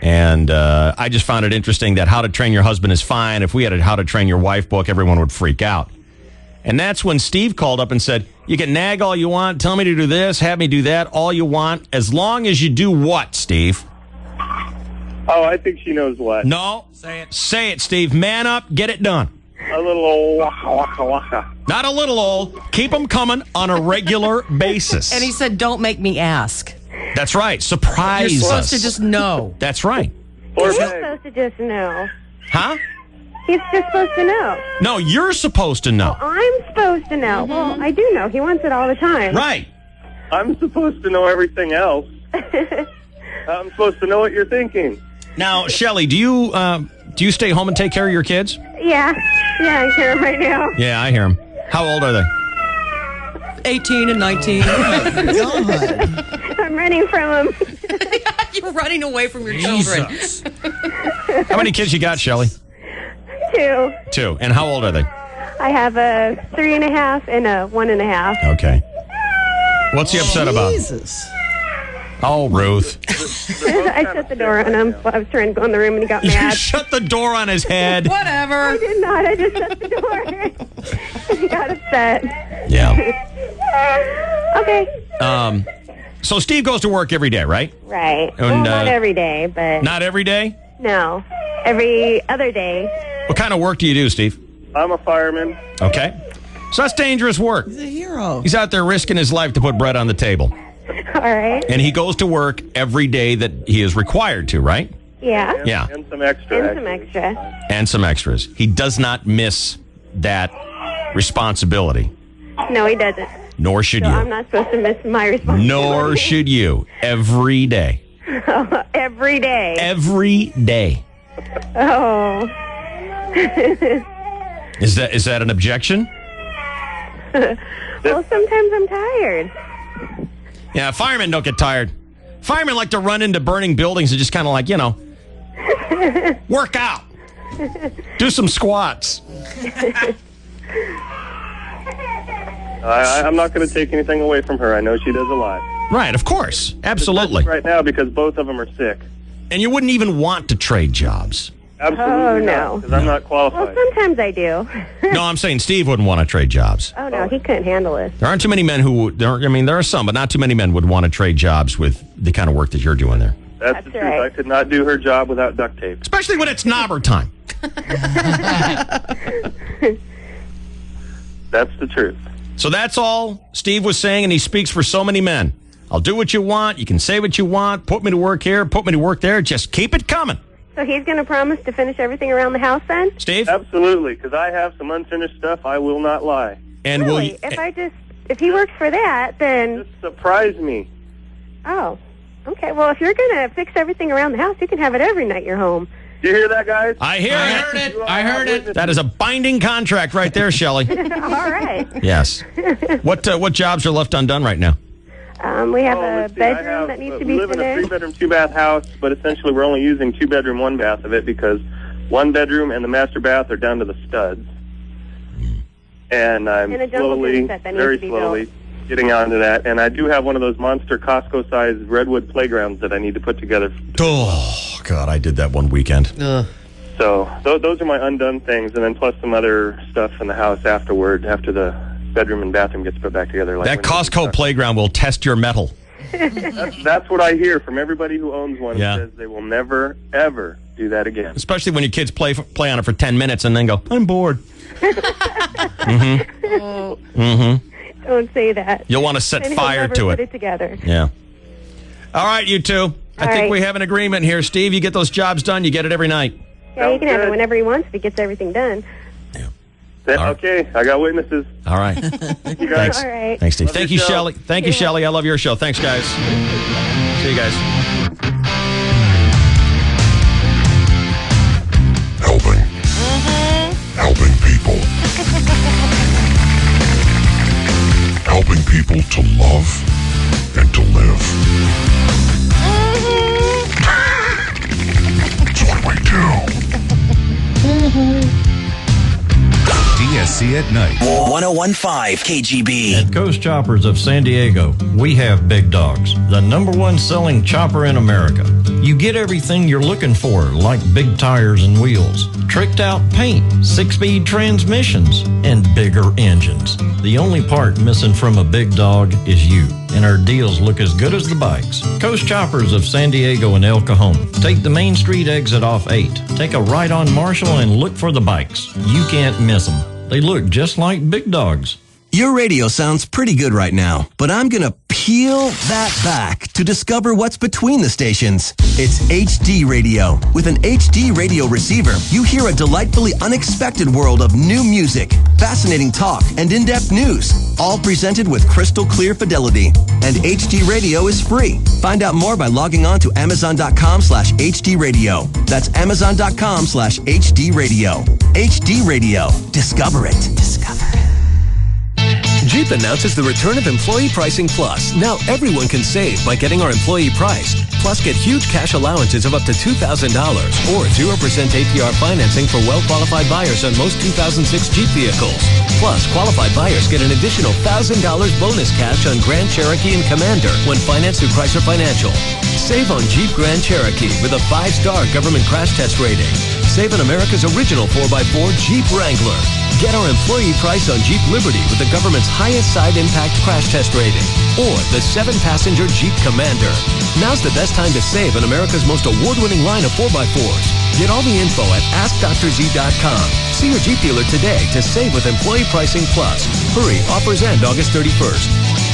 And I just found it interesting that How to Train Your Husband is fine. If we had a How to Train Your Wife book, everyone would freak out. And that's when Steve called up and said, you can nag all you want, tell me to do this, have me do that, all you want, as long as you do what, Steve? Oh, I think she knows what. No. Say it. Say it, Steve. Man up, get it done. A little old waka waka waka. Not a little old. Keep them coming on a regular basis. And he said, don't make me ask. That's right. Surprise You're supposed us. to just know. That's right. He's supposed to just know. Huh? He's just supposed to know. No, you're supposed to know. I'm supposed to know. Well, I do know. He wants it all the time. Right. I'm supposed to know everything else. I'm supposed to know what you're thinking. Now, Shelley, do you stay home and take care of your kids? Yeah. Yeah, I hear him right now. Yeah, I hear them. How old are they? 18 and 19. I'm running from him. You're running away from your children. How many kids you got, Shelley? 2. 2. And how old are they? I have a 3.5 and a 1.5. Okay. What's he upset about? Jesus. Oh, Ruth. I shut the door on him while I was trying to go in the room and he got You mad. shut the door on his head. Whatever. I did not. I just shut the door. He got upset. Yeah. Okay. So Steve goes to work every day, right? Right. And, Well, not every day, but... Not every day? No. Every other day. What kind of work do you do, Steve? I'm a fireman. Okay. So that's dangerous work. He's a hero. He's out there risking his life to put bread on the table. All right. And he goes to work every day that he is required to, right? Yeah. Yeah. And some extra. And some extra. And some extras. He does not miss that responsibility. No, he doesn't. Nor should So you. I'm not supposed to miss my responsibility. Nor should you. Every day. Every day. Every day. Oh. Is that an objection? Well, sometimes I'm tired. Yeah, firemen don't get tired. Firemen like to run into burning buildings and just kind of work out. Do some squats. I'm not going to take anything away from her. I know she does a lot. Right, of course. Absolutely. Right now, because both of them are sick. And you wouldn't even want to trade jobs. Absolutely Oh, not, no. because I'm not qualified. Well, sometimes I do. No, I'm saying Steve wouldn't want to trade jobs. Oh, no, he couldn't handle it. There aren't too many men who, there are some, but not too many men would want to trade jobs with the kind of work that you're doing there. That's the truth. I could not do her job without duct tape. Especially when it's knobber time. That's the truth. So that's all Steve was saying, and he speaks for so many men. I'll do what you want. You can say what you want. Put me to work here. Put me to work there. Just keep it coming. So he's going to promise to finish everything around the house then? Steve? Absolutely, because I have some unfinished stuff. I will not lie. And really? will you, If he works for that, then... Just surprise me. Oh, okay. Well, if you're going to fix everything around the house, you can have it every night you're home. Do you hear that, guys? I heard it. I heard it. That is a binding contract right there, Shelley. All right. Yes. What jobs are left undone right now? We have a bedroom that needs to be We live in a finished. 3-bedroom, 2-bath house, but essentially we're only using 2-bedroom, 1-bath of it because 1 bedroom and the master bath are down to the studs. And I'm And a jungle slowly, gym set that needs very to be slowly, built. getting onto that. And I do have one of those monster Costco-sized redwood playgrounds that I need to put together. Oh, God, I did that one weekend. So those are my undone things, and then plus some other stuff in the house afterward, after the bedroom and bathroom gets put back together. Like that Costco playground will test your metal. That's what I hear from everybody who owns one. Yeah. Says they will never, ever do that again. Especially when your kids play on it for 10 minutes and then go, I'm bored. Don't say that. You'll want to set And he'll fire never to put it. it together. Yeah. All right, you two. I think right. we have an agreement here. Steve, you get those jobs done, you get it every night. Yeah, you can have it whenever he wants if he gets everything done. Okay, I got witnesses. All right. You guys. Thanks. All right. Thanks, Steve. Love Thank your you, show. Shelley. Thank you, Shelley. I love your show. Thanks, guys. See you guys. Helping. Helping people. Helping people to love and to live. That's what we do. DSC at night. 1015 KGB. At Coast Choppers of San Diego, we have Big Dogs, the #1 selling chopper in America. You get everything you're looking for, like big tires and wheels, tricked out paint, 6-speed transmissions, and bigger engines. The only part missing from a Big Dog is you, and our deals look as good as the bikes. Coast Choppers of San Diego and El Cajon. Take the Main Street exit off 8. Take a right on Marshall and look for the bikes. You can't miss them. They look just like Big Dogs. Your radio sounds pretty good right now, but I'm going to peel that back to discover what's between the stations. It's HD radio. With an HD radio receiver, you hear a delightfully unexpected world of new music, fascinating talk, and in-depth news, all presented with crystal clear fidelity. And HD radio is free. Find out more by logging on to Amazon.com/HD radio. That's Amazon.com/HD radio. HD radio. Discover it. Discover it. Jeep announces the return of Employee Pricing Plus. Now everyone can save by getting our employee price. Plus, get huge cash allowances of up to $2,000 or 0% APR financing for well-qualified buyers on most 2006 Jeep vehicles. Plus, qualified buyers get an additional $1,000 bonus cash on Grand Cherokee and Commander when financed through Chrysler Financial. Save on Jeep Grand Cherokee with a 5-star government crash test rating. Save on America's original 4x4 Jeep Wrangler. Get our employee price on Jeep Liberty with the government's highest side impact crash test rating. Or the 7-passenger Jeep Commander. Now's the best time to save on America's most award-winning line of 4x4s. Get all the info at AskDrZ.com. See your Jeep dealer today to save with Employee Pricing Plus. Hurry, offers end August 31st.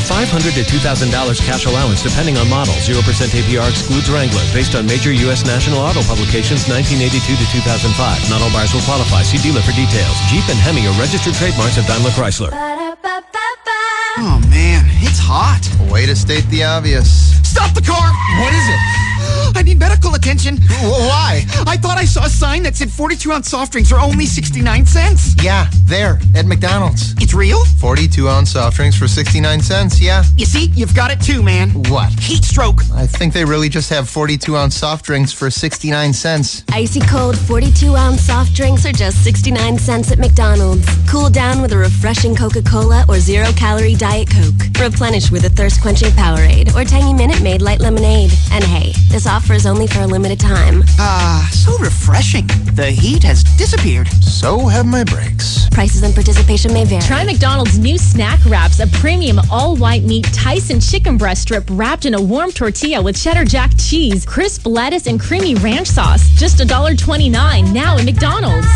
$500 to $2,000 cash allowance depending on model. 0% APR excludes Wrangler. Based on major U.S. national auto publications 1982 to 2005. Not all buyers will qualify. See dealer for details. Jeep and Hemi are registered trademarks of Daimler Chrysler. Oh, man, it's hot. Way to state the obvious. Stop the car! What is it? I need medical attention. Why? I thought I saw a sign that said 42-ounce soft drinks are only 69 cents. Yeah, there, at McDonald's. It's real? 42-ounce soft drinks for 69 cents, yeah. You see, you've got it too, man. What? Heat stroke. I think they really just have 42-ounce soft drinks for 69 cents. Icy cold 42-ounce soft drinks are just 69 cents at McDonald's. Cool down with a refreshing Coca-Cola or zero-calorie Diet Coke. Replenish with a thirst-quenching Powerade or tangy Minute Maid Light Lemonade. And hey, this offer is only for a limited time. So refreshing. The heat has disappeared. So have my brakes. Prices and participation may vary. Try McDonald's new snack wraps, a premium all-white meat Tyson chicken breast strip wrapped in a warm tortilla with cheddar jack cheese, crisp lettuce, and creamy ranch sauce. Just $1.29 now at McDonald's.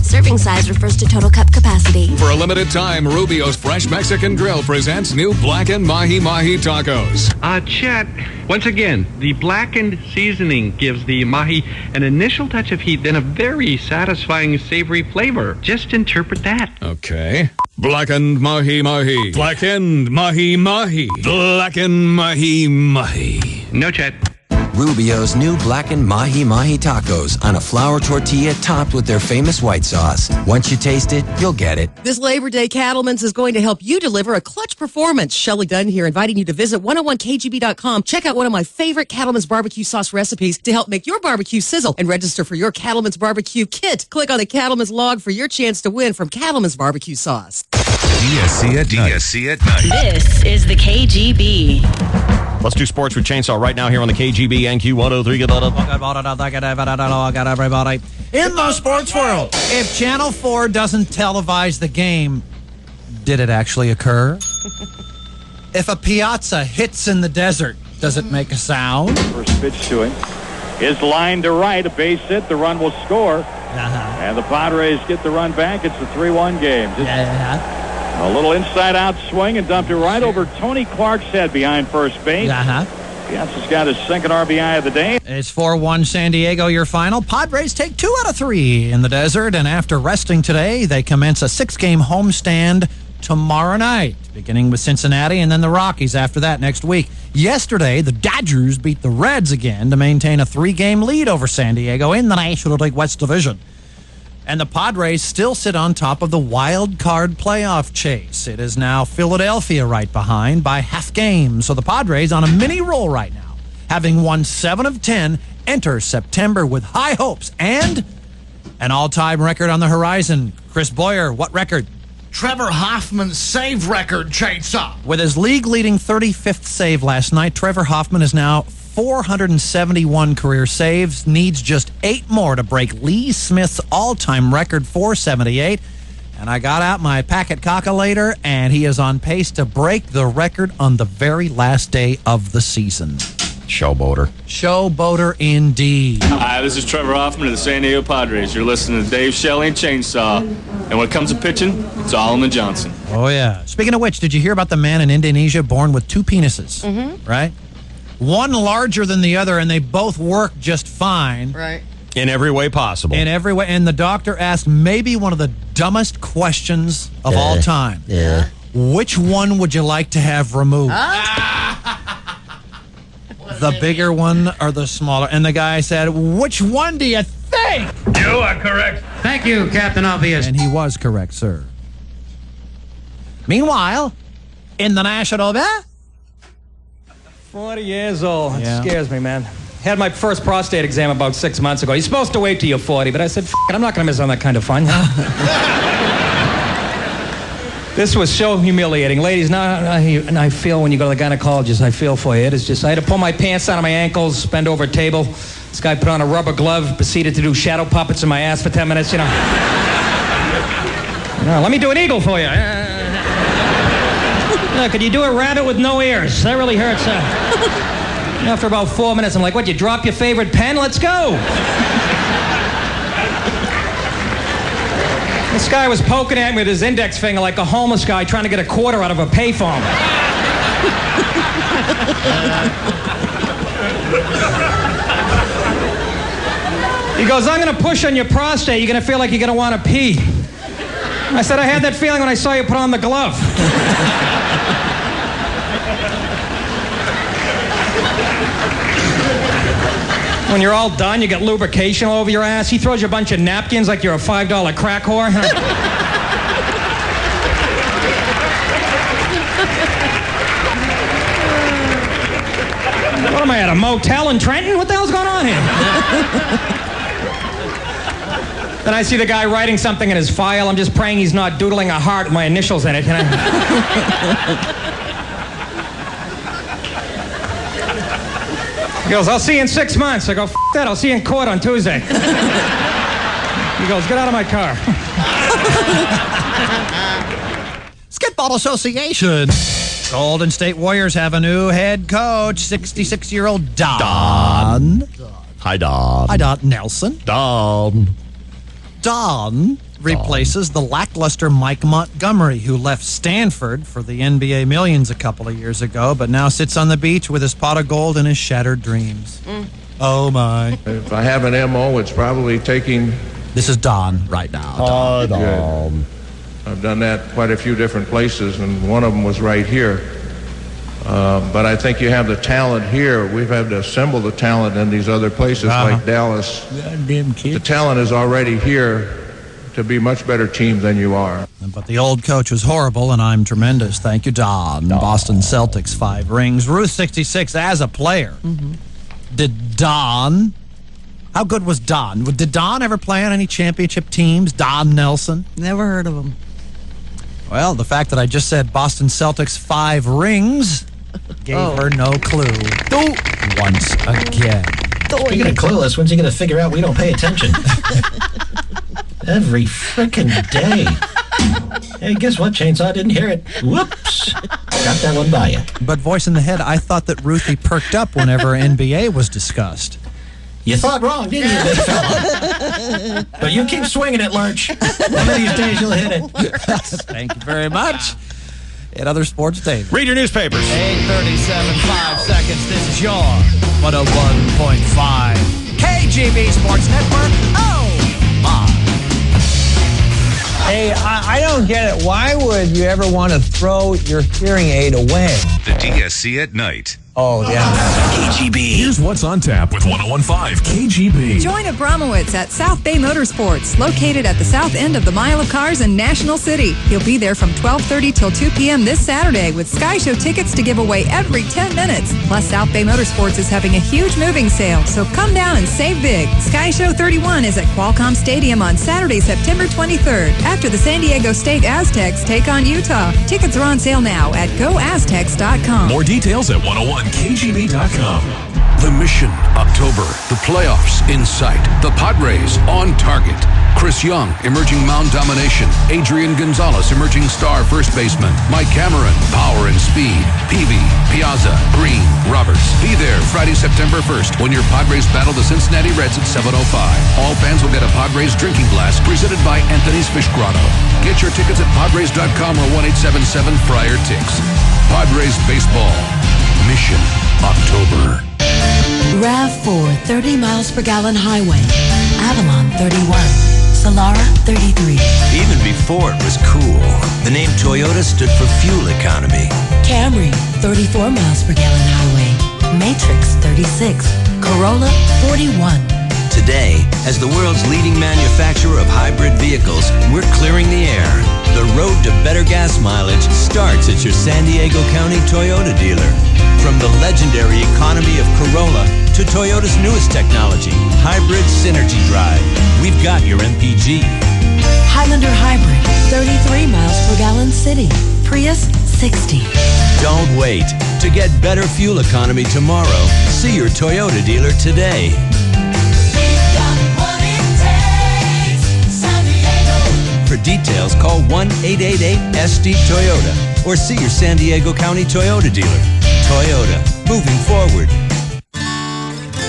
Serving size refers to total cup capacity. For a limited time, Rubio's Fresh Mexican Grill presents new blackened mahi-mahi tacos. Chet, once again, the blackened seasoning gives the mahi an initial touch of heat, then a very satisfying savory flavor. Just interpret that. Okay. Blackened mahi-mahi. Blackened mahi-mahi. Blackened mahi-mahi. No, Chet. Rubio's new blackened mahi-mahi tacos on a flour tortilla topped with their famous white sauce. Once you taste it, you'll get it. This Labor Day, Cattleman's is going to help you deliver a clutch performance. Shelley Dunn here, inviting you to visit 101kgb.com. Check out one of my favorite Cattleman's barbecue sauce recipes to help make your barbecue sizzle and register for your Cattleman's barbecue kit. Click on the Cattleman's log for your chance to win from Cattleman's barbecue sauce. DSC at night. This is the KGB. Let's do sports with Chainsaw right now here on the KGB NQ103. Got everybody. In the sports world, if Channel 4 doesn't televise the game, did it actually occur? If a piazza hits in the desert, does it make a sound? First pitch to him is lined to right, a base hit, the run will score. And the Padres get the run back. It's a 3-1 game. A little inside-out swing and dumped it right over Tony Clark's head behind first base. Piazza's got his second RBI of the day. It's 4-1 San Diego, your final. Padres take 2 out of 3 in the desert, and after resting today, they commence a 6-game homestand tomorrow night, beginning with Cincinnati and then the Rockies after that next week. Yesterday, the Dodgers beat the Reds again to maintain a 3-game lead over San Diego in the National League West Division. And the Padres still sit on top of the wild card playoff chase. It is now Philadelphia right behind by half game. So the Padres on a mini roll right now, having won 7 of 10, enter September with high hopes and an all-time record on the horizon. Chris Boyer, what record? Trevor Hoffman's save record, Chainsaw. With his league-leading 35th save last night, Trevor Hoffman is now 471 career saves, needs just 8 more to break Lee Smith's all-time record, 478. And I got out my packet calculator, and he is on pace to break the record on the very last day of the season. Showboater. Showboater indeed. Hi, this is Trevor Hoffman of the San Diego Padres. You're listening to Dave Shelley and Chainsaw. And when it comes to pitching, it's all in the Johnson. Oh, yeah. Speaking of which, did you hear about the man in Indonesia born with 2 penises? Mm-hmm. Right? One larger than the other, and they both work just fine. Right. In every way possible. In every way. And the doctor asked maybe one of the dumbest questions of all time. Yeah. Which one would you like to have removed? The bigger one or the smaller? And the guy said, which one do you think? You are correct. Thank you, Captain Obvious. And he was correct, sir. Meanwhile, in the National... 40 years old. It Yeah. scares me, man. Had my first prostate exam about 6 months ago. You're supposed to wait till you're 40, but I said, F it, I'm not going to miss on that kind of fun. This was so humiliating. Ladies, now I feel when you go to the gynecologist, I feel for you. It is just, I had to pull my pants down on my ankles, bend over a table. This guy put on a rubber glove, proceeded to do shadow puppets in my ass for 10 minutes, you know. No, let me do an eagle for you. No, could you do a rabbit with no ears? That really hurts. After about 4 minutes, I'm like, what, you drop your favorite pen? Let's go. This guy was poking at me with his index finger like a homeless guy trying to get a quarter out of a payphone. He goes, I'm going to push on your prostate. You're going to feel like you're going to want to pee. I said, I had that feeling when I saw you put on the glove. When you're all done, you get lubrication all over your ass. He throws you a bunch of napkins like you're a $5 crack whore. What am I at, a motel in Trenton? What the hell's going on here? Then I see the guy writing something in his file. I'm just praying he's not doodling a heart with my initials in it. You know? He goes, I'll see you in 6 months. I go, F that, I'll see you in court on Tuesday. He goes, get out of my car. Skitball Association. Golden State Warriors have a new head coach, 66-year-old Don. Hi, Don. Hi, Don Nelson. Don replaces the lackluster Mike Montgomery, who left Stanford for the NBA Millions a couple of years ago, but now sits on the beach with his pot of gold and his shattered dreams. Oh, my. If I have an MO, it's probably taking... This is Don right now. Don. I've done that quite a few different places, and one of them was right here. But I think you have the talent here. We've had to assemble the talent in these other places like Dallas. Goddamn kid. The talent is already here to be a much better team than you are. But the old coach was horrible, and I'm tremendous. Thank you, Don. Boston Celtics, 5 rings. Ruth 66 as a player. Did Don... How good was Don? Did Don ever play on any championship teams? Don Nelson? Never heard of him. Well, the fact that I just said Boston Celtics 5 rings Gave her no clue. Once again. Speaking of clueless, when's he going to figure out we don't pay attention? Every frickin' day. Hey, guess what, Chainsaw? Didn't hear it. Whoops. Got that one by you. But voice in the head, I thought that Ruthie perked up whenever NBA was discussed. You thought wrong, didn't you, big fella? But you keep swinging it, Lurch. One of these days you'll hit it. Thank you very much. And other sports data. Read your newspapers. 8:37, 5 seconds. This is your 101.5 KGB Sports Network. Oh, my. Hey, I don't get it. Why would you ever want to throw your hearing aid away? The DSC at night. Oh, yeah. KGB. Here's what's on tap with 101.5 KGB. Join Abramowitz at South Bay Motorsports, located at the south end of the Mile of Cars in National City. He'll be there from 12:30 till 2 p.m. this Saturday with Sky Show tickets to give away every 10 minutes. Plus, South Bay Motorsports is having a huge moving sale, so come down and save big. Sky Show 31 is at Qualcomm Stadium on Saturday, September 23rd, after the San Diego State Aztecs take on Utah. Tickets are on sale now at GoAztecs.com. More details at 101KGB.com. The mission, October. The playoffs in sight. The Padres on target. Chris Young, emerging mound domination. Adrian Gonzalez, emerging star first baseman. Mike Cameron, power and speed. Peavy, Piazza, Green, Roberts. Be there Friday, September 1st when your Padres battle the Cincinnati Reds at 7:05. All fans will get a Padres drinking glass presented by Anthony's Fish Grotto. Get your tickets at Padres.com or 1-877-FRIAR-TICKS. Padres baseball. Mission, October. RAV4, 30 miles per gallon highway. Avalon, 31. Solara, 33. Even before it was cool, the name Toyota stood for fuel economy. Camry, 34 miles per gallon highway. Matrix, 36. Corolla, 41. Today, as the world's leading manufacturer of hybrid vehicles, we're clearing the air. The road to better gas mileage starts at your San Diego County Toyota dealer. From the legendary economy of Corolla to Toyota's newest technology, Hybrid Synergy Drive, we've got your MPG. Highlander Hybrid, 33 miles per gallon city. Prius, 60. Don't wait. To get better fuel economy tomorrow, see your Toyota dealer today. For details, call 1-888-SD-TOYOTA or see your San Diego County Toyota dealer. Toyota, moving forward.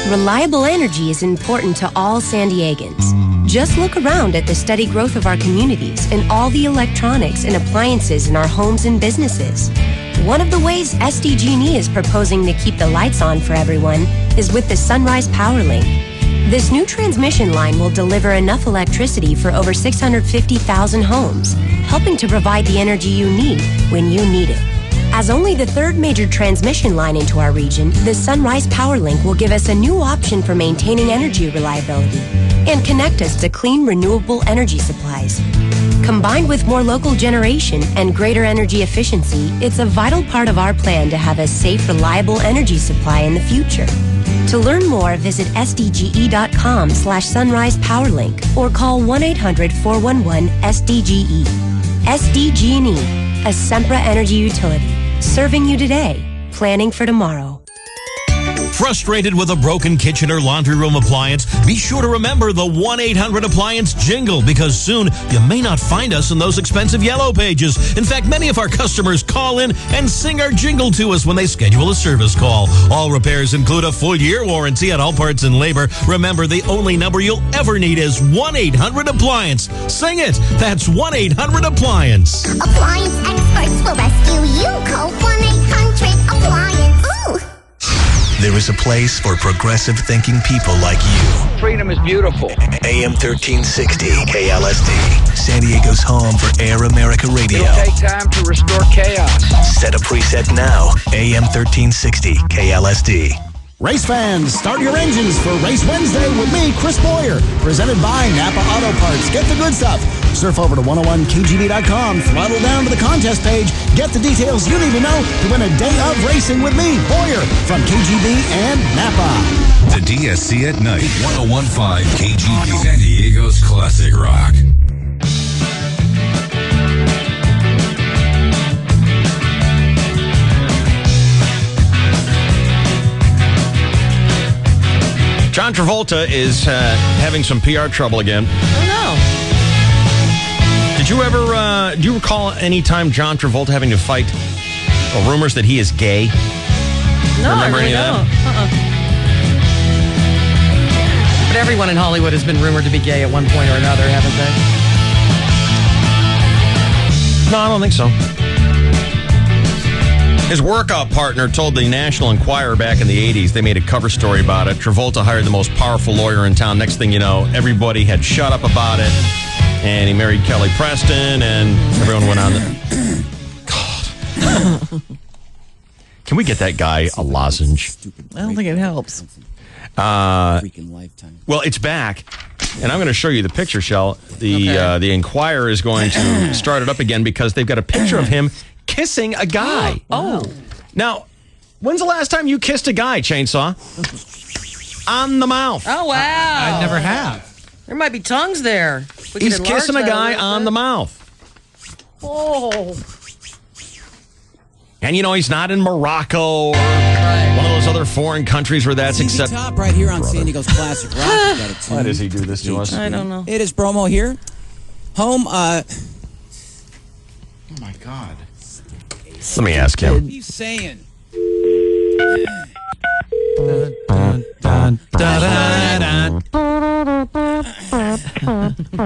Reliable energy is important to all San Diegans. Just look around at the steady growth of our communities and all the electronics and appliances in our homes and businesses. One of the ways SDG&E is proposing to keep the lights on for everyone is with the Sunrise Power Link. This new transmission line will deliver enough electricity for over 650,000 homes, helping to provide the energy you need when you need it. As only the third major transmission line into our region, the Sunrise Power Link will give us a new option for maintaining energy reliability and connect us to clean, renewable energy supplies. Combined with more local generation and greater energy efficiency, it's a vital part of our plan to have a safe, reliable energy supply in the future. To learn more, visit sdge.com/sunrisepowerlink or call 1-800-411-SDGE. SDG&E, a Sempra energy utility, serving you today, planning for tomorrow. Frustrated with a broken kitchen or laundry room appliance? Be sure to remember the 1-800-APPLIANCE jingle, because soon you may not find us in those expensive yellow pages. In fact, many of our customers call in and sing our jingle to us when they schedule a service call. All repairs include a full-year warranty on all parts and labor. Remember, the only number you'll ever need is 1-800-APPLIANCE. Sing it! That's 1-800-APPLIANCE. Appliance experts will rescue you. Call 1-800-APPLIANCE. Ooh. There is a place for progressive thinking people like you. Freedom is beautiful. AM 1360 KLSD, San Diego's home for Air America Radio. It'll take time to restore chaos. Set a preset now. AM 1360 KLSD. Race fans, start your engines for Race Wednesday with me, Chris Boyer. Presented by Napa Auto Parts. Get the good stuff. Surf over to 101KGB.com, throttle down to the contest page, get the details you need to know to win a day of racing with me, Boyer, from KGB and Napa. The DSC at night, 101.5 KGB, San Diego's classic rock. John Travolta is having some PR trouble again. Oh, no. Did you ever, do you recall any time John Travolta having to fight rumors that he is gay? No, Remember I really any of that? don't. But everyone in Hollywood has been rumored to be gay at one point or another, haven't they? No, I don't think so. His workout partner told the National Enquirer back in the 80s, they made a cover story about it. Travolta hired the most powerful lawyer in town. Next thing you know, everybody had shut up about it. And he married Kelly Preston, and everyone went on there. God. Can we get that guy a lozenge? I don't think it helps. Freaking lifetime. Well, it's back. And I'm going to show you the picture, Shell. The Enquirer is going to start it up again because they've got a picture of him kissing a guy. Oh. Now, when's the last time you kissed a guy, Chainsaw? On the mouth. Oh, wow. I never have. There might be tongues there. We He's could enlarge kissing a that guy little on bit. the mouth. Oh. And you know, he's not in Morocco or one of those other foreign countries where that's ZZ accepted. Top right here on San Diego's Classic Rock. Why does he do this to us? I don't know. It is Bromo here. Home, Oh, my God. Let me ask him. What are you saying?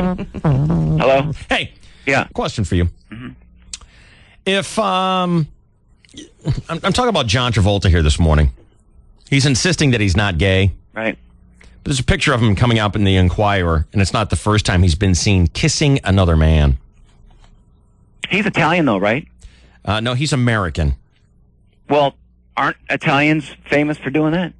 Hello? Hey. Yeah. Question for you. If, I'm talking about John Travolta here this morning. He's insisting that he's not gay. Right. But there's a picture of him coming up in the Enquirer, and it's not the first time he's been seen kissing another man. He's Italian, though, right? No, he's American. Well, aren't Italians famous for doing that?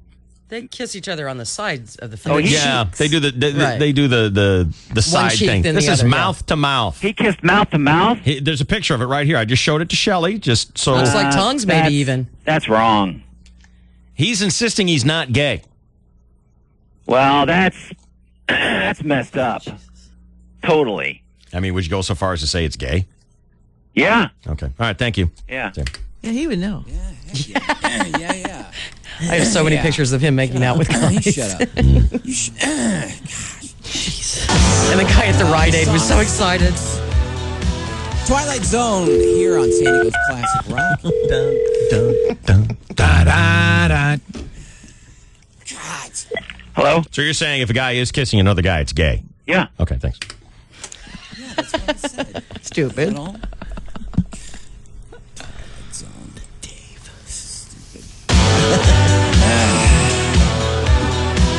They kiss each other on the sides of the face. Oh, yeah, they do Right. they do the side cheek, thing. then This the is other, mouth to mouth. He kissed mouth to mouth? There's a picture of it right here. I just showed it to Shelley, just so. Looks like tongues, maybe even. That's wrong. He's insisting he's not gay. Well, that's messed up. Totally. I mean, would you go so far as to say it's gay? Yeah. Okay. All right. Thank you. Yeah. Yeah, he would know. Yeah. I have so many pictures of him making out with guys. Shut up. And the guy at the Rite Aid was so excited. Twilight Zone here on San Diego's Classic Rock. Hello? So you're saying if a guy is kissing another guy, it's gay? Yeah. Okay, thanks. Stupid.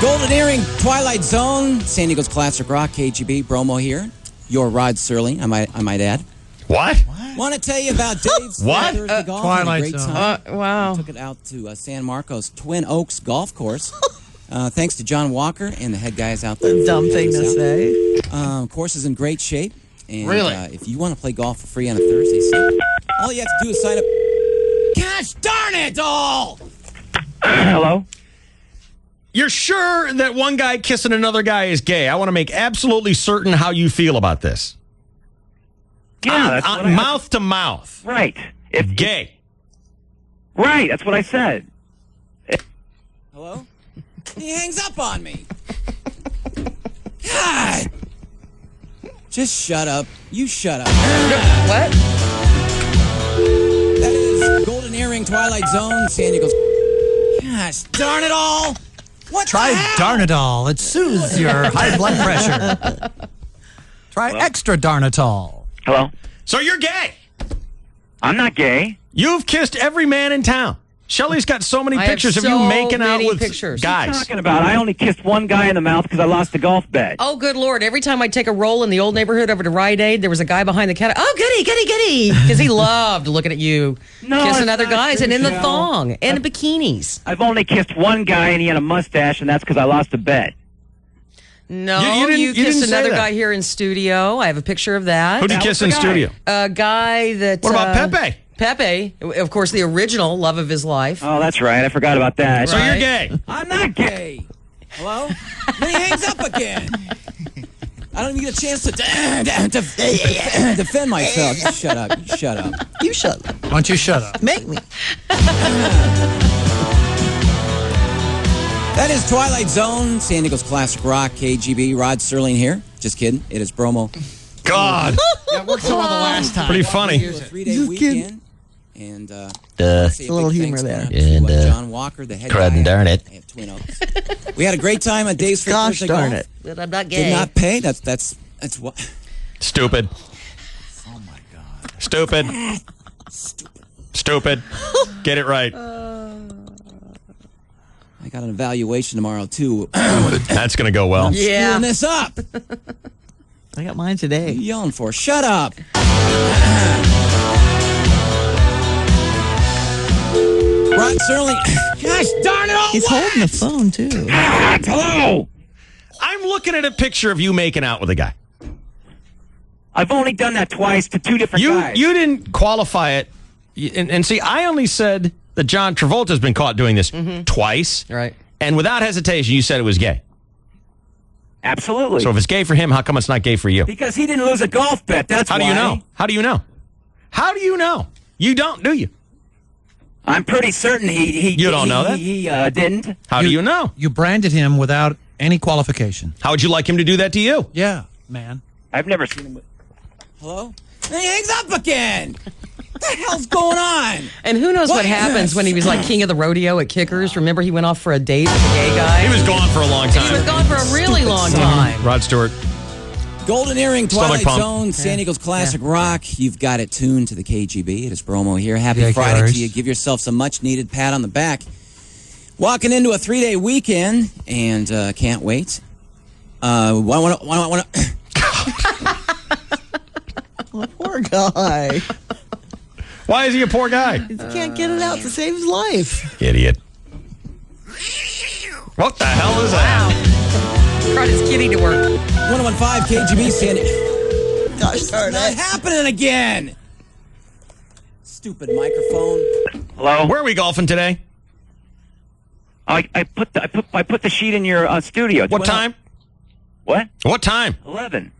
Golden Earring, Twilight Zone, San Diego's Classic Rock, KGB, Bromo here. Your Rod Serling, I might add. What? Want to tell you about Dave's What? Thursday golf. Twilight Had a great Zone. time. Wow. Took it out to San Marcos Twin Oaks Golf Course. Thanks to John Walker and the head guys out there. Dumb thing to say. Course is in great shape. And, Really? If you want to play golf for free on a Thursday, so all you have to do is sign up. Gosh darn it all! Hello? You're sure that one guy kissing another guy is gay? I want to make absolutely certain how you feel about this. Yeah, that's what I... Mouth to mouth. Right. Gay. Right, that's what I said. Hello? He hangs up on me. God! Just shut up. You shut up. What? That is Golden Earring, Twilight Zone, San Diego's. Gosh darn it all! What Try the hell? Darnitol. It soothes your high blood pressure. Try extra Darnitol. Hello? So you're gay? I'm not gay. You've kissed every man in town. Shelley's got so many I have pictures of so you making out many with pictures. guys. What are you talking about? I only kissed one guy in the mouth because I lost a golf bet. Oh, good Lord. Every time I'd take a roll in the old neighborhood over to Rite Aid, there was a guy behind the counter. Oh, goody. Because he loved looking at you kissing it's other not guys true, and in the Shell. thong and the bikinis. I've only kissed one guy and he had a mustache, and that's because I lost a bet. No, You didn't- you you kissed didn't say another that. guy here in studio. I have a picture of that. Who'd you kiss in studio? A guy that... What about Pepe? Pepe, of course, the original love of his life. Oh, that's right. I forgot about that. So you're gay? I'm not gay. Hello? Then he hangs up again. I don't even get a chance to defend myself. You shut up. You shut up. You shut up. Why don't you shut up? Make me. That is Twilight Zone, San Diego's Classic Rock, KGB. Rod Serling here. Just kidding. It is Bromo. God. Yeah, it worked so well the last time. Pretty funny. Here's a 3-day weekend. And It's a little humor there. And John Walker, the head guy. Crud and darn it. At Twin Oaks. We had a great time at Dave's Gosh Thursday darn Golf. it. But I'm not Did gay. not pay. That's what. Stupid. Oh, my God. Stupid. Stupid. Get it right. I got an evaluation tomorrow, too. That's going to go well. Yeah. Screwing this up. I got mine today. What are you yelling for? Shut up. Rod Serling. Gosh darn it all. He's holding the phone, too. Hello. I'm looking at a picture of you making out with a guy. I've only done that twice to two different guys. You didn't qualify it. And see, I only said that John Travolta's been caught doing this twice. Right. And without hesitation, you said it was gay. Absolutely. So if it's gay for him, how come it's not gay for you? Because he didn't lose a golf bet. That's How why. do you know? How do you know? How do you know? You don't, do you? I'm pretty certain he You don't know that? He didn't. How do you know? You branded him without any qualification. How would you like him to do that to you? Yeah, man. I've never seen him. Hello? And he hangs up again. What the hell's going on? And who knows what happens when he was like king of the rodeo at Kickers. Remember he went off for a date with a gay guy? He was gone for a long He time. was gone for a really long time. Rod Stewart. Golden Earring, Stomach Twilight pump. Zone, San Diego's Classic Rock. You've got it tuned to the KGB. It is Bromo here. Happy Yeah, Friday guys. to you. Give yourself some much-needed pat on the back. Walking into a 3-day weekend, and can't wait. Poor guy. Why is he a poor guy? He can't get it out to save his life. Idiot. What the hell is that? Brought his kitty to work. 1015 KGB, San Diego. Gosh darn Not it. happening again. Stupid microphone. Hello. Where are we golfing today? I put the sheet in your studio. What time? What? What time? 11.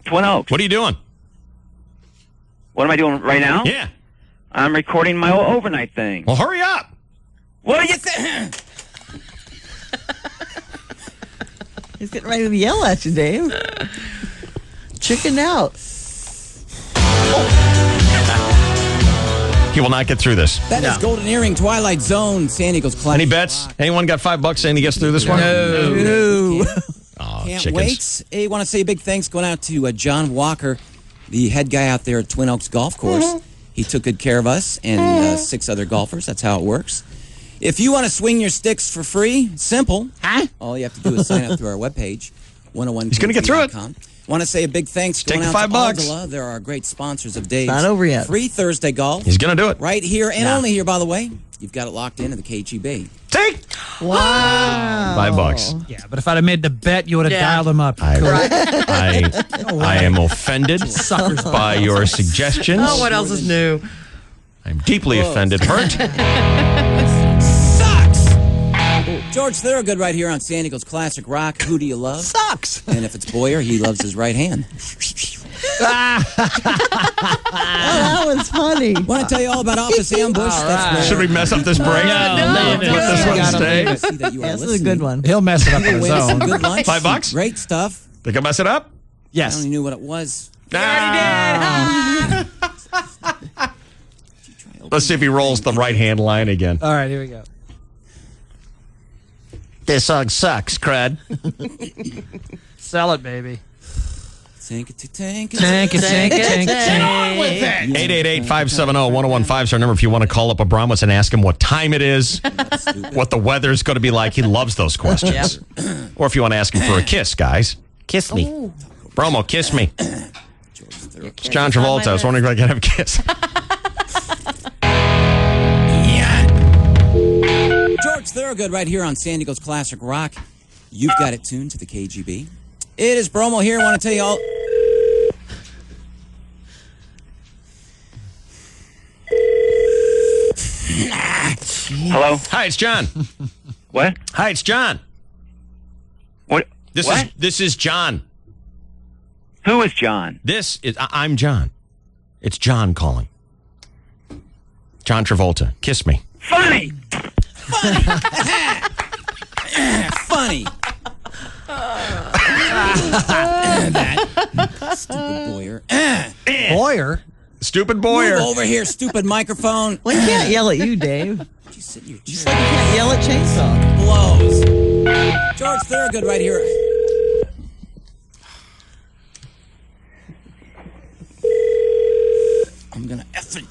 Twin Oaks. What are you doing? What am I doing right now? Yeah. I'm recording my overnight thing. Well, hurry up. What do you think? He's getting ready to yell at you, Dave. Chicken out. He will not get through this. That is Golden Earring, Twilight Zone, San Diego's Classic. Any bets? Anyone got $5 saying he gets through this one? No. Oh, Can't chickens. wait. Hey, want to say a big thanks going out to John Walker, the head guy out there at Twin Oaks Golf Course. He took good care of us and 6 other golfers. That's how it works. If you want to swing your sticks for free, simple. All you have to do is sign up through our webpage, 101. He's gonna get through it. Want to say a big thanks Take going the out to $5. Aldala. They're our great sponsors of Dave's. Not over yet. Free Thursday golf. He's going to do it. Right here and only here, by the way. You've got it locked into the KGB. Take Wow. $5. Yeah, but if I'd have made the bet, you would have Yeah. dialed him up. I am offended Suckers. by your suggestions. Oh, what else is new? I'm deeply offended. Hurt. Sucks! George Thorogood right here on San Diego's Classic Rock. Who do you love? Sucks. And if it's Boyer, he loves his right hand. Oh, that was funny. Want to tell you all about Office Ambush? That's where Should we mess up this break? No, Let this one stay. see that you are Yeah, this is a listening. good one. He'll mess it up on You'll his win some own. good lunch. $5? Great stuff. Think I mess it up? I Yes. only knew what it was. Let's see if he rolls the right hand line again. All right, here we go. This song sucks, crud. Sell it, baby. Tank it to tank it. Tank it, tank it, tank it. 888-570-1015 is our number if you want to call up Abramovitz and ask him what time it is, what the weather's going to be like. He loves those questions. Or if you want to ask him for a kiss, guys. Kiss me. Bromo, kiss me. It's John Travolta. I was wondering if I could have a kiss. George Thorogood right here on San Diego's Classic Rock. You've got it tuned to the KGB. It is Bromo here. I want to tell you all. Hello. Hi, it's John. What? Hi, it's John. What? What? This is John. Who is John? I'm John. It's John calling. John Travolta. Kiss me. Funny. Funny. That stupid Boyer. Boyer? Stupid Boyer. Move over here, stupid microphone. Well, he can't yell at you, Dave. Just like you can't yell at Chainsaw. Blows. George Thorogood right here. I'm gonna effing.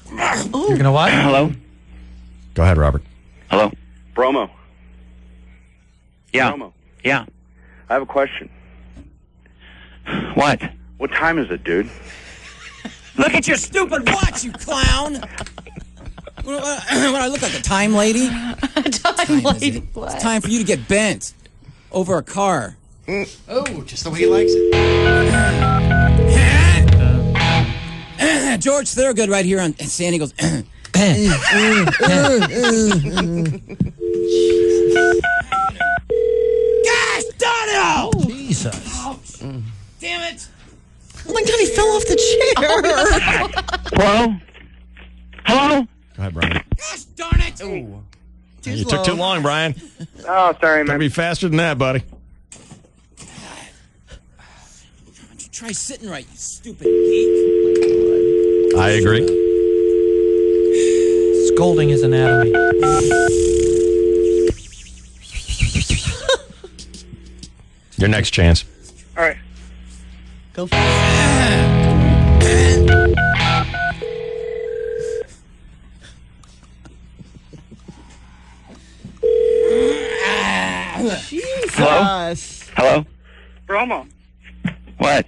You're gonna what? Hello? Go ahead, Robert. Hello? Bromo. Yeah. Bromo. Yeah. I have a question. What? What time is it, dude? Look at your stupid watch, you clown! When I look like a time lady? Time lady. It's time for you to get bent over a car. Oh, just the way he likes it. George Thorogood right here on Sandy goes. Gosh, darn it all! Jesus. Damn it! Oh my God, he fell off the chair. Hello? Hello? Go ahead, Brian. Gosh darn it! You took too long, Brian. Oh, sorry, Gotta man. be faster than that, buddy. Why don't you try sitting right, you stupid geek? I agree. Scolding his anatomy. Your next chance. All right. Go for it. Jesus. Hello? Bromo. What?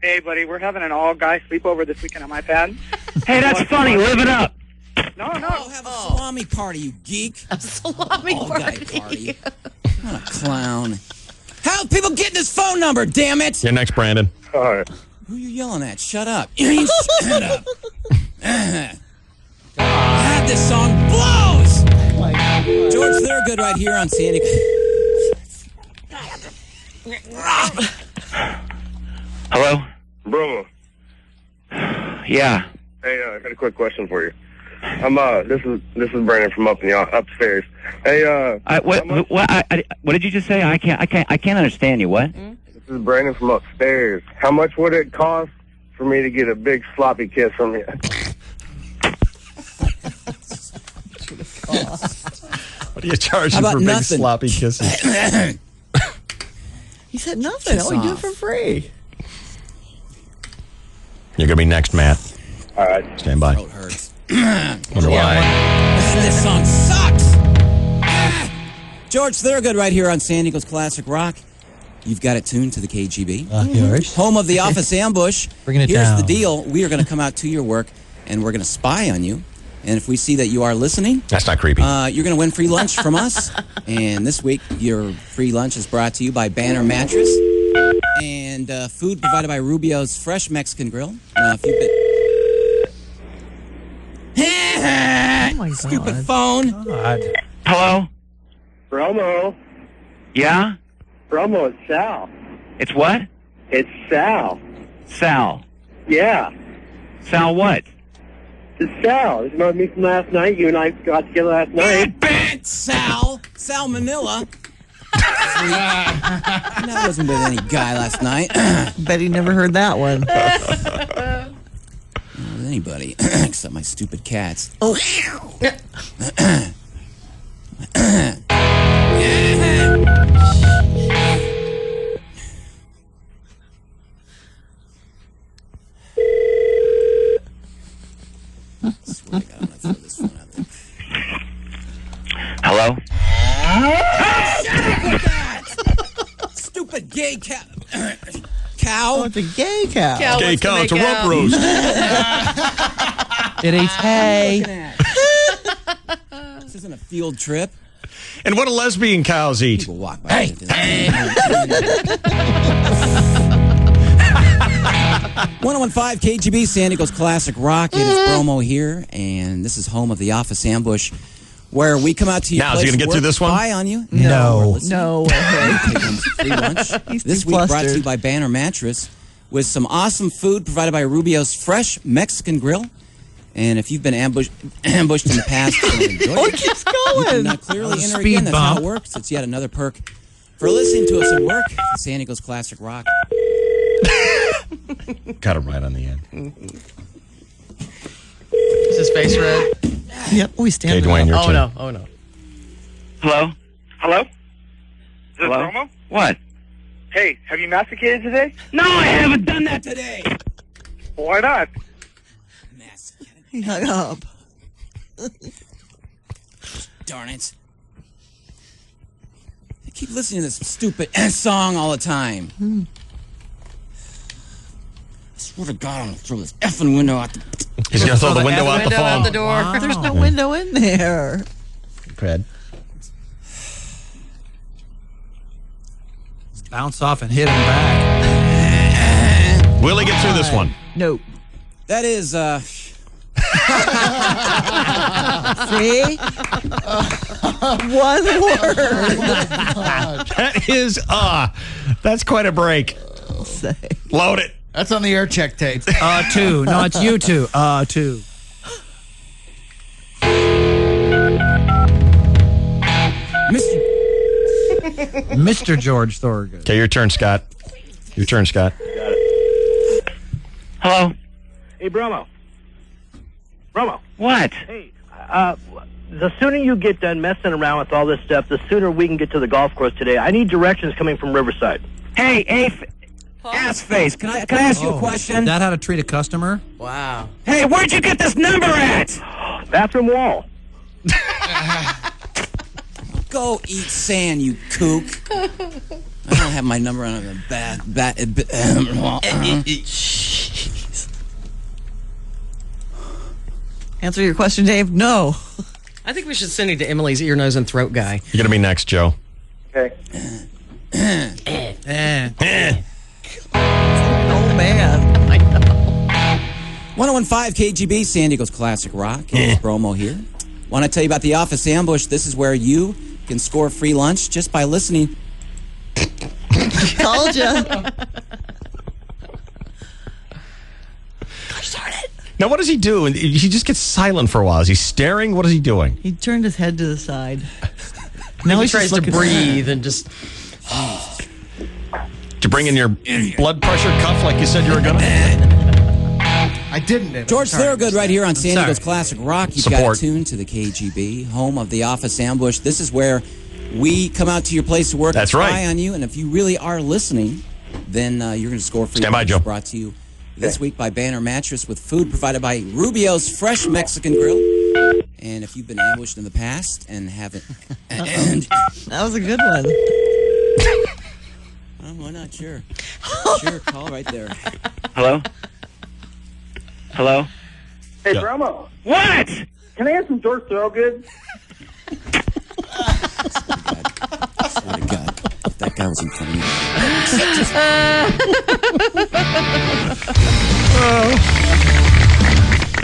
Hey, buddy, we're having an all-guy sleepover this weekend at my pad. Hey, that's funny. Live it up. No. I'll have a salami party, you geek. A salami All-guy party. What a clown. How's people getting his phone number, damn it? You're next, Brandon. All right. Who are you yelling at? Shut up. You shut up. God, this song blows! George Thorogood right here on Sandy. Hello? Bromo. Yeah. Hey, I got a quick question for you. This is Brandon from upstairs. Hey, what did you just say? I can't understand you. What? This is Brandon from upstairs. How much would it cost for me to get a big sloppy kiss from you? What do you charge How him about for big nothing? sloppy kisses? He said nothing. Kiss Oh, he do it off. for free. You're gonna be next, Matt. All right. Stand by. Throat hurts. Wonder why. This song sucks! George Thorogood right here on San Diego's Classic Rock. You've got it tuned to the KGB. Yours. Home of the Office Ambush. Bringing it Here's down. the deal. We are going to come out to your work, and we're going to spy on you. And if we see that you are listening, That's not creepy. you're going to win free lunch from us. And this week, your free lunch is brought to you by Banner Mattress. And food provided by Rubio's Fresh Mexican Grill. Now, if you've been... Oh my God. Stupid phone. God. Hello? Bromo. Yeah? Bromo, it's Sal. It's what? It's Sal. Sal. Yeah. Sal what? It's Sal. It's about me from last night. You and I got together last night. Bent, Sal. Sal Manila. That wasn't with any guy last night. Bet he never heard that one. With anybody except my stupid cats. Oh. Swear to God, I'm gonna throw this phone out there. Hello? Stupid gay cow. Oh, Cow. it's a gay cow. Cow Gay wants to cow, make it's a rump out. roast. It eats hay. This isn't a field trip. And what do lesbian cows eat? People walk by. Hey. 1015 KGB, San Diego's Classic Rock. It is Bromo here, and this is home of the Office Ambush, where we come out to your Now, is he place gonna get work, through this one? spy on you. No. No. Take home some free lunch. He's This too week brought to you flustered. by Banner Mattress with some awesome food provided by Rubio's Fresh Mexican Grill. And if you've been ambushed in the past, it keeps going. You can clearly enter Speed again. That's how it bump. works. It's yet another perk for listening to us at work. San Diego's Classic Rock. Got him right on the end. Is his face red? Yep, we stand. Okay, Dwayne, your Oh turn. no! Oh no! Hello? Hello? Is this Hello? Romo? What? Hey, have you masticated today? No, I haven't done that today. Why not? He hung up. Darn it. I keep listening to this stupid song all the time. I swear to God, I'm going to throw this effing window out the... He's going to throw the window out the Window phone. out the door. Wow. There's no window in there. Fred. Bounce off and hit him back. Will he get through this one? No. That is, See? One word. That is, that's quite a break. Say. Load it. That's on the air check tape. Two. No, it's you two. Two. Mr. George Thorogood. Okay, your turn, Scott. Your turn, Scott. Hello? Hey, Bromo. Bromo. What? Hey, the sooner you get done messing around with all this stuff, the sooner we can get to the golf course today. I need directions coming from Riverside. Hey, ass face, can I ask you a question? Is that how to treat a customer? Wow. Hey, where'd you get this number at? Bathroom wall. go eat sand, you kook. I don't have my number on the Answer your question, Dave. No. I think we should send it to Emily's ear, nose, and throat guy. You're going to be next, Joe. Okay. Oh, man. I know. 1015 KGB, San Diego's Classic Rock. It's Bromo here. Want to tell you about the Office Ambush. This is where you can score free lunch just by listening. Told ya. Now, what does he do? He just gets silent for a while. Is he staring? What is he doing? He turned his head to the side. Now he's he tries just to looking- breathe and just. Did you bring in your blood pressure cuff like you said you were going to? I didn't. George Thorogood right here on San Diego's Classic Rock. You've got Support. it tuned to the KGB, home of the Office Ambush. This is where we come out to your place of work That's and right. spy on you. And if you really are listening, then you're going to score free Stand by, lunch. Joe. Brought to you this week by Banner Mattress with food provided by Rubio's Fresh Mexican Grill. And if you've been ambushed in the past and haven't... That was a good one. Why not? Sure. Sure, call right there. Hello? Hello? Hey, Bromo. What? Can I have some George Thorogood? Swear to God, if that guy was in front of me.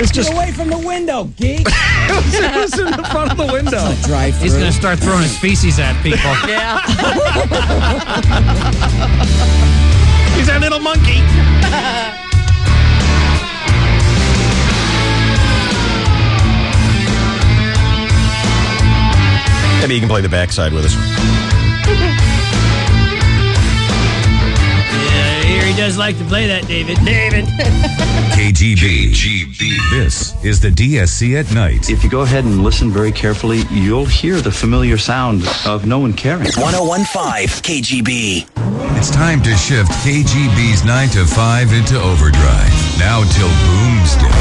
It's just Get away from the window, geek. it was in the front of the window. Drive through. He's going to start throwing his feces at people. Yeah. He's that little monkey. Maybe you can play the backside with us. Yeah, here he does like to play that, David. David. KGB. This is the DSC at night. If you go ahead and listen very carefully, you'll hear the familiar sound of no one caring. 1015 KGB. It's time to shift KGB's 9 to 5 into overdrive. Now till Boomsday.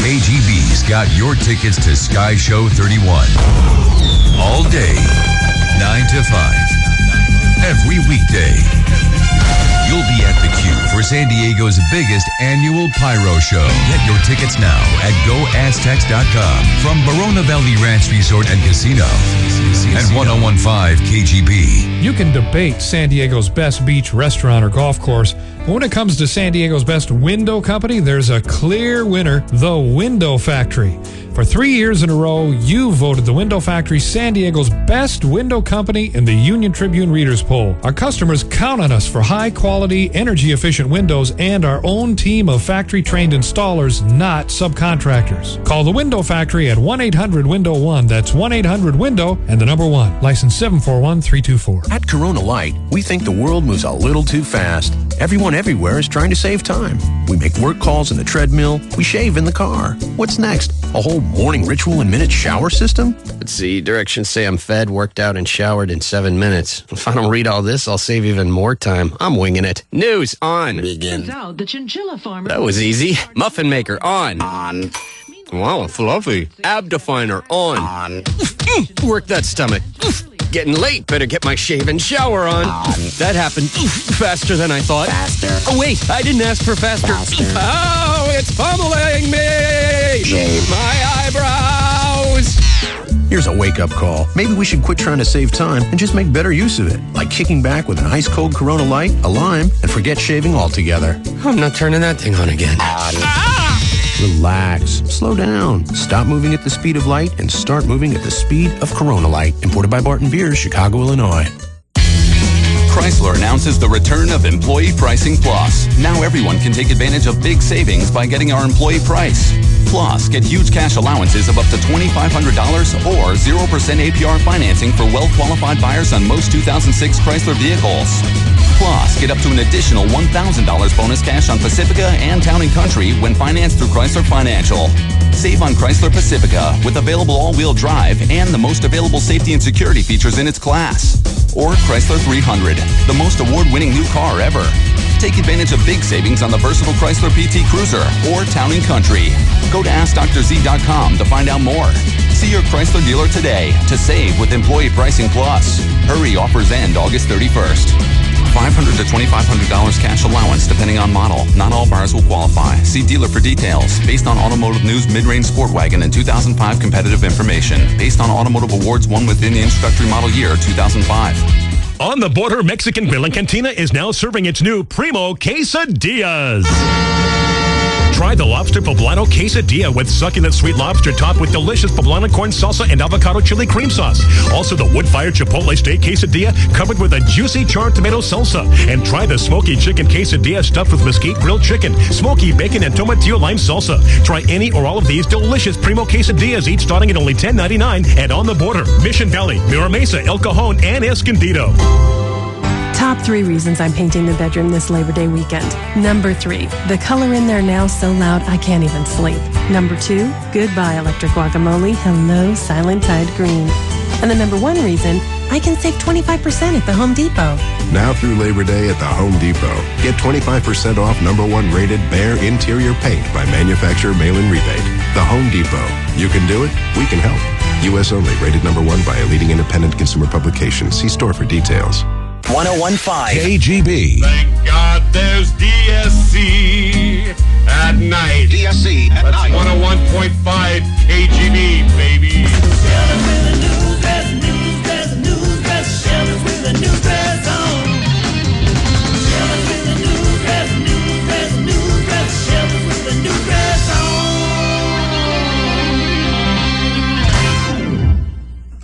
KGB's got your tickets to Sky Show 31. All day, 9 to 5. Every weekday. You'll be at the queue for San Diego's biggest annual pyro show. Get your tickets now at GoAztecs.com from Barona Valley Ranch Resort and Casino and 1015 KGB. You can debate San Diego's best beach restaurant or golf course, but when it comes to San Diego's best window company, there's a clear winner, the Window Factory. For 3 years in a row, you voted the Window Factory San Diego's best window company in the Union Tribune Readers Poll. Our customers count on us for high quality quality, energy-efficient windows and our own team of factory-trained installers, not subcontractors. Call the Window Factory at 1-800-WINDOW-1. That's 1-800-WINDOW and the number 1. License 741324. At Corona Light, we think the world moves a little too fast. Everyone everywhere is trying to save time. We make work calls in the treadmill. We shave in the car. What's next? A whole morning ritual and minute shower system? Let's see. Directions say I'm fed, worked out, and showered in 7 minutes. If I don't read all this, I'll save even more time. I'm winging it. News on. Begin. Out the chinchilla farmer. That was easy. Muffin maker on. On. Wow, fluffy. Ab definer on. Work that stomach. Getting late. Better get my shave and shower on. That happened faster than I thought. Faster. Oh, wait. I didn't ask for faster. Oh, it's pummeling me. Shave my eyebrows. Here's a wake-up call. Maybe we should quit trying to save time and just make better use of it. Like kicking back with an ice-cold Corona Light, a lime, and forget shaving altogether. I'm not turning that thing on again. Relax. Slow down. Stop moving at the speed of light and start moving at the speed of Corona Light. Imported by Barton Beers, Chicago, Illinois. Chrysler announces the return of Employee Pricing Plus. Now everyone can take advantage of big savings by getting our employee price. Plus, get huge cash allowances of up to $2,500 or 0% APR financing for well-qualified buyers on most 2006 Chrysler vehicles. Plus, get up to an additional $1,000 bonus cash on Pacifica and Town & Country when financed through Chrysler Financial. Save on Chrysler Pacifica with available all-wheel drive and the most available safety and security features in its class. Or Chrysler 300, the most award-winning new car ever. Take advantage of big savings on the versatile Chrysler PT Cruiser or Town & Country. Go to AskDrZ.com to find out more. See your Chrysler dealer today to save with Employee Pricing Plus. Hurry, offers end August 31st. $500 to $2,500 cash allowance depending on model. Not all buyers will qualify. See dealer for details. Based on Automotive News mid-range sport wagon and 2005 competitive information. Based on Automotive Awards won within the introductory model year 2005. On the Border Mexican Grill and Cantina is now serving its new Primo Quesadillas. Try the Lobster Poblano Quesadilla with succulent sweet lobster topped with delicious poblano corn salsa and avocado chili cream sauce. Also the wood-fired Chipotle steak quesadilla covered with a juicy charred tomato salsa. And try the smoky chicken quesadilla stuffed with mesquite grilled chicken, smoky bacon, and tomatillo lime salsa. Try any or all of these delicious Primo Quesadillas, each starting at only $10.99 and on the border. Mission Valley, Mira Mesa, El Cajon, and Escondido. Top 3 reasons I'm painting the bedroom this Labor Day weekend. Number 3, the color in there now so loud I can't even sleep. Number 2, goodbye electric guacamole, hello silent tide green. And the number 1 reason, I can save 25% at the Home Depot. Now through Labor Day at the Home Depot. Get 25% off #1 rated Behr interior paint by manufacturer mail-in rebate. The Home Depot. You can do it, we can help. U.S. only, rated #1 by a leading independent consumer publication. See store for details. 101.5 KGB. Thank God there's DSC at night. DSC at night. 101.5 KGB, baby.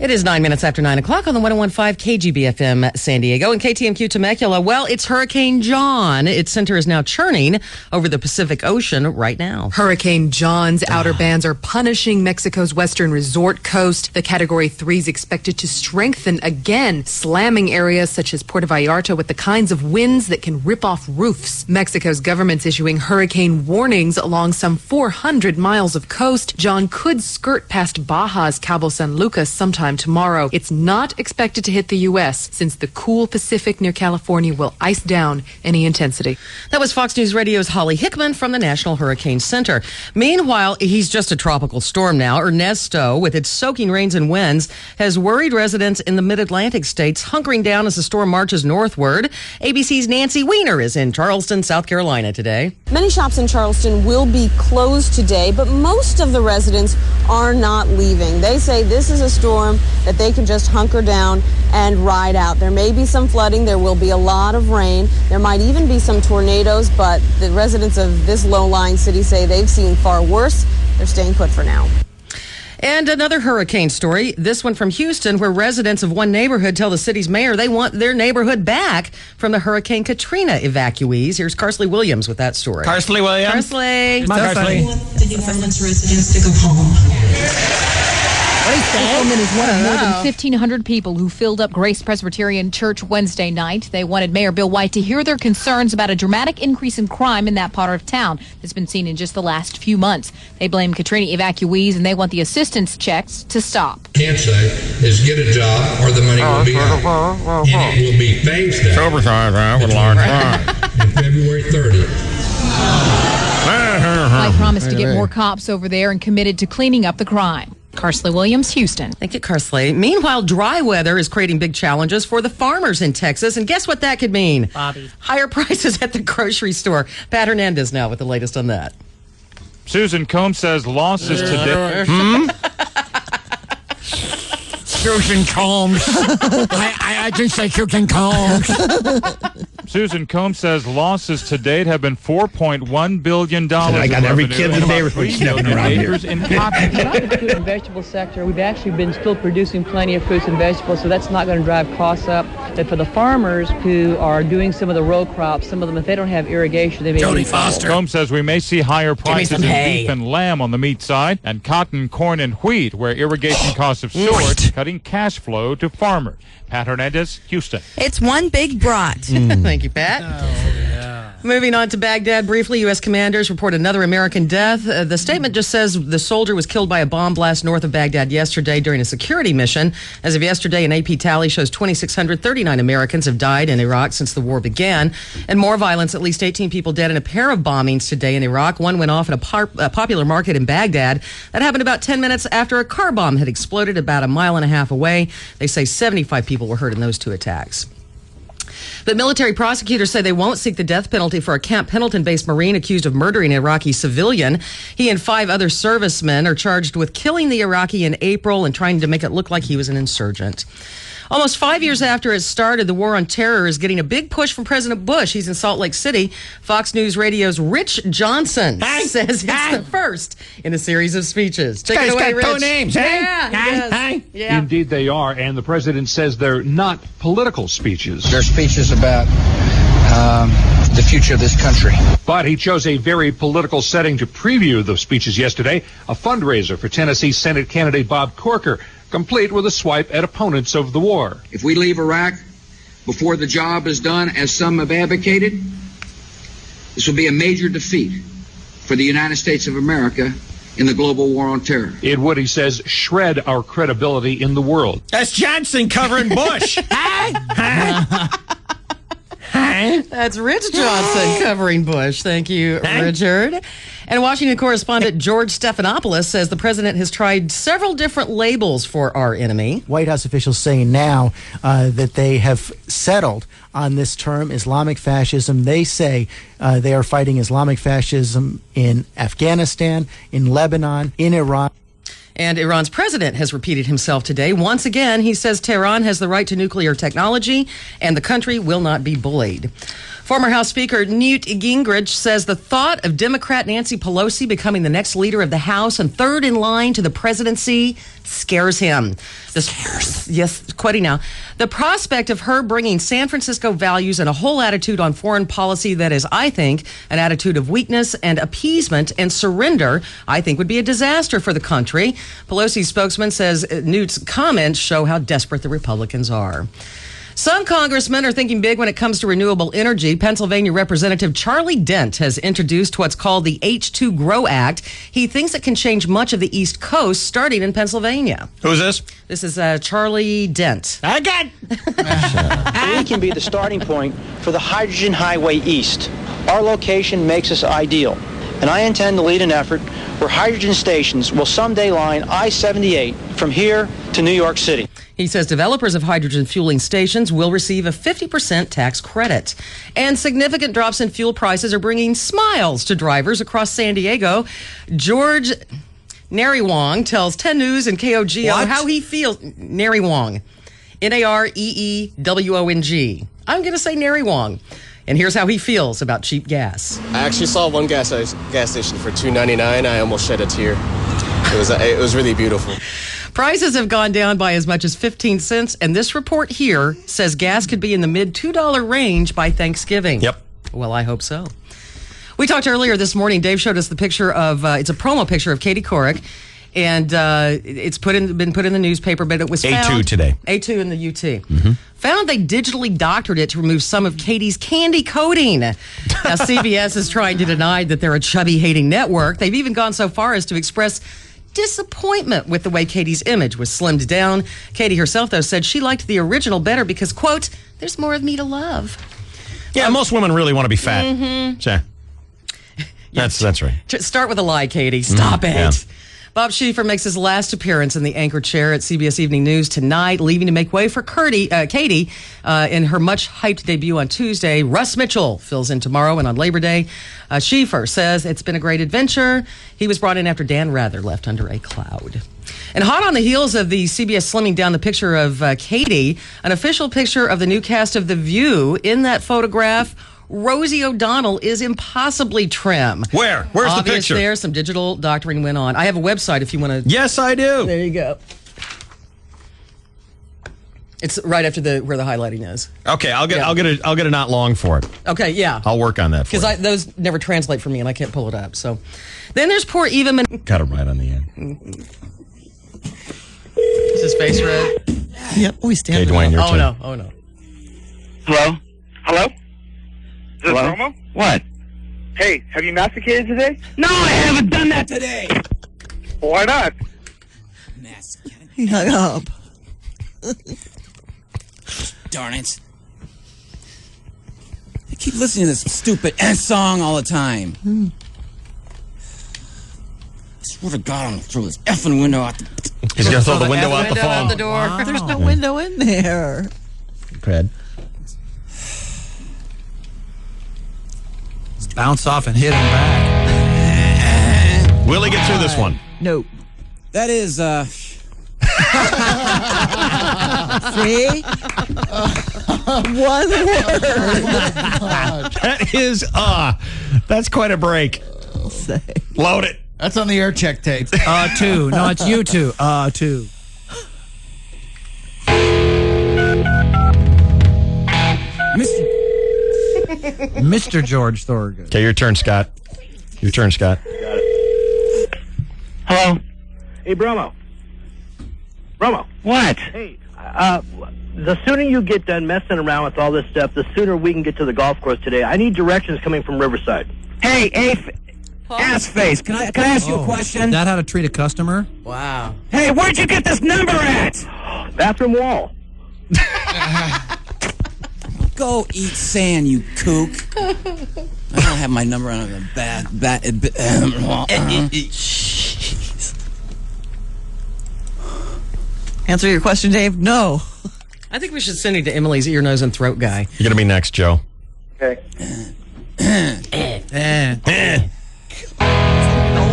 It is 9 minutes after 9 o'clock on the 101.5 KGB FM San Diego and KTMQ Temecula. Well, it's Hurricane John. Its center is now churning over the Pacific Ocean right now. Hurricane John's outer bands are punishing Mexico's western resort coast. The Category 3 is expected to strengthen again, slamming areas such as Puerto Vallarta with the kinds of winds that can rip off roofs. Mexico's government's issuing hurricane warnings along some 400 miles of coast. John could skirt past Baja's Cabo San Lucas sometime tomorrow. It's not expected to hit the U.S. since the cool Pacific near California will ice down any intensity. That was Fox News Radio's Holly Hickman from the National Hurricane Center. Meanwhile, he's just a tropical storm now. Ernesto, with its soaking rains and winds, has worried residents in the mid-Atlantic states hunkering down as the storm marches northward. ABC's Nancy Weiner is in Charleston, South Carolina today. Many shops in Charleston will be closed today, but most of the residents are not leaving. They say this is a storm that they can just hunker down and ride out. There may be some flooding. There will be a lot of rain. There might even be some tornadoes, but the residents of this low-lying city say they've seen far worse. They're staying put for now. And another hurricane story, this one from Houston, where residents of one neighborhood tell the city's mayor they want their neighborhood back from the Hurricane Katrina evacuees. Here's Carsley Williams with that story. Carsley Williams. Carsley. Carsley. want the New Orleans residents to go home. This woman is one of more than 1,500 people who filled up Grace Presbyterian Church Wednesday night. They wanted Mayor Bill White to hear their concerns about a dramatic increase in crime in that part of town that's been seen in just the last few months. They blame Katrina evacuees and they want the assistance checks to stop. Can't say is get a job or the money will be out. And it will be phased out in February 30th. White promised to get more cops over there and committed to cleaning up the crime. Carsley Williams, Houston. Thank you, Carsley. Meanwhile, dry weather is creating big challenges for the farmers in Texas. And guess what that could mean? Bobby. Higher prices at the grocery store. Pat Hernandez now with the latest on that. Susan Combs says losses today. Susan Combs. I didn't say Susan Combs. Susan Combs says losses to date have been $4.1 billion. I got every kid in the neighborhood sniffing around here. In cotton. Not the food and vegetable sector. We've actually been still producing plenty of fruits and vegetables, so that's not going to drive costs up. But for the farmers who are doing some of the row crops, some of them, if they don't have irrigation, they may Jody be Foster. Combs says we may see higher prices in beef and lamb on the meat side, and cotton, corn, and wheat, where irrigation costs have soared, cutting cash flow to farmers. Pat Hernandez, Houston. It's one big brat. Thank you, Pat. Moving on to Baghdad briefly, U.S. commanders report another American death. The statement just says the soldier was killed by a bomb blast north of Baghdad yesterday during a security mission. As of yesterday, an AP tally shows 2,639 Americans have died in Iraq since the war began. And more violence, at least 18 people dead in a pair of bombings today in Iraq. One went off at a popular market in Baghdad. That happened about 10 minutes after a car bomb had exploded about a mile and a half away. They say 75 people were hurt in those two attacks. But military prosecutors say they won't seek the death penalty for a Camp Pendleton-based Marine accused of murdering an Iraqi civilian. He and 5 other servicemen are charged with killing the Iraqi in April and trying to make it look like he was an insurgent. Almost 5 years after it started, the war on terror is getting a big push from President Bush. He's in Salt Lake City. Fox News Radio's Rich Johnson says it's the first in a series of speeches. Take it away, Rich. Two names, Yeah. Indeed, they are, and the president says they're not political speeches. They're speeches about the future of this country. But he chose a very political setting to preview the speeches yesterday, a fundraiser for Tennessee Senate candidate Bob Corker, complete with a swipe at opponents of the war. If we leave Iraq before the job is done, as some have advocated, this will be a major defeat for the United States of America in the global war on terror. It would, he says, shred our credibility in the world. That's Johnson covering Bush. That's Rich Johnson covering Bush. Thank you, Richard. And Washington correspondent George Stephanopoulos says the president has tried several different labels for our enemy. White House officials saying now that they have settled on this term, Islamic fascism. They say they are fighting Islamic fascism in Afghanistan, in Lebanon, in Iraq. And Iran's president has repeated himself today. Once again, he says Tehran has the right to nuclear technology and the country will not be bullied. Former House Speaker Newt Gingrich says the thought of Democrat Nancy Pelosi becoming the next leader of the House and third in line to the presidency scares him. Yes, quitting now. The prospect of her bringing San Francisco values and a whole attitude on foreign policy that is, I think, an attitude of weakness and appeasement and surrender, I think would be a disaster for the country. Pelosi's spokesman says Newt's comments show how desperate the Republicans are. Some congressmen are thinking big when it comes to renewable energy. Pennsylvania Representative Charlie Dent has introduced what's called the H2 GROW Act. He thinks it can change much of the East Coast, starting in Pennsylvania. Who's this? This is Charlie Dent. Again. We can be the starting point for the Hydrogen Highway East. Our location makes us ideal, and I intend to lead an effort where hydrogen stations will someday line I-78 from here to New York City. He says developers of hydrogen fueling stations will receive a 50% tax credit. And significant drops in fuel prices are bringing smiles to drivers across San Diego. George Nariwong tells 10 News and KOGO how he feels. Nariwong. Nareewong. I'm going to say Nariwong. And here's how he feels about cheap gas. I actually saw one gas station for $2.99. I almost shed a tear. It was really beautiful. Prices have gone down by as much as 15 cents, and this report here says gas could be in the mid $2 range by Thanksgiving. Yep. Well, I hope so. We talked earlier this morning. Dave showed us the picture of, it's a promo picture of Katie Couric, and it's been put in the newspaper, but it was found. A2 today. A2 in the UT. Found they digitally doctored it to remove some of Katie's candy coating. Now, CBS is trying to deny that they're a chubby-hating network. They've even gone so far as to express disappointment with the way Katie's image was slimmed down. Katie herself, though, said she liked the original better because, quote, there's more of me to love. Yeah, most women really want to be fat. Sure. That's right. Start with a lie, Katie. Stop it. Yeah. Bob Schieffer makes his last appearance in the anchor chair at CBS Evening News tonight, leaving to make way for Katie in her much-hyped debut on Tuesday. Russ Mitchell fills in tomorrow, and on Labor Day, Schieffer says it's been a great adventure. He was brought in after Dan Rather left under a cloud. And hot on the heels of the CBS slimming down the picture of Katie, an official picture of the new cast of The View. In that photograph, Rosie O'Donnell is impossibly trim. Where? Where's Obvious the picture? There, some digital doctoring went on. I have a website if you want to. Yes, I do. There you go. It's right after where the highlighting is. Okay, I'll get a not long for it. Okay, yeah. I'll work on that for you. Because those never translate for me, and I can't pull it up. So, then there's poor Eva. Got it right on the end. Is his face red? Yep, we stand. Okay, Dwayne, your turn. Oh no. Hello? Hello? Is this Hello? Romo? What? Hey, have you masticated today? No, I haven't done that today. Why not? He hung up. Darn it. I keep listening to this stupid song all the time. I swear to God, I'm going to throw this effing window out the... He's going to throw the window out the phone. Out the door. Wow. There's no window in there. Fred. Just bounce off and hit him back. Will he get through this one? No. That is, See? One word. That is, that's quite a break. Load it. That's on the air check tape. Two. No, it's you two. Two. Mr. George Thorogood. Okay, your turn, Scott. Your turn, Scott. Hello? Hey, Bromo. Bromo. What? Hey, the sooner you get done messing around with all this stuff, the sooner we can get to the golf course today. I need directions coming from Riverside. Hey, ass face. Can I ask you a question? Is that how to treat a customer? Wow. Hey, where'd you get this number at? Bathroom wall. Go eat sand, you kook. I don't have my number on the Answer your question, Dave? No. I think we should send it to Emily's ear, nose, and throat guy. You're going to be next, Joe. Okay. Oh,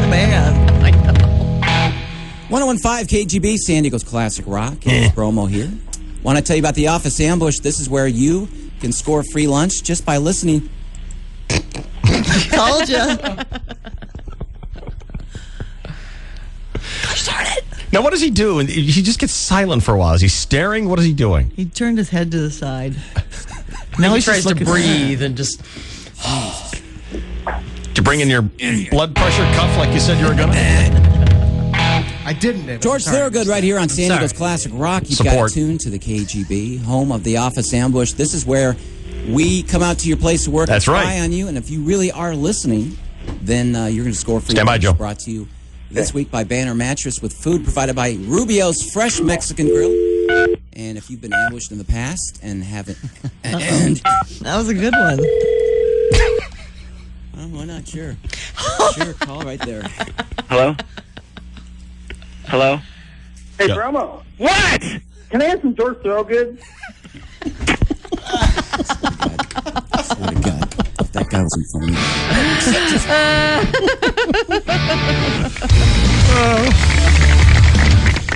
man. I know. 101.5 KGB, San Diego's Classic Rock. It's Bromo here. Want to tell you about the Office Ambush. This is where you can score free lunch just by listening. Told you. Gosh darn it. Now, what does he do? And he just gets silent for a while. Is he staring? What is he doing? He turned his head to the side. Now he tries to breathe and just... To bring in your blood pressure cuff like you said you were going to? I didn't, David. George Thorogood right here on San Diego's Classic Rock. You've got tuned to the KGB, home of the Office Ambush. This is where we come out to your place of work and spy on you. And if you really are listening, then you're going to score free. Stand by, Joe. Brought to you this week by Banner Mattress with food provided by Rubio's Fresh Mexican Grill. And if you've been ambushed in the past and haven't... that was a good one. Why not? Sure. Sure, call right there. Hello? Hello? Hey, Yeah. Bromo. What? Can I have some George Thorogood? I swear to God, if that guy was in front of me.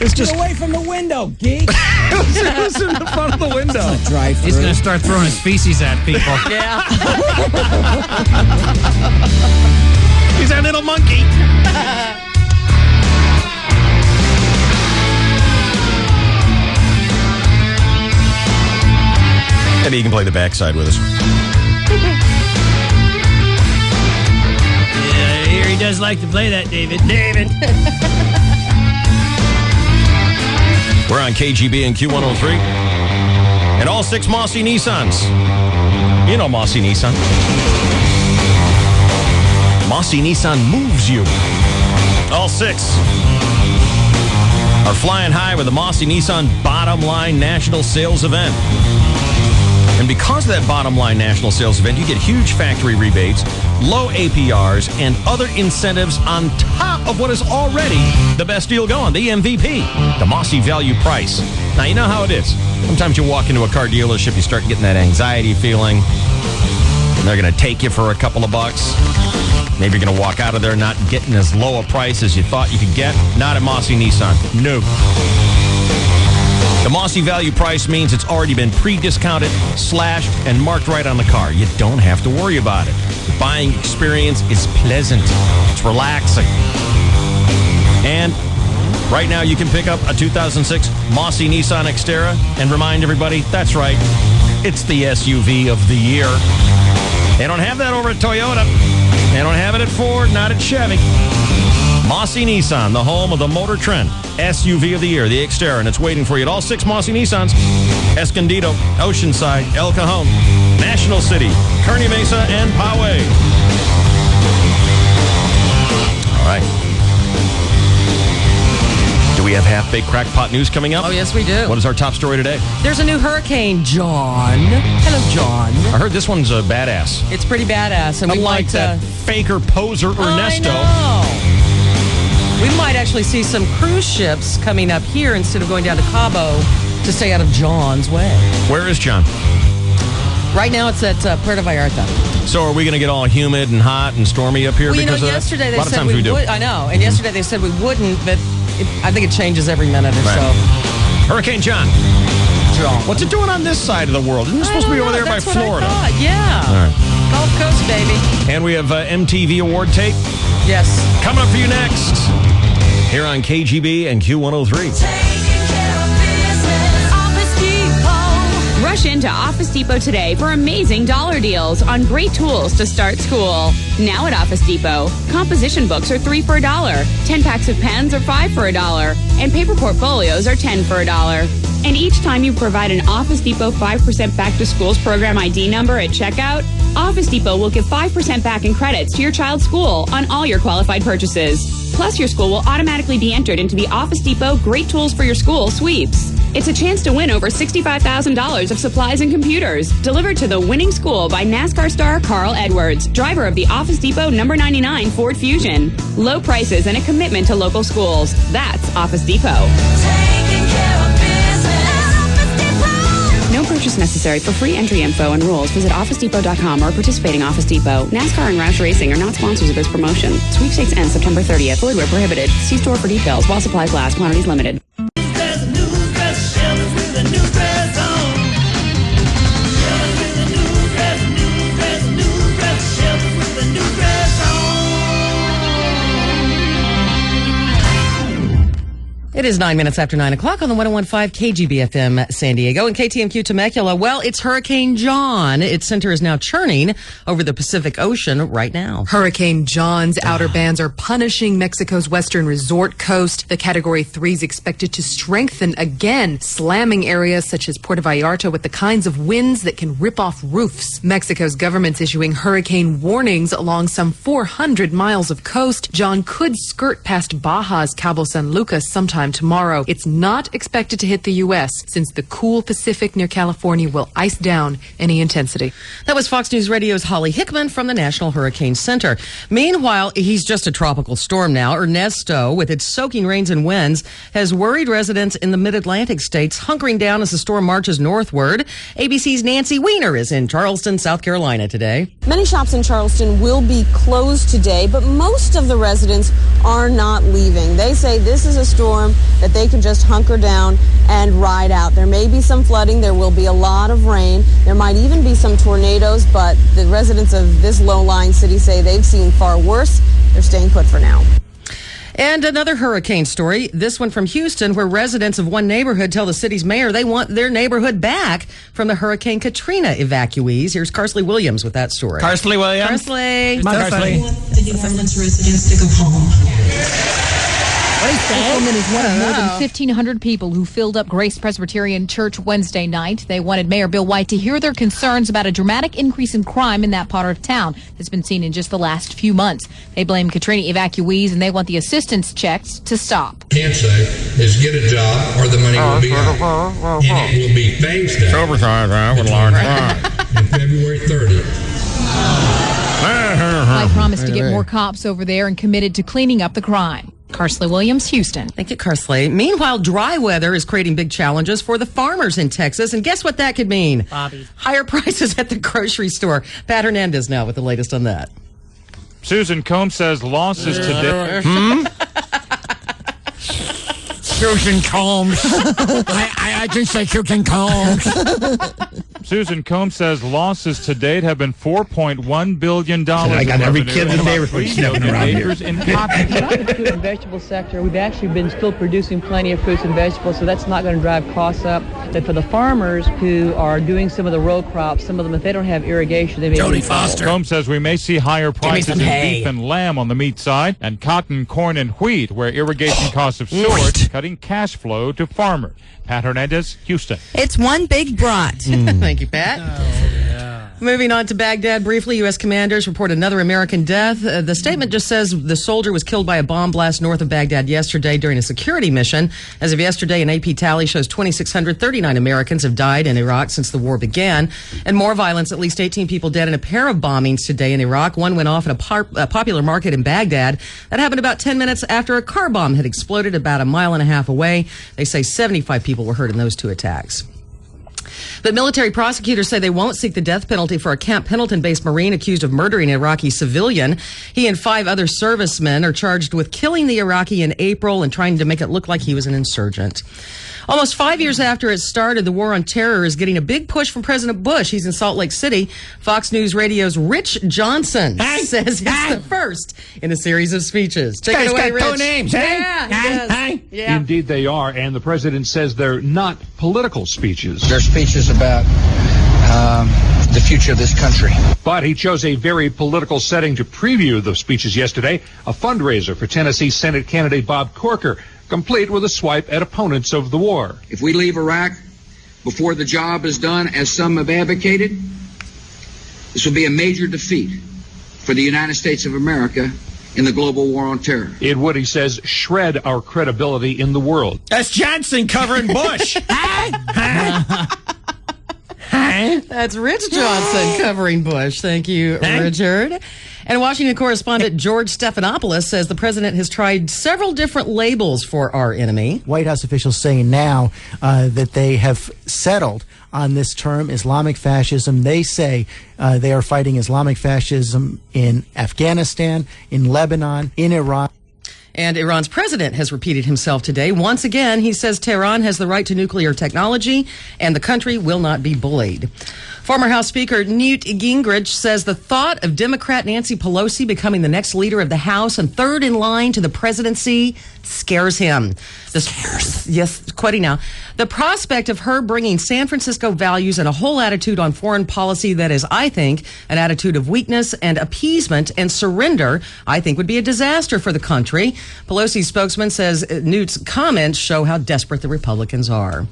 It's just Get away from the window, geek. Who's in the front of the window? He's going to start throwing his feces at people. Yeah. He's a little monkey. Maybe you can play the backside with us. Yeah, I hear he does like to play that, David. We're on KGB and Q103. And all 6 Mossy Nissans. You know Mossy Nissan. Mossy Nissan moves you. All 6 are flying high with the Mossy Nissan Bottom Line National Sales Event. And because of that Bottom Line National Sales Event, you get huge factory rebates, low APRs, and other incentives on top of what is already the best deal going, the MVP, the Mossy Value Price. Now, you know how it is. Sometimes you walk into a car dealership, you start getting that anxiety feeling. And they're going to take you for a couple of bucks. Maybe you're going to walk out of there not getting as low a price as you thought you could get. Not at Mossy Nissan. No. The Mossy Value Price means it's already been pre-discounted, slashed, and marked right on the car. You don't have to worry about it. The buying experience is pleasant. It's relaxing. And right now you can pick up a 2006 Mossy Nissan Xterra and remind everybody, that's right, it's the SUV of the year. They don't have that over at Toyota. They don't have it at Ford, not at Chevy. Mossy Nissan, the home of the Motor Trend SUV of the year, the Xterra, and it's waiting for you at all 6 Mossy Nissans: Escondido, Oceanside, El Cajon, National City, Kearney Mesa, and Poway. All right. Do we have half-baked crackpot news coming up? Oh, yes, we do. What is our top story today? There's a new hurricane, John. Hello, John. I heard this one's a badass. It's pretty badass. And unlike that faker poser Ernesto. I know. We might actually see some cruise ships coming up here instead of going down to Cabo to stay out of John's way. Where is John? Right now it's at Puerto Vallarta. So are we going to get all humid and hot and stormy up here well, because of yesterday that? They said we would. I know. And yesterday they said we wouldn't, but I think it changes every minute or so. Hurricane John. What's it doing on this side of the world? Isn't it supposed to be over there by Florida? Yeah. All right. Gulf Coast, baby. And we have MTV award tape. Yes. Coming up for you next. Here on KGB and Q103. Rush into Office Depot today for amazing dollar deals on great tools to start school. Now at Office Depot, composition books are 3 for $1, 10 packs of pens are 5 for $1, and paper portfolios are 10 for $1. And each time you provide an Office Depot 5% Back to Schools program ID number at checkout, Office Depot will give 5% back in credits to your child's school on all your qualified purchases. Plus, your school will automatically be entered into the Office Depot Great Tools for Your School sweeps. It's a chance to win over $65,000 of supplies and computers, delivered to the winning school by NASCAR star Carl Edwards, driver of the Office Depot number 99 Ford Fusion. Low prices and a commitment to local schools. That's Office Depot. No purchase necessary. For free entry info and rules, visit OfficeDepot.com or participating Office Depot. NASCAR and Roush Racing are not sponsors of this promotion. Sweepstakes ends September 30th. Void where prohibited. See store for details. While supplies last. Quantities limited. It is 9 minutes after 9 o'clock on the 101.5 KGB FM San Diego and KTMQ Temecula. Well, it's Hurricane John. Its center is now churning over the Pacific Ocean right now. Hurricane John's outer bands are punishing Mexico's western resort coast. The Category 3 is expected to strengthen again, slamming areas such as Puerto Vallarta with the kinds of winds that can rip off roofs. Mexico's government's issuing hurricane warnings along some 400 miles of coast. John could skirt past Baja's Cabo San Lucas sometime tomorrow. It's not expected to hit the U.S. since the cool Pacific near California will ice down any intensity. That was Fox News Radio's Holly Hickman from the National Hurricane Center. Meanwhile, he's just a tropical storm now. Ernesto, with its soaking rains and winds, has worried residents in the mid-Atlantic states, hunkering down as the storm marches northward. ABC's Nancy Weiner is in Charleston, South Carolina today. Many shops in Charleston will be closed today, but most of the residents are not leaving. They say this is a storm that they can just hunker down and ride out. There may be some flooding. There will be a lot of rain. There might even be some tornadoes, but the residents of this low-lying city say they've seen far worse. They're staying put for now. And another hurricane story, this one from Houston, where residents of one neighborhood tell the city's mayor they want their neighborhood back from the Hurricane Katrina evacuees. Here's Carsley Williams with that story. Carsley Williams. Carsley. Come on, Carsley. We want the New Orleans residents to go home. Woman is one of more than 1,500 people who filled up Grace Presbyterian Church Wednesday night. They wanted Mayor Bill White to hear their concerns about a dramatic increase in crime in that part of town that's been seen in just the last few months. They blame Katrina evacuees, and they want the assistance checks to stop. Can't say is get a job or the money will be out. And it will be phased out. Oversized with a large on February 30th. I promised to get more cops over there and committed to cleaning up the crime. Carsley Williams, Houston. Thank you, Carsley. Meanwhile, dry weather is creating big challenges for the farmers in Texas. And guess what that could mean? Bobby. Higher prices at the grocery store. Pat Hernandez now with the latest on that. Susan Combs says losses today. Susan Combs. I didn't say Susan Combs. Susan Combs says losses to date have been $4.1 billion. I got every kid in the neighborhood sniffing around here. In cotton. Not the fruit and vegetable sector. We've actually been still producing plenty of fruits and vegetables, so that's not going to drive costs up. But for the farmers who are doing some of the row crops, some of them, if they don't have irrigation, they may Jody be Foster. Combs says we may see higher prices in beef and lamb on the meat side, and cotton, corn, and wheat, where irrigation costs have soared, cutting cash flow to farmers. Pat Hernandez, Houston. It's one big brat. Thank you, Pat. Moving on to Baghdad briefly, U.S. commanders report another American death. The statement just says the soldier was killed by a bomb blast north of Baghdad yesterday during a security mission. As of yesterday, an AP tally shows 2,639 Americans have died in Iraq since the war began. And more violence, at least 18 people dead in a pair of bombings today in Iraq. One went off at a popular market in Baghdad. That happened about 10 minutes after a car bomb had exploded about a mile and a half away. They say 75 people were hurt in those two attacks. But military prosecutors say they won't seek the death penalty for a Camp Pendleton-based Marine accused of murdering an Iraqi civilian. He and 5 other servicemen are charged with killing the Iraqi in April and trying to make it look like he was an insurgent. Almost 5 years after it started, the war on terror is getting a big push from President Bush. He's in Salt Lake City. Fox News Radio's Rich Johnson says it's the first in a series of speeches. Take it away, Rich. 2 names, Yeah. Indeed they are, and the president says they're not political speeches. They're speeches about the future of this country. But he chose a very political setting to preview the speeches yesterday, a fundraiser for Tennessee Senate candidate Bob Corker, complete with a swipe at opponents of the war. If we leave Iraq before the job is done, as some have advocated, this will be a major defeat for the United States of America in the global war on terror. It would, he says, shred our credibility in the world. That's Johnson covering Bush. That's Rich Johnson covering Bush. Thank you, Richard. And Washington correspondent George Stephanopoulos says the president has tried several different labels for our enemy. White House officials saying now that they have settled on this term, Islamic fascism. They say they are fighting Islamic fascism in Afghanistan, in Lebanon, in Iraq. And Iran's president has repeated himself today. Once again, he says Tehran has the right to nuclear technology and the country will not be bullied. Former House Speaker Newt Gingrich says the thought of Democrat Nancy Pelosi becoming the next leader of the House and third in line to the presidency scares him. Yes, quitting now. The prospect of her bringing San Francisco values and a whole attitude on foreign policy that is, I think, an attitude of weakness and appeasement and surrender, I think would be a disaster for the country. Pelosi's spokesman says Newt's comments show how desperate the Republicans are.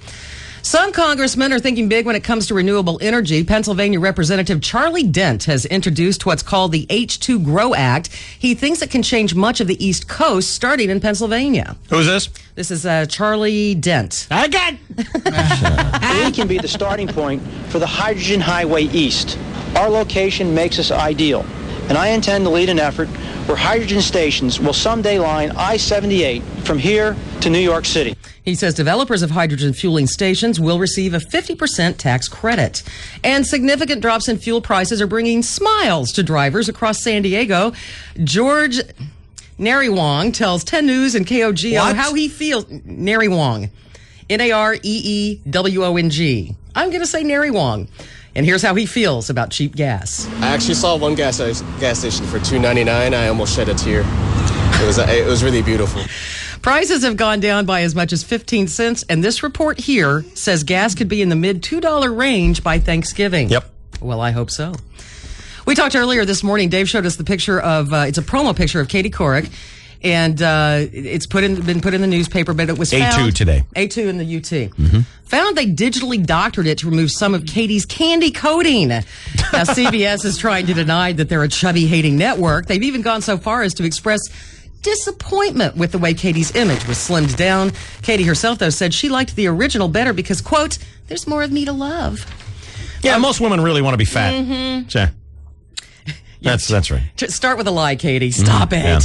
Some congressmen are thinking big when it comes to renewable energy. Pennsylvania Representative Charlie Dent has introduced what's called the H2 Grow Act. He thinks it can change much of the East Coast, starting in Pennsylvania. Who's this? This is Charlie Dent. Again! We can be the starting point for the Hydrogen Highway East. Our location makes us ideal, and I intend to lead an effort where hydrogen stations will someday line I-78 from here to New York City. He says developers of hydrogen fueling stations will receive a 50% tax credit. And significant drops in fuel prices are bringing smiles to drivers across San Diego. George Nariwong tells 10 News and KOGO how he feels. Nariwong. Nareewong. I'm going to say Nariwong. And here's how he feels about cheap gas. I actually saw one gas station for $2.99. I almost shed a tear. It was really beautiful. Prices have gone down by as much as 15 cents, and this report here says gas could be in the mid $2 range by Thanksgiving. Yep. Well, I hope so. We talked earlier this morning. Dave showed us the picture of, it's a promo picture of Katie Couric, and it's been put in the newspaper, but it was found. A2 today. A2 in the UT. Found they digitally doctored it to remove some of Katie's candy coating. Now, CBS is trying to deny that they're a chubby-hating network. They've even gone so far as to express disappointment with the way Katie's image was slimmed down. Katie herself, though, said she liked the original better because, quote, there's more of me to love. Yeah, most women really want to be fat. Yeah. That's right. Start with a lie, Katie. Stop it. Yeah.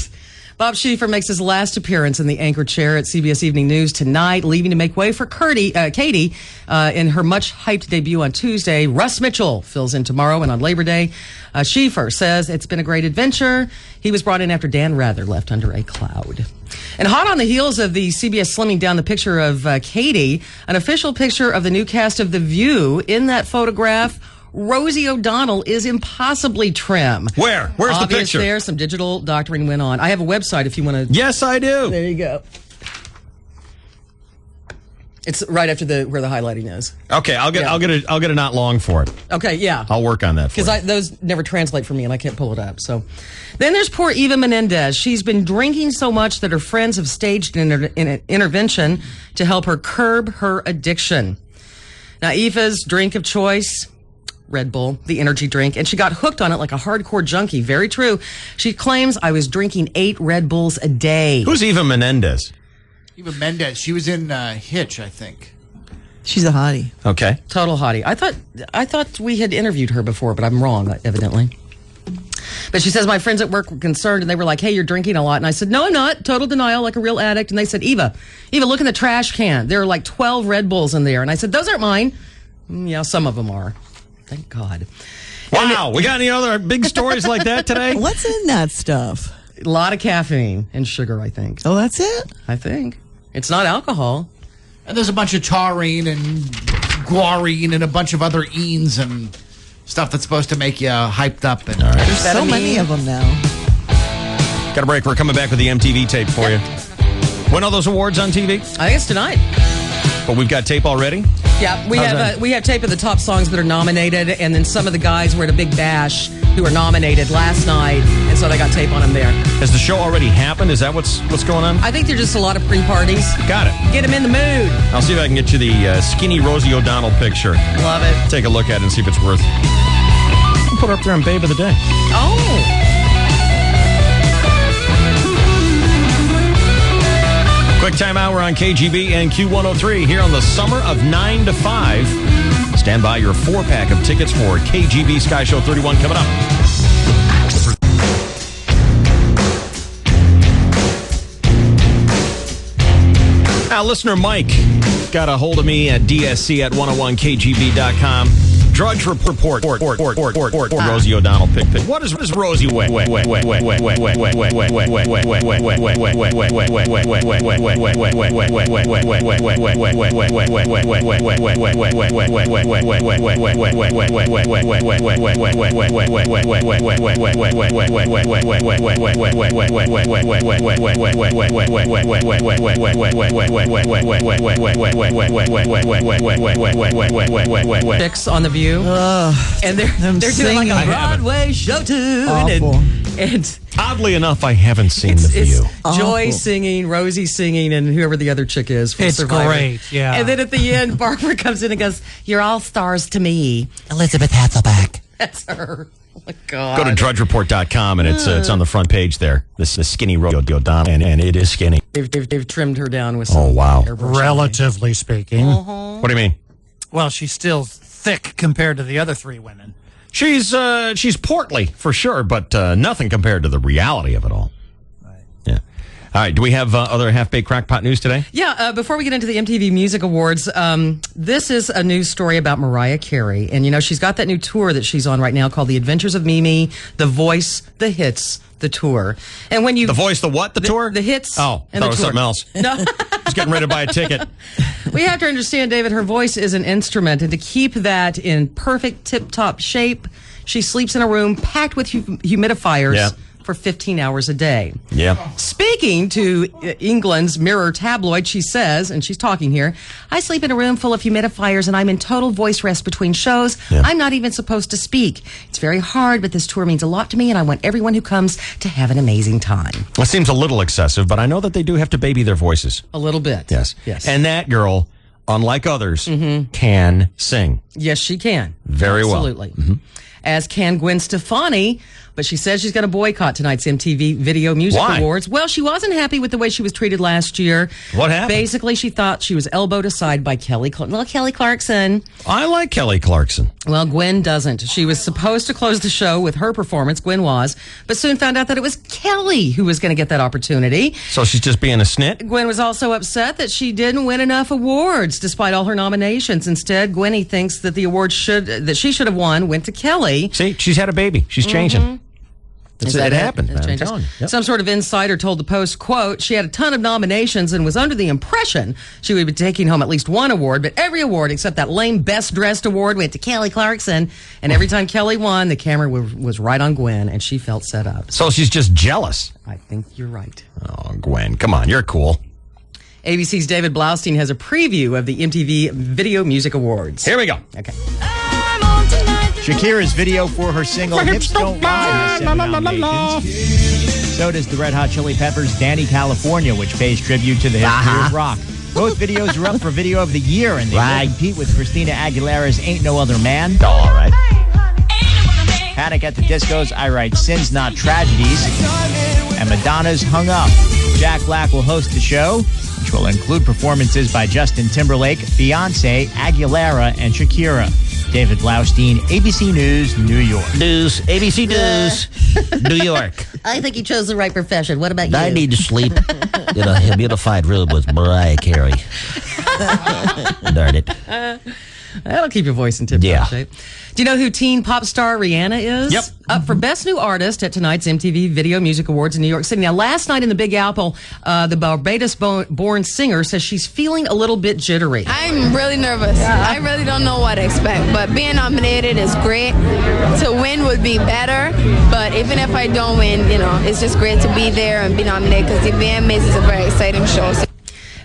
Bob Schieffer makes his last appearance in the anchor chair at CBS Evening News tonight, leaving to make way for Katie in her much-hyped debut on Tuesday. Russ Mitchell fills in tomorrow, and on Labor Day, Schieffer says it's been a great adventure. He was brought in after Dan Rather left under a cloud. And hot on the heels of the CBS slimming down the picture of Katie, an official picture of the new cast of The View. In that photograph, Rosie O'Donnell is impossibly trim. Where? Where's the picture? There, some digital doctoring went on. I have a website if you want to. Yes, I do. There you go. It's right after where the highlighting is. Okay, I'll get a not long for it. Okay, yeah. I'll work on that for you. Because those never translate for me, and I can't pull it up. So, then there's poor Eva Menendez. She's been drinking so much that her friends have staged an intervention to help her curb her addiction. Now, Eva's drink of choice, Red Bull, the energy drink, and she got hooked on it like a hardcore junkie. Very true. She claims, I was drinking 8 Red Bulls a day. Who's Eva Menendez? Eva Mendes. She was in Hitch, I think. She's a hottie. Okay. Total hottie. I thought we had interviewed her before, but I'm wrong, evidently. But she says, my friends at work were concerned, and they were like, hey, you're drinking a lot. And I said, no, I'm not. Total denial, like a real addict. And they said, Eva, look in the trash can. There are like 12 Red Bulls in there. And I said, those aren't mine. Yeah, some of them are. Thank God. Wow. We got any other big stories like that today? What's in that stuff? A lot of caffeine and sugar, I think. Oh, that's it? I think. It's not alcohol. And there's a bunch of taurine and guarine and a bunch of other enes and stuff that's supposed to make you hyped up. And There's so many of them now. Got a break. We're coming back with the MTV tape for you. When are those awards on TV? I think it's tonight. But we've got tape already? Yeah, we have tape of the top songs that are nominated, and then some of the guys were at a big bash who were nominated last night, and so they got tape on them there. Has the show already happened? Is that what's going on? I think there's just a lot of pre-parties. Got it. Get them in the mood. I'll see if I can get you the skinny Rosie O'Donnell picture. Love it. Take a look at it and see if it's worth. I'll put her up there on Babe of the Day. Oh. Quick time hour on KGB and Q103 here on the summer of 9 to 5. Stand by, your 4-pack of tickets for KGB Sky Show 31 coming up. Now, listener Mike got a hold of me at DSC at 101KGB.com. Drudge report. Rosie O'Donnell pick. What is Rosie weigh? Picks on The View. And they're doing like a Broadway show tune. And oddly enough, I haven't seen The View. It's Joy singing, Rosie singing, and whoever the other chick is. From It's Survivor. great, yeah. And then at the end, Barbara comes in and goes, "You're all stars to me." Elizabeth Hasselbeck. That's her. Oh my God. Go to drudgereport.com and it's on the front page there. This is skinny Rosie O'Donnell, and it is skinny. They've trimmed her down with some airbrush. Relatively speaking. What do you mean? Well, she's still thick compared to the other 3 women. She's portly for sure, but nothing compared to the reality of it all. Right. Yeah. All right. Do we have other half-baked crackpot news today? Yeah. Before we get into the MTV Music Awards, this is a news story about Mariah Carey, and she's got that new tour that she's on right now called The Adventures of Mimi, The Voice, The Hits, The Tour. And when you The Voice, the what? The tour? The hits. Oh, and that the was tour. something else. No. Just getting ready to buy a ticket. We have to understand, David, her voice is an instrument, and to keep that in perfect tip-top shape, she sleeps in a room packed with humidifiers for 15 hours a day. Yeah. Speaking to England's Mirror tabloid, she says, and she's talking here, I sleep in a room full of humidifiers and I'm in total voice rest between shows. Yeah. I'm not even supposed to speak. It's very hard, but this tour means a lot to me and I want everyone who comes to have an amazing time. It seems a little excessive, but I know that they do have to baby their voices. A little bit. Yes. Yes. And that girl, unlike others, can sing. Yes, she can. Very well. Absolutely. As can Gwen Stefani, but she says she's going to boycott tonight's MTV Video Music Why? Awards. Well, she wasn't happy with the way she was treated last year. What happened? Basically, she thought she was elbowed aside by Kelly Clarkson. I like Kelly Clarkson. Well, Gwen doesn't. She was supposed to close the show with her performance, Gwen was, but soon found out that it was Kelly who was going to get that opportunity. So she's just being a snit? Gwen was also upset that she didn't win enough awards despite all her nominations. Instead, Gwenny thinks that the award that she should have won went to Kelly. See, she's had a baby. She's changing. It happened. I'm telling you. Yep. Some sort of insider told the Post, quote, she had a ton of nominations and was under the impression she would be taking home at least one award, but every award except that lame Best Dressed award went to Kelly Clarkson. And every time Kelly won, the camera was right on Gwen, and she felt set up. So she's just jealous. I think you're right. Oh, Gwen, come on, you're cool. ABC's David Blaustein has a preview of the MTV Video Music Awards. Here we go. Okay. Shakira's video for her single Hips Don't Lie has 7 nominations. So does the Red Hot Chili Peppers' Danny California, which pays tribute to the history of rock. Both videos are up for Video of the Year, and they will compete with Christina Aguilera's Ain't No Other Man. Oh, all right. Panic at the Disco's I Write Sins Not Tragedies. And Madonna's Hung Up. Jack Black will host the show, which will include performances by Justin Timberlake, Beyonce, Aguilera, and Shakira. David Blaustein, ABC News, New York. News, ABC News, New York. I think you chose the right profession. What about you? I need to sleep in a humidified room with Mariah Carey. Darn it. That'll keep your voice in tip-top shape. Do you know who teen pop star Rihanna is? Yep. Up for Best New Artist at tonight's MTV Video Music Awards in New York City. Now, last night in the Big Apple, the Barbados-born singer says she's feeling a little bit jittery. I'm really nervous. I really don't know what to expect, but being nominated is great. To win would be better, but even if I don't win, it's just great to be there and be nominated because the VMAs is a very exciting show.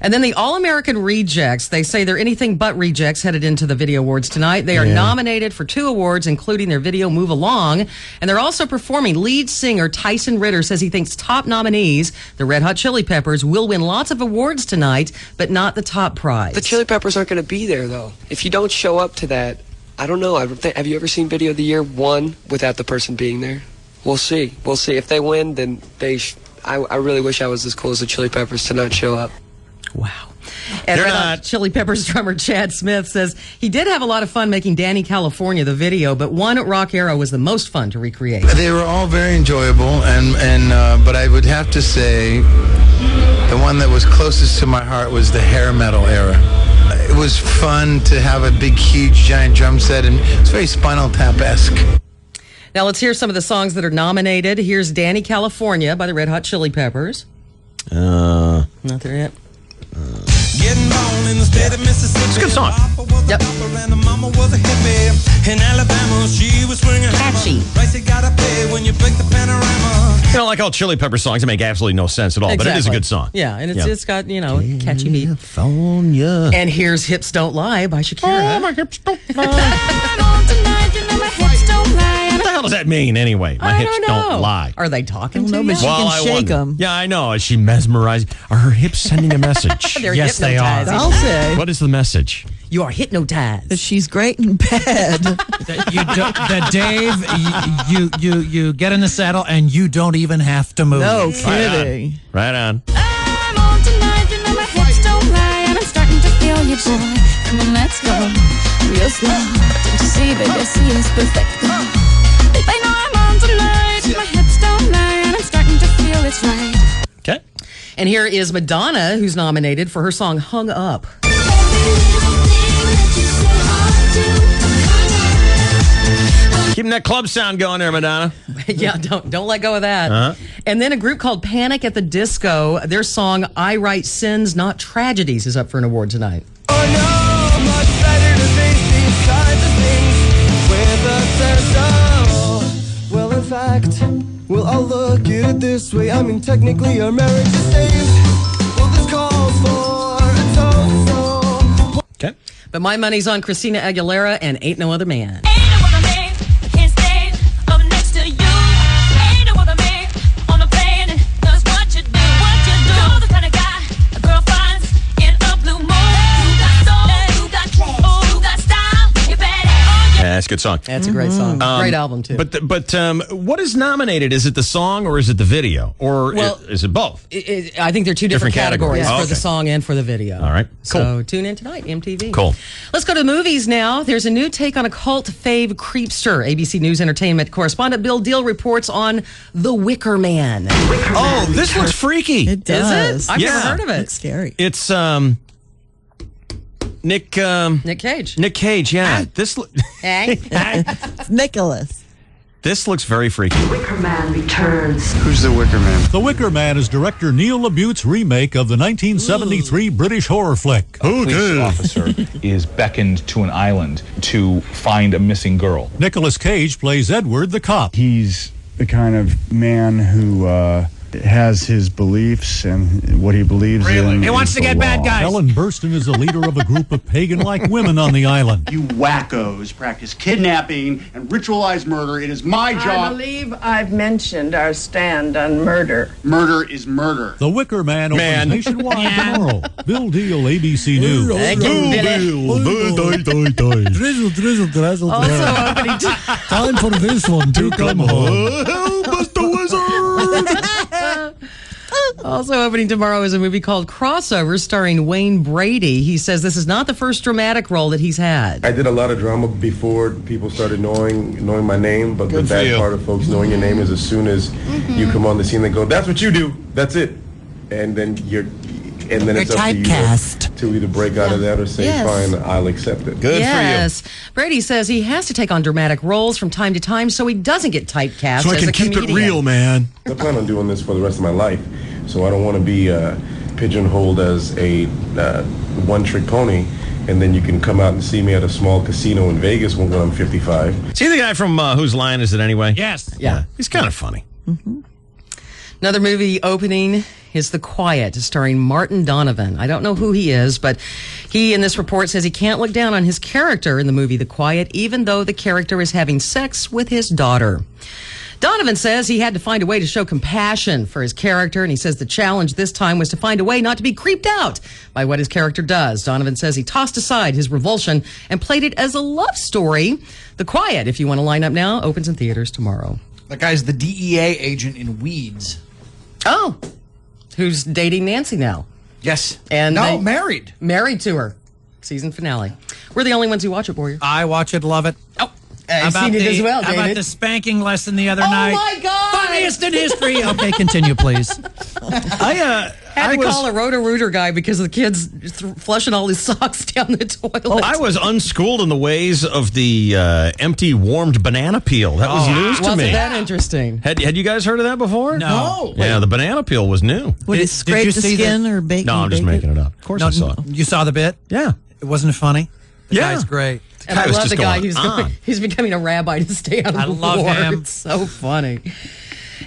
And then the All-American Rejects, they say they're anything but rejects headed into the Video Awards tonight. They are nominated for 2 awards, including their video Move Along. And they're also performing. Lead singer Tyson Ritter says he thinks top nominees, the Red Hot Chili Peppers, will win lots of awards tonight, but not the top prize. The Chili Peppers aren't going to be there, though. If you don't show up to that, I don't know. Have you ever seen Video of the Year 1 without the person being there? We'll see. We'll see. If they win, then I really wish I was as cool as the Chili Peppers to not show up. Wow. And Red Hot Chili Peppers drummer Chad Smith says he did have a lot of fun making Danny California the video, but one Rock Era was the most fun to recreate. They were all very enjoyable, but I would have to say the one that was closest to my heart was the hair metal era. It was fun to have a big, huge, giant drum set, and it's very Spinal Tap-esque. Now let's hear some of the songs that are nominated. Here's Danny California by the Red Hot Chili Peppers. Not there yet. Getting born in the state of Mississippi. It's a good song. Yep. In Alabama, she was swinging catchy. Price you gotta pay when you break the panorama. You know, like all Chili Pepper songs, they make absolutely no sense at all, but it is a good song. Yeah, and it's got, catchy beat. California. And here's Hips Don't Lie by Shakira. Oh, my hips don't lie. What the hell does that mean anyway? My hips don't lie. Are they talking to No, you? but she can shake them. Yeah, I know. Is she mesmerized? Are her hips sending a message? They're Yes, they are. hypnotizing. I'll say. What is the message? You are hypnotized. She's great in bed. Dave, you get in the saddle and you don't even have to move. No kidding. Right on. I'm on tonight, my hips don't lie, and I'm starting to feel you, boy. Come on, let's go, real slow. Don't you see, baby, I see it's perfect. Babe, I know I'm on tonight, my hips don't lie, and I'm starting to feel it's right. Okay. And here is Madonna, who's nominated for her song Hung Up. Keeping that club sound going there, Madonna. Yeah, don't let go of that. Uh-huh. And then a group called Panic at the Disco, their song I Write Sins Not Tragedies is up for an award tonight. Oh no, much better to face these kinds of things with a sense of, well, in fact, Well, I'll look at it this way. I mean, technically our marriage is saved. Well, this calls for a toast, so... Okay. But my money's on Christina Aguilera and Ain't No Other Man. Yeah, that's a good song. That's a great song. Great album, too. But what is nominated? Is it the song or is it the video? Or is it both? I think they're two different categories for the song and for the video. All right, cool. So tune in tonight, MTV. Cool. Let's go to the movies now. There's a new take on a cult fave creepster. ABC News Entertainment correspondent Bill Deal reports on The Wicker Man. Oh, this looks freaky. It does. Is it? I've never heard of it. It's scary. It's Nick Cage. Nick Cage, yeah. It's Nicholas. This looks very freaky. Wicker Man returns. Who's the Wicker Man? The Wicker Man is director Neil LaBute's remake of the 1973 British horror flick. A police officer is beckoned to an island to find a missing girl. Nicolas Cage plays Edward the cop. He's the kind of man who has his beliefs and what he believes in. He wants to get bad guys. Ellen Burstyn is the leader of a group of pagan-like women on the island. You wackos practice kidnapping and ritualized murder. It is my job. I believe I've mentioned our stand on murder. Murder is murder. The Wicker Man opens nationwide tomorrow. Bill Deal, ABC News. Thank you, Billy. Drizzle, drizzle. Time for this one to come home. Buster Wizard! Also opening tomorrow is a movie called Crossover starring Wayne Brady. He says this is not the first dramatic role that he's had. I did a lot of drama before people started knowing my name, but the bad part of folks knowing your name is as soon as you come on the scene, they go, "That's what you do. That's it." And then it's up to you to either break out of that or say, "Fine, I'll accept it." Good for you. Brady says he has to take on dramatic roles from time to time so he doesn't get typecast So I as can a keep comedian. it real, man. I plan on doing this for the rest of my life, so I don't want to be pigeonholed as a one-trick pony, and then you can come out and see me at a small casino in Vegas when I'm 55. See the guy from Whose Line Is It Anyway? Yes. Yeah. He's kind of funny. Another movie opening is The Quiet, starring Martin Donovan. I don't know who he is, but he, in this report, says he can't look down on his character in the movie The Quiet, even though the character is having sex with his daughter. Donovan says he had to find a way to show compassion for his character, and he says the challenge this time was to find a way not to be creeped out by what his character does. Donovan says he tossed aside his revulsion and played it as a love story. The Quiet, if you want to line up now, opens in theaters tomorrow. That guy's the DEA agent in Weeds. Oh, who's dating Nancy now? Yes. And married. Married to her. Season finale. We're the only ones who watch it, Warrior. I watch it, love it. Oh, I've seen it as well, How David. about the spanking lesson the other night? Oh, my God. Funniest in history. Okay, continue, please. Had to call a Roto-Rooter guy because of the kids flushing all his socks down the toilet. I was unschooled in the ways of the empty warmed banana peel. That was news to me. Wasn't that interesting? Had you guys heard of that before? No. Yeah, the banana peel was new. Would it scrape the skin or bake? No, I'm just making it up. Of course I saw it. You saw the bit? Yeah. It wasn't funny? The Yeah. guy's great. And I love the guy who's becoming a rabbi to stay out of the love war. him. It's so funny.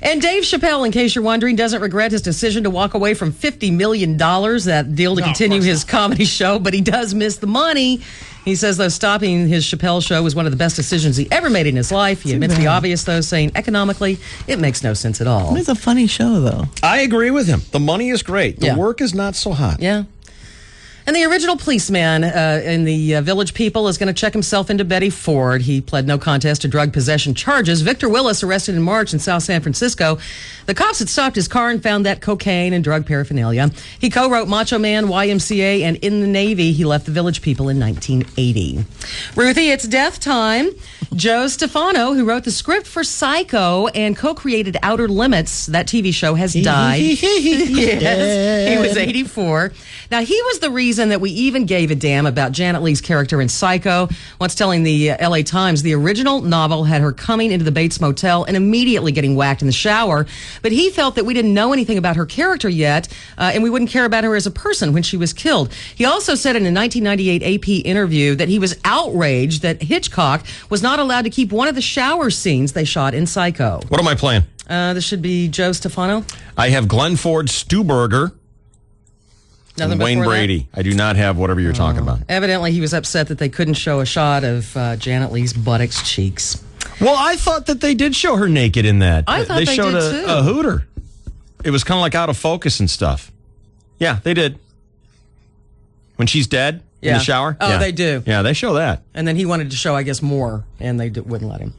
And Dave Chappelle, in case you're wondering, doesn't regret his decision to walk away from $50 million, that deal to continue his comedy show, but he does miss the money. He says, though, stopping his Chappelle show was one of the best decisions he ever made in his life. He admits the obvious, though, saying economically, it makes no sense at all. It's a funny show, though. I agree with him. The money is great. The Yeah. work is not so hot. Yeah. And the original policeman in the Village People is going to check himself into Betty Ford. He pled no contest to drug possession charges. Victor Willis, arrested in March in South San Francisco. The cops had stopped his car and found that cocaine and drug paraphernalia. He co-wrote Macho Man, YMCA, and In the Navy. He left the Village People in 1980. Ruthie, it's death time. Joe Stefano, who wrote the script for Psycho and co-created Outer Limits, that TV show, has died. Yes, he was 84. Now, he was the reason reason that we even gave a damn about Janet Leigh's character in Psycho. Once telling the LA Times, the original novel had her coming into the Bates Motel and immediately getting whacked in the shower. But he felt that we didn't know anything about her character yet, and we wouldn't care about her as a person when she was killed. He also said in a 1998 AP interview that he was outraged that Hitchcock was not allowed to keep one of the shower scenes they shot in Psycho. What am I playing? This should be Joe Stefano. I have Glenn Ford, Stu Berger, and Wayne Brady. I do not have whatever you're talking about. Evidently, he was upset that they couldn't show a shot of Janet Leigh's buttocks cheeks. Well, I thought that they did show her naked in that. I thought they they showed did, too. a hooter. It was kind of like out of focus and stuff. Yeah, they did. When she's dead in the shower. Oh, yeah. they do. Yeah, they show that. And then he wanted to show, I guess, more, and they wouldn't let him.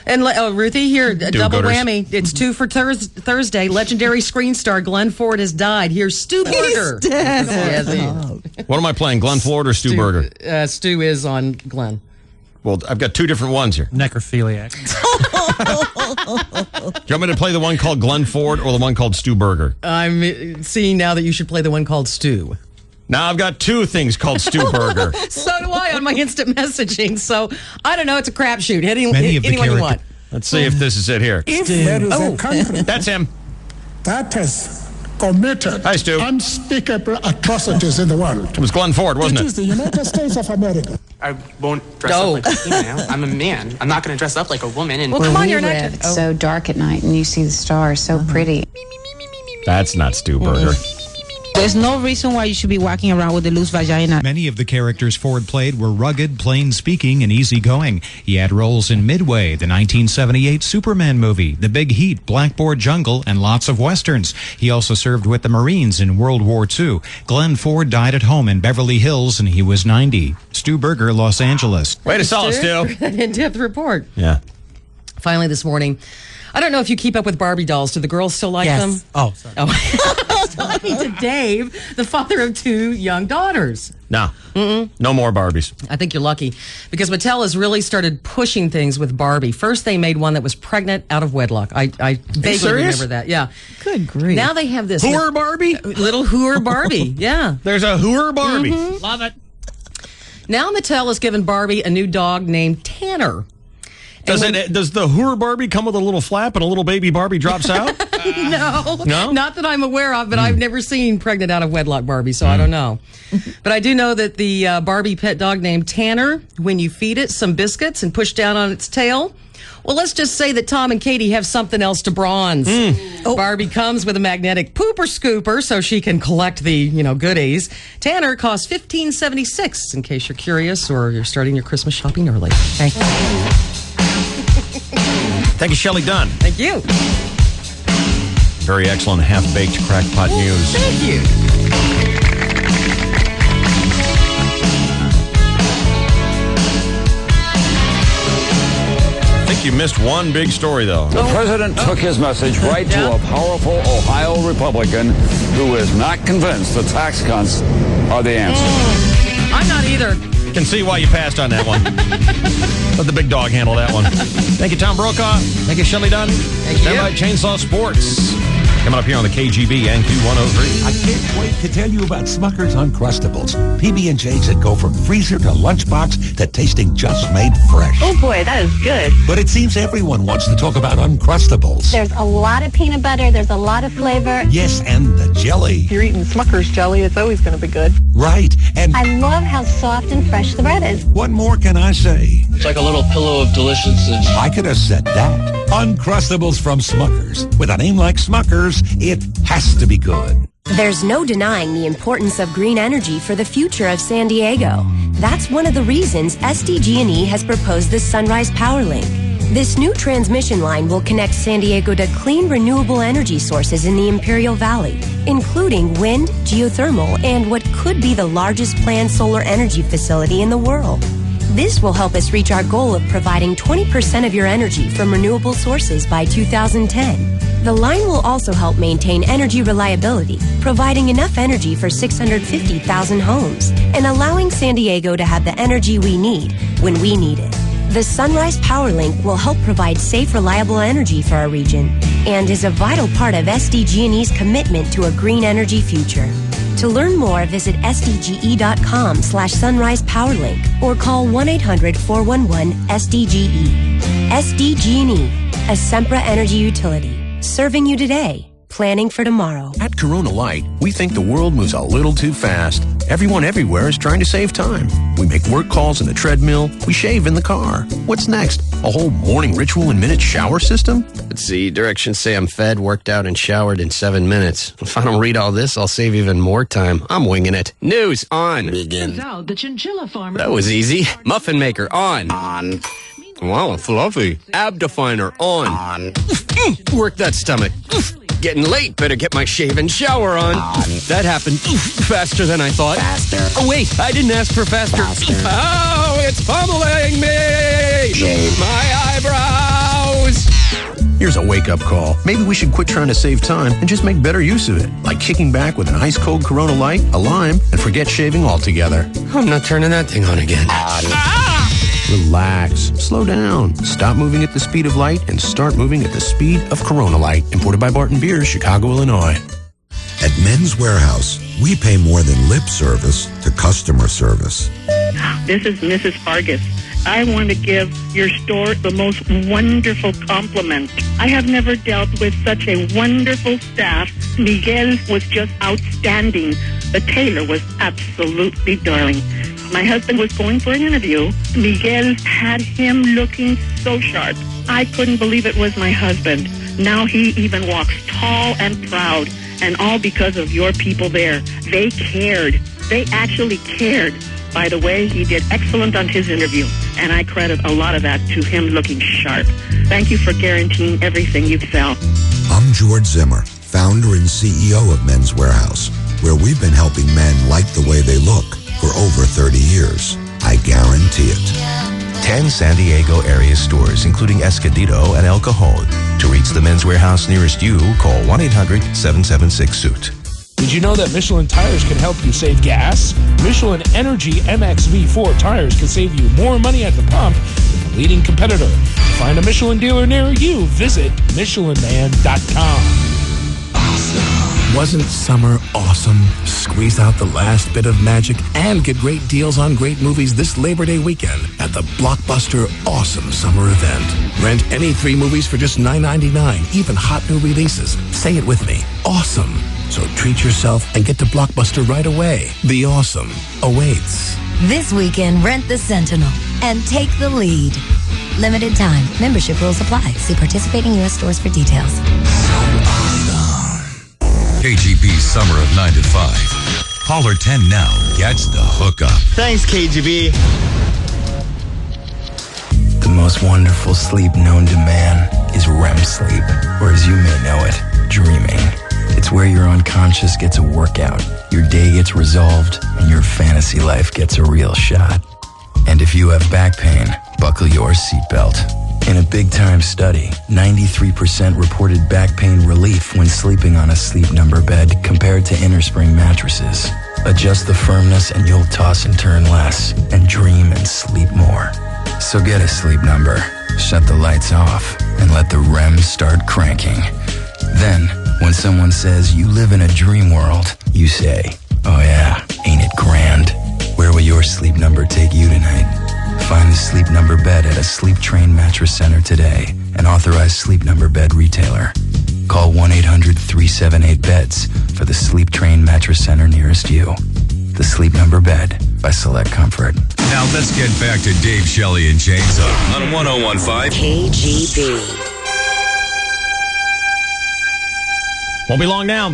And Ruthie, here, a double whammy. It's 2 for Thursday. Legendary screen star Glenn Ford has died. Here's Stu Berger. He's dead. Yes, What am I playing, Glenn Ford or Stu Berger? Stu is on Glenn. Well, I've got two different ones here. Necrophiliac. Do you want me to play the one called Glenn Ford or the one called Stu Berger? I'm seeing now that you should play the one called Stu. Now I've got two things called Stu Berger. So do I on my instant messaging. So I don't know. It's a crapshoot. Hit anyone you want. Let's see if this is it here. If there is a country That's him. that has committed Hi, Stu. unspeakable atrocities in the world, It was Glenn Ford, wasn't it is the United States of America. I won't dress up like a female. I'm a man. I'm not going to dress up like a woman. And Well, come on, you're an actor. It's so dark at night and you see the stars so pretty. That's not Stu Berger. There's no reason why you should be walking around with a loose vagina. Many of the characters Ford played were rugged, plain-speaking, and easygoing. He had roles in Midway, the 1978 Superman movie, The Big Heat, Blackboard Jungle, and lots of westerns. He also served with the Marines in World War II. Glenn Ford died at home in Beverly Hills, and he was 90. Stu Berger, Los Angeles. Way to sell it, Stu. In-depth report. Yeah. Finally this morning. I don't know if you keep up with Barbie dolls. Do the girls still like them? Oh, sorry. I was talking to Dave, the father of 2 young daughters. No. No more Barbies. I think you're lucky because Mattel has really started pushing things with Barbie. First, they made one that was pregnant out of wedlock. I vaguely remember that. Yeah. Good grief. Now they have this. Hooer Barbie? Little Hooer Barbie. Yeah. There's a Hooer Barbie. Love it. Now Mattel has given Barbie a new dog named Tanner. Does the Hooer Barbie come with a little flap and a little baby Barbie drops out? No, not that I'm aware of, but I've never seen pregnant out of wedlock Barbie, so I don't know. But I do know that the Barbie pet dog named Tanner, when you feed it some biscuits and push down on its tail, well, let's just say that Tom and Katie have something else to bronze. Barbie comes with a magnetic pooper scooper so she can collect the, goodies. Tanner costs $15.76 in case you're curious or you're starting your Christmas shopping early. Okay. Thank you, Shelley Dunn. Thank you. Very excellent half-baked crackpot news. Thank you. I think you missed one big story, though. The president took his message right to a powerful Ohio Republican who is not convinced the tax cuts are the answer. I'm not either. Can see why you passed on that one. Let the big dog handle that one. Thank you, Tom Brokaw. Thank you, Shelley Dunn. Stand by Chainsaw Sports. Coming up here on the KGB and Q103. I can't wait to tell you about Smucker's Uncrustables. PB&Js that go from freezer to lunchbox to tasting just made fresh. Oh boy, that is good. But it seems everyone wants to talk about Uncrustables. There's a lot of peanut butter. There's a lot of flavor. Yes, and the jelly. If you're eating Smucker's jelly, it's always going to be good. Right, and I love how soft and fresh the bread is. what more can I say? It's like a little pillow of deliciousness. I could have said that. Uncrustables from Smucker's. With a name like Smucker's, it has to be good. There's no denying the importance of green energy for the future of San Diego. That's one of the reasons SDG&E has proposed the Sunrise Power Link. This new transmission line will connect San Diego to clean, renewable energy sources in the Imperial Valley, including wind, geothermal, and what could be the largest planned solar energy facility in the world. This will help us reach our goal of providing 20% of your energy from renewable sources by 2010. The line will also help maintain energy reliability, providing enough energy for 650,000 homes, and allowing San Diego to have the energy we need when we need it. The Sunrise Power Link will help provide safe, reliable energy for our region and is a vital part of SDG&E's commitment to a green energy future. To To learn more, visit sdge.com/sunrisepowerlink or call 1-800-411-SDGE. SDG&E, a Sempra energy utility, serving you today, planning for tomorrow. At Corona Light, we think the world moves a little too fast. Everyone everywhere is trying to save time. We make work calls in the treadmill. We shave in the car. What's next? A whole morning ritual and minute shower system? Let's see. Directions say I'm fed, worked out, and showered in 7 minutes. If I don't read all this, I'll save even more time. I'm winging it. News on. Begin. Out the chinchilla farmer. That was easy. Muffin maker on. On. Wow, fluffy. Ab definer on. Work that stomach. Getting late. Better get my shave and shower on. That happened faster than I thought. Faster. Oh, wait. I didn't ask for faster. Oh, it's pummeling me. Shave my eyebrows. Here's a wake-up call. Maybe we should quit trying to save time and just make better use of it. Like kicking back with an ice-cold Corona Light, a lime, and forget shaving altogether. I'm not turning that thing on again. Relax. Slow down. Stop moving at the speed of light and start moving at the speed of Corona Light. Imported by Barton Beers, Chicago, Illinois. At Men's Warehouse, we pay more than lip service to customer service. This is Mrs. Vargas. I want to give your store the most wonderful compliment. I have never dealt with such a wonderful staff. Miguel was just outstanding. The tailor was absolutely darling. My husband was going for an interview. Miguel had him looking so sharp. I couldn't believe it was my husband. Now he even walks tall and proud, and all because of your people there. They cared. They actually cared. By the way, he did excellent on his interview, and I credit a lot of that to him looking sharp. Thank you for guaranteeing everything you sell. I'm George Zimmer, founder and CEO of Men's Warehouse, where we've been helping men like the way they look for over 30 years. I guarantee it. 10 San Diego area stores, including Escondido and El Cajon. To reach the Men's Warehouse nearest you, call 1-800-776-SUIT. Did you know that Michelin tires can help you save gas? Michelin Energy MX V4 tires can save you more money at the pump than the leading competitor. To find a Michelin dealer near you, visit MichelinMan.com. Wasn't summer awesome? Squeeze out the last bit of magic and get great deals on great movies this Labor Day weekend at the Blockbuster Awesome Summer Event. Rent any 3 movies for just $9.99, even hot new releases. Say it with me. Awesome. So treat yourself and get to Blockbuster right away. The awesome awaits. This weekend, rent the Sentinel and take the lead. Limited time. Membership rules apply. See participating U.S. stores for details. KGB's Summer of 9 to 5. Caller 10 now gets the hookup. Thanks, KGB. The most wonderful sleep known to man is REM sleep, or as you may know it, dreaming. It's where your unconscious gets a workout, your day gets resolved, and your fantasy life gets a real shot. And if you have back pain, buckle your seatbelt. In a big-time study, 93% reported back pain relief when sleeping on a Sleep Number bed compared to innerspring mattresses. Adjust the firmness and you'll toss and turn less and dream and sleep more. So get a Sleep Number, shut the lights off, and let the REM start cranking. Then, when someone says you live in a dream world, you say, oh yeah, ain't it grand? Where will your Sleep Number take you tonight? Find the Sleep Number bed at a Sleep Train Mattress Center today, an authorized Sleep Number bed retailer. Call 1-800-378-BEDS for the Sleep Train Mattress Center nearest you. The Sleep Number bed by Select Comfort. Now let's get back to Dave, Shelley, and Chainsaw on 101.5 KGB. Won't be long now.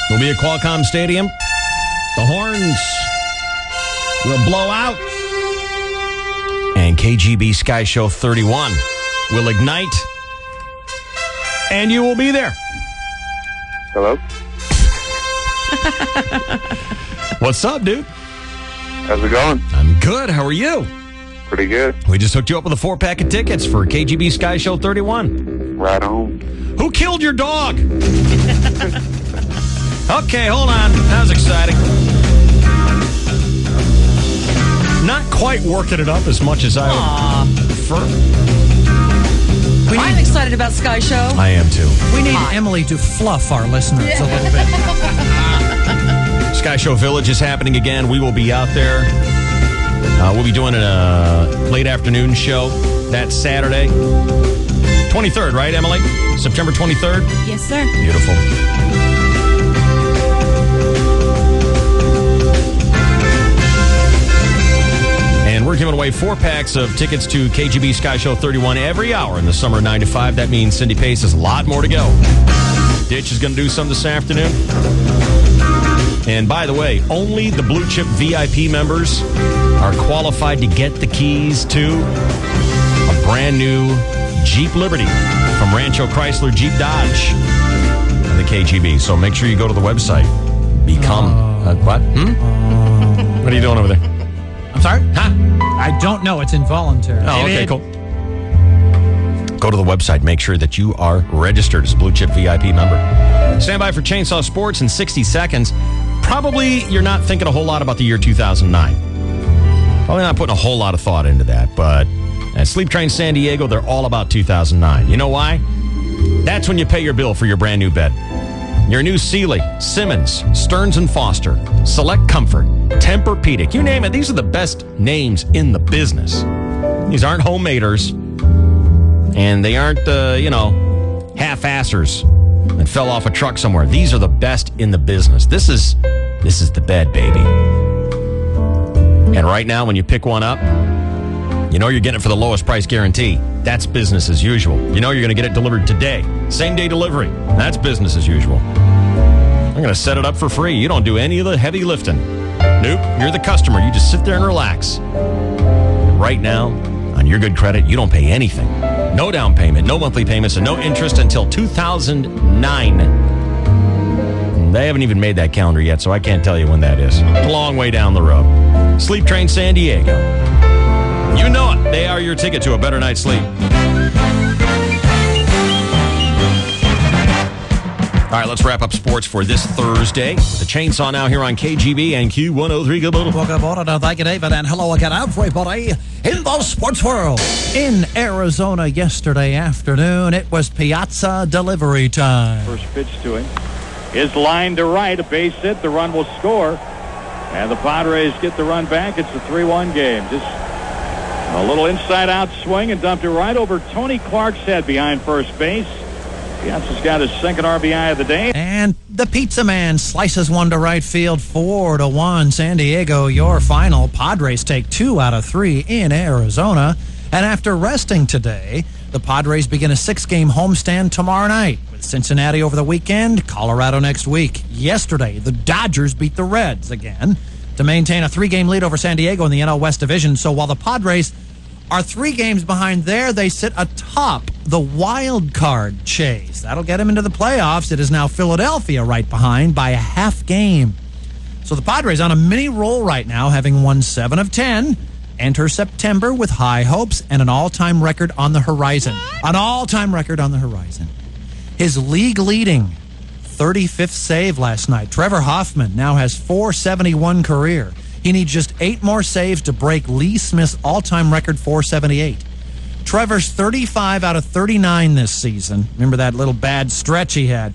We'll be at Qualcomm Stadium. The horns will blow out. And KGB Sky Show 31 will ignite. And you will be there. Hello? What's up, dude? How's it going? I'm good. How are you? Pretty good. We just hooked you up with a 4-pack of tickets for KGB Sky Show 31. Right on. Who killed your dog? Okay, hold on. That was exciting. Not quite working it up as much as I would prefer. I'm excited about Sky Show. I am too. We need Emily to fluff our listeners a little bit. Sky Show Village is happening again. We will be out there. We'll be doing a late afternoon show that Saturday. 23rd, right, Emily? September 23rd? Yes, sir. Beautiful. And we're giving away 4 packs of tickets to KGB Sky Show 31 every hour in the summer of 9 to 5. That means Cindy Pace has a lot more to go. Ditch is going to do some this afternoon. And by the way, only the Blue Chip VIP members are qualified to get the keys to a brand new Jeep Liberty from Rancho Chrysler Jeep Dodge and the KGB. So make sure you go to the website. Become what? What are you doing over there? I'm sorry? Huh? I don't know. It's involuntary. Oh, okay, cool. Go to the website. Make sure that you are registered as a Blue Chip VIP member. Stand by for Chainsaw Sports in 60 seconds. Probably you're not thinking a whole lot about the year 2009. Probably not putting a whole lot of thought into that, but at Sleep Train San Diego, they're all about 2009. You know why? That's when you pay your bill for your brand new bed. Your new Sealy, Simmons, Stearns & Foster, Select Comfort, Tempur-Pedic, you name it. These are the best names in the business. These aren't homemaders, and they aren't, half-assers that fell off a truck somewhere. These are the best in the business. This is the bed, baby. And right now, when you pick one up, you know you're getting it for the lowest price guarantee. That's business as usual. You know you're going to get it delivered today. Same day delivery. That's business as usual. I'm going to set it up for free. You don't do any of the heavy lifting. Nope. You're the customer. You just sit there and relax. Right now, on your good credit, you don't pay anything. No down payment, no monthly payments, and no interest until 2009. They haven't even made that calendar yet, so I can't tell you when that is. It's a long way down the road. Sleep Train San Diego. You know it. They are your ticket to a better night's sleep. All right, let's wrap up sports for this Thursday. The Chainsaw now here on KGB and Q103. Good morning. Well, good morning. Thank you, David, and hello again, everybody in the sports world. In Arizona yesterday afternoon, it was Piazza delivery time. First pitch to him is lined to right, a base hit. The run will score, and the Padres get the run back. It's a 3-1 game. Just a little inside-out swing and dumped it right over Tony Clark's head behind first base. Piazza's got his second RBI of the day. And the Pizza Man slices one to right field, 4-1. San Diego, your final. Padres take 2 out of 3 in Arizona. And after resting today, the Padres begin a 6-game homestand tomorrow night, with Cincinnati over the weekend, Colorado next week. Yesterday, the Dodgers beat the Reds again to maintain a 3-game lead over San Diego in the NL West Division. So while the Padres are 3 games behind there, they sit atop the wild card chase. That'll get them into the playoffs. It is now Philadelphia right behind by a half game. So the Padres on a mini roll right now, having won 7 of 10, enter September with high hopes and an all-time record on the horizon. An all-time record on the horizon. His league-leading 35th save last night. Trevor Hoffman now has 471 career. He needs just 8 more saves to break Lee Smith's all-time record, 478. Trevor's 35 out of 39 this season. Remember that little bad stretch he had?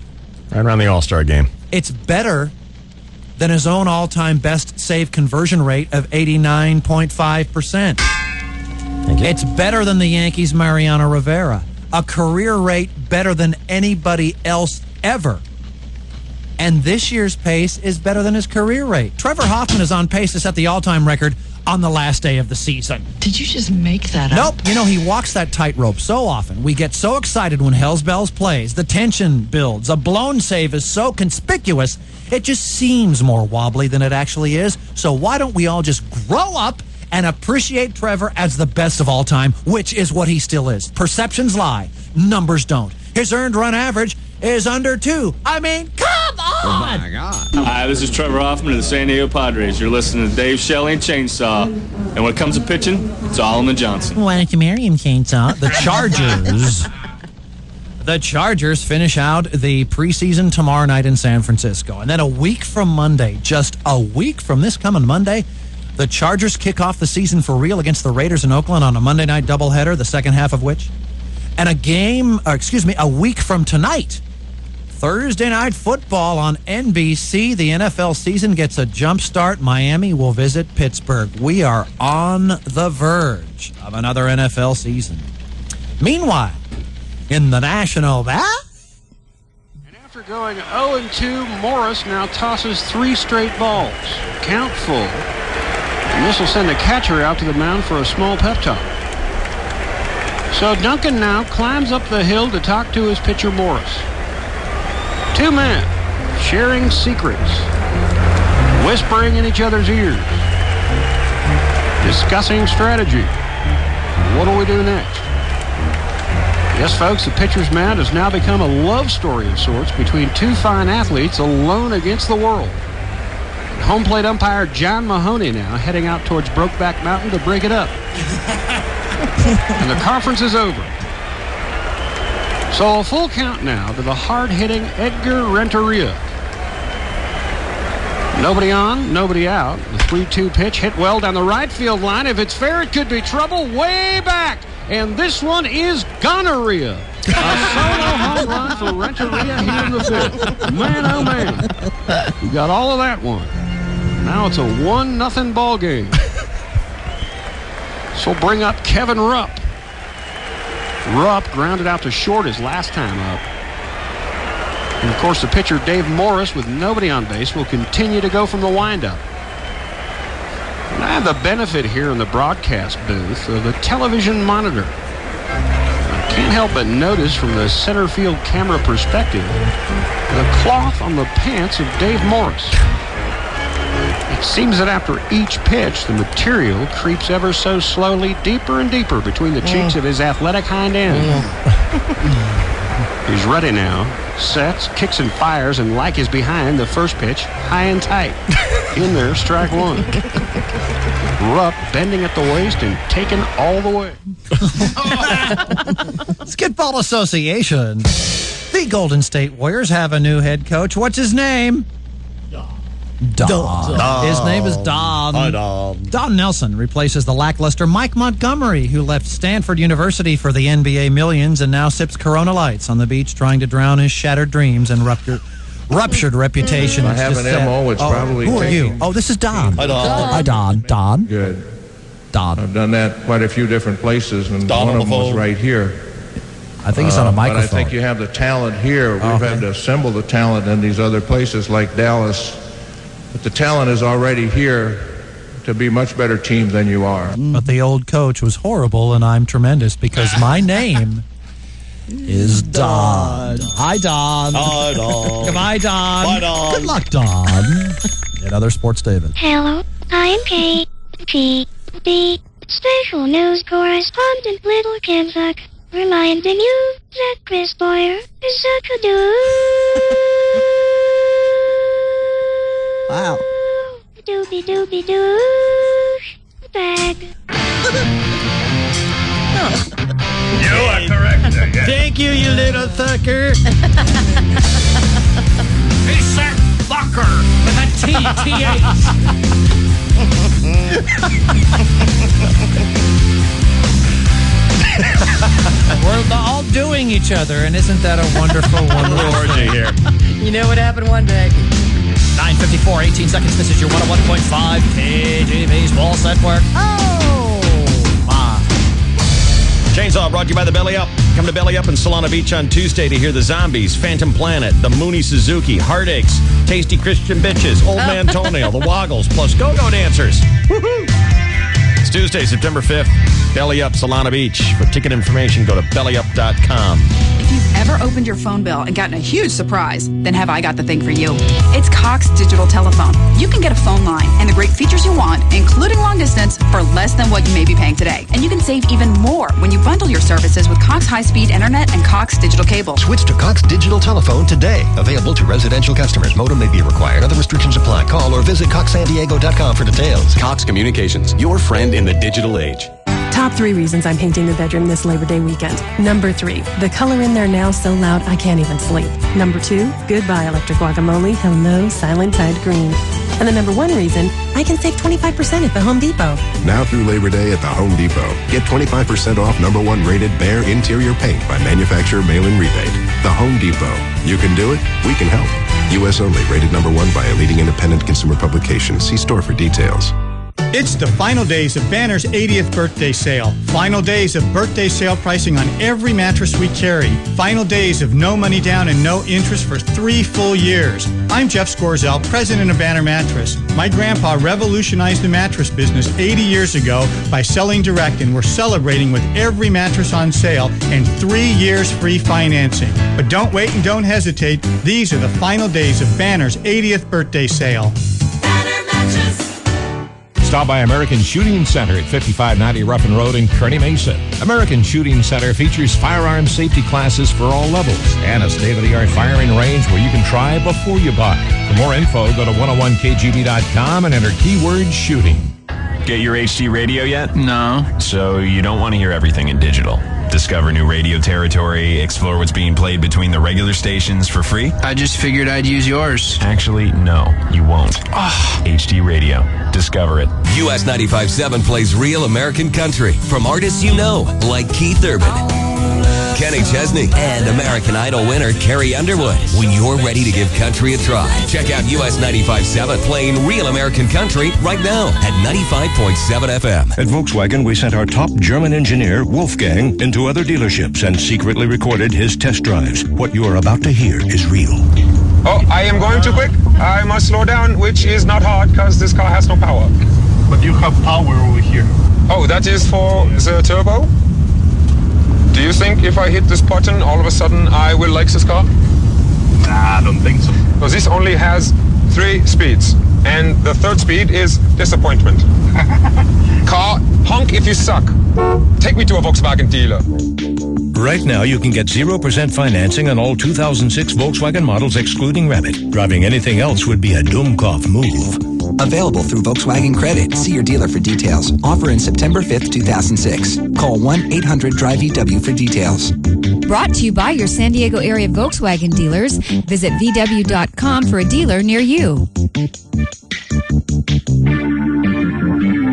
Right around the All-Star game. It's better than his own all-time best save conversion rate of 89.5%. It's better than the Yankees' Mariano Rivera. A career rate better than anybody else ever. And this year's pace is better than his career rate. Trevor Hoffman is on pace to set the all-time record on the last day of the season. Did you just make that up? Nope. You know, he walks that tightrope so often. We get so excited when Hell's Bells plays. The tension builds. A blown save is so conspicuous, it just seems more wobbly than it actually is. So why don't we all just grow up and appreciate Trevor as the best of all time, which is what he still is. Perceptions lie. Numbers don't. His earned run average is under 2. I mean, come on! Oh, my God. Hi, this is Trevor Hoffman of the San Diego Padres. You're listening to Dave Shelley and Chainsaw. And when it comes to pitching, it's all in the Johnson. Why don't you marry him, Chainsaw? The Chargers. The Chargers finish out the preseason tomorrow night in San Francisco. And then a week from Monday, just a week from this coming Monday, the Chargers kick off the season for real against the Raiders in Oakland on a Monday night doubleheader, the second half of which. And a week from tonight, Thursday night football on NBC. The NFL season gets a jump start. Miami will visit Pittsburgh. We are on the verge of another NFL season. Meanwhile, in the National After going 0-2, Morris now tosses 3 straight balls. Count full. And this will send the catcher out to the mound for a small pep talk. So Duncan now climbs up the hill to talk to his pitcher Morris. 2 men sharing secrets, whispering in each other's ears, discussing strategy. What do we do next? Yes, folks, the pitcher's mound has now become a love story of sorts between 2 fine athletes alone against the world. Home plate umpire John Mahoney now heading out towards Brokeback Mountain to break it up. And the conference is over. So a full count now to the hard-hitting Edgar Renteria. Nobody on, nobody out. The 3-2 pitch hit well down the right field line. If it's fair, it could be trouble way back. And this one is gonorrhea. A solo home run for Renteria here in the 5th. Man, oh man. We got all of that one. Now it's a 1-0 ball game. This will bring up Kevin Rupp. Rupp grounded out to short his last time up. And, of course, the pitcher, Dave Morris, with nobody on base, will continue to go from the windup. And I have the benefit here in the broadcast booth of a television monitor. I can't help but notice from the center field camera perspective the cloth on the pants of Dave Morris. It seems that after each pitch, the material creeps ever so slowly deeper and deeper between the cheeks of his athletic hind end. He's ready now. Sets, kicks and fires, and like is behind the first pitch, high and tight. In there, strike 1. Rupp bending at the waist and taken all the way. Skidball Association. The Golden State Warriors have a new head coach. What's his name? Don. His name is Don. Hi, Don. Don Nelson replaces the lackluster Mike Montgomery, who left Stanford University for the NBA millions and now sips Corona Lights on the beach, trying to drown his shattered dreams and ruptured reputation. I have an MO. It's probably who are you? taking- Oh, this is Don. Hi, Don. Hi, Don. Don. Good. Don. I've done that quite a few different places, and Don one on of the them was phone. right here. I think he's on a microphone. But I think you have the talent here. We've had to assemble the talent in these other places like Dallas. But the talent is already here to be a much better team than you are. But the old coach was horrible, and I'm tremendous because my name is Don. Hi, Don. Hi, Don. Goodbye, Don. Bye, Don. Good luck, Don. And other sports, David. Hello, I am KTD, special news correspondent Little Kim Zuck, reminding you that Chris Boyer is Zuckadoo. Wow. Doobie doobie doo. Bag. You are correct. Yes. Thank you, you little sucker. He said fucker with a T-T-H. We're all doing each other, and isn't that a wonderful, wonderful orgy here? You know what happened one day? 9:54, 18 seconds. This is your 101.5 KGB Sports Network. Oh, my. Chainsaw brought to you by the Belly Up. Come to Belly Up in Solana Beach on Tuesday to hear the Zombies, Phantom Planet, the Mooney Suzuki, Heartaches, Tasty Christian Bitches, Old Man Toenail, the Woggles, plus Go-Go Dancers. Woohoo! It's Tuesday, September 5th. Belly Up, Solana Beach. For ticket information, go to bellyup.com. If you've ever opened your phone bill and gotten a huge surprise, then have I got the thing for you. It's Cox Digital Telephone. You can get a phone line and the great features you want, including long distance, for less than what you may be paying today. And you can save even more when you bundle your services with Cox High-Speed Internet and Cox Digital Cable. Switch to Cox Digital Telephone today. Available to residential customers. Modem may be required. Other restrictions apply. Call or visit coxsandiego.com for details. Cox Communications, your friend in the digital age. Top 3 reasons I'm painting the bedroom this Labor Day weekend. Number 3, the color in there now so loud I can't even sleep. Number 2, goodbye electric guacamole, hello silent tide green. And the number 1 reason, I can save 25% at the Home Depot. Now through Labor Day at the Home Depot. Get 25% off #1 rated Behr interior paint by manufacturer mail-in rebate. The Home Depot. You can do it, we can help. U.S. only, rated number 1 by a leading independent consumer publication. See store for details. It's the final days of Banner's 80th birthday sale. Final days of birthday sale pricing on every mattress we carry. Final days of no money down and no interest for 3 full years. I'm Jeff Scorzel, president of Banner Mattress. My grandpa revolutionized the mattress business 80 years ago by selling direct, and we're celebrating with every mattress on sale and 3 years free financing. But don't wait and don't hesitate. These are the final days of Banner's 80th birthday sale. Stop by American Shooting Center at 5590 Ruffin Road in Kearny Mesa. American Shooting Center features firearm safety classes for all levels and a state-of-the-art firing range where you can try before you buy. For more info, go to 101kgb.com and enter keyword shooting. Get your HD radio yet? No. So you don't want to hear everything in digital. Discover new radio territory, explore what's being played between the regular stations for free? I just figured I'd use yours. Actually, no, you won't. HD Radio. Discover it. US 95.7 plays real American country from artists you know, like Keith Urban, Kenny Chesney, and American Idol winner Carrie Underwood. When you're ready to give country a try, check out US 95.7 playing real American country right now at 95.7 FM. At Volkswagen, we sent our top German engineer, Wolfgang, into other dealerships and secretly recorded his test drives. What you are about to hear is real. Oh, I am going too quick. I must slow down, which is not hard because this car has no power. But you have power over here. Oh, that is for the turbo? Do you think if I hit this button, all of a sudden I will like this car? Nah, I don't think so. So this only has 3 speeds, and the 3rd speed is disappointment. Car, honk if you suck. Take me to a Volkswagen dealer. Right now, you can get 0% financing on all 2006 Volkswagen models excluding Rabbit. Driving anything else would be a Dummkopf move. Available through Volkswagen Credit. See your dealer for details. Offer in September 5th, 2006. Call 1-800-DRIVE-EW for details. Brought to you by your San Diego area Volkswagen dealers. Visit VW.com for a dealer near you.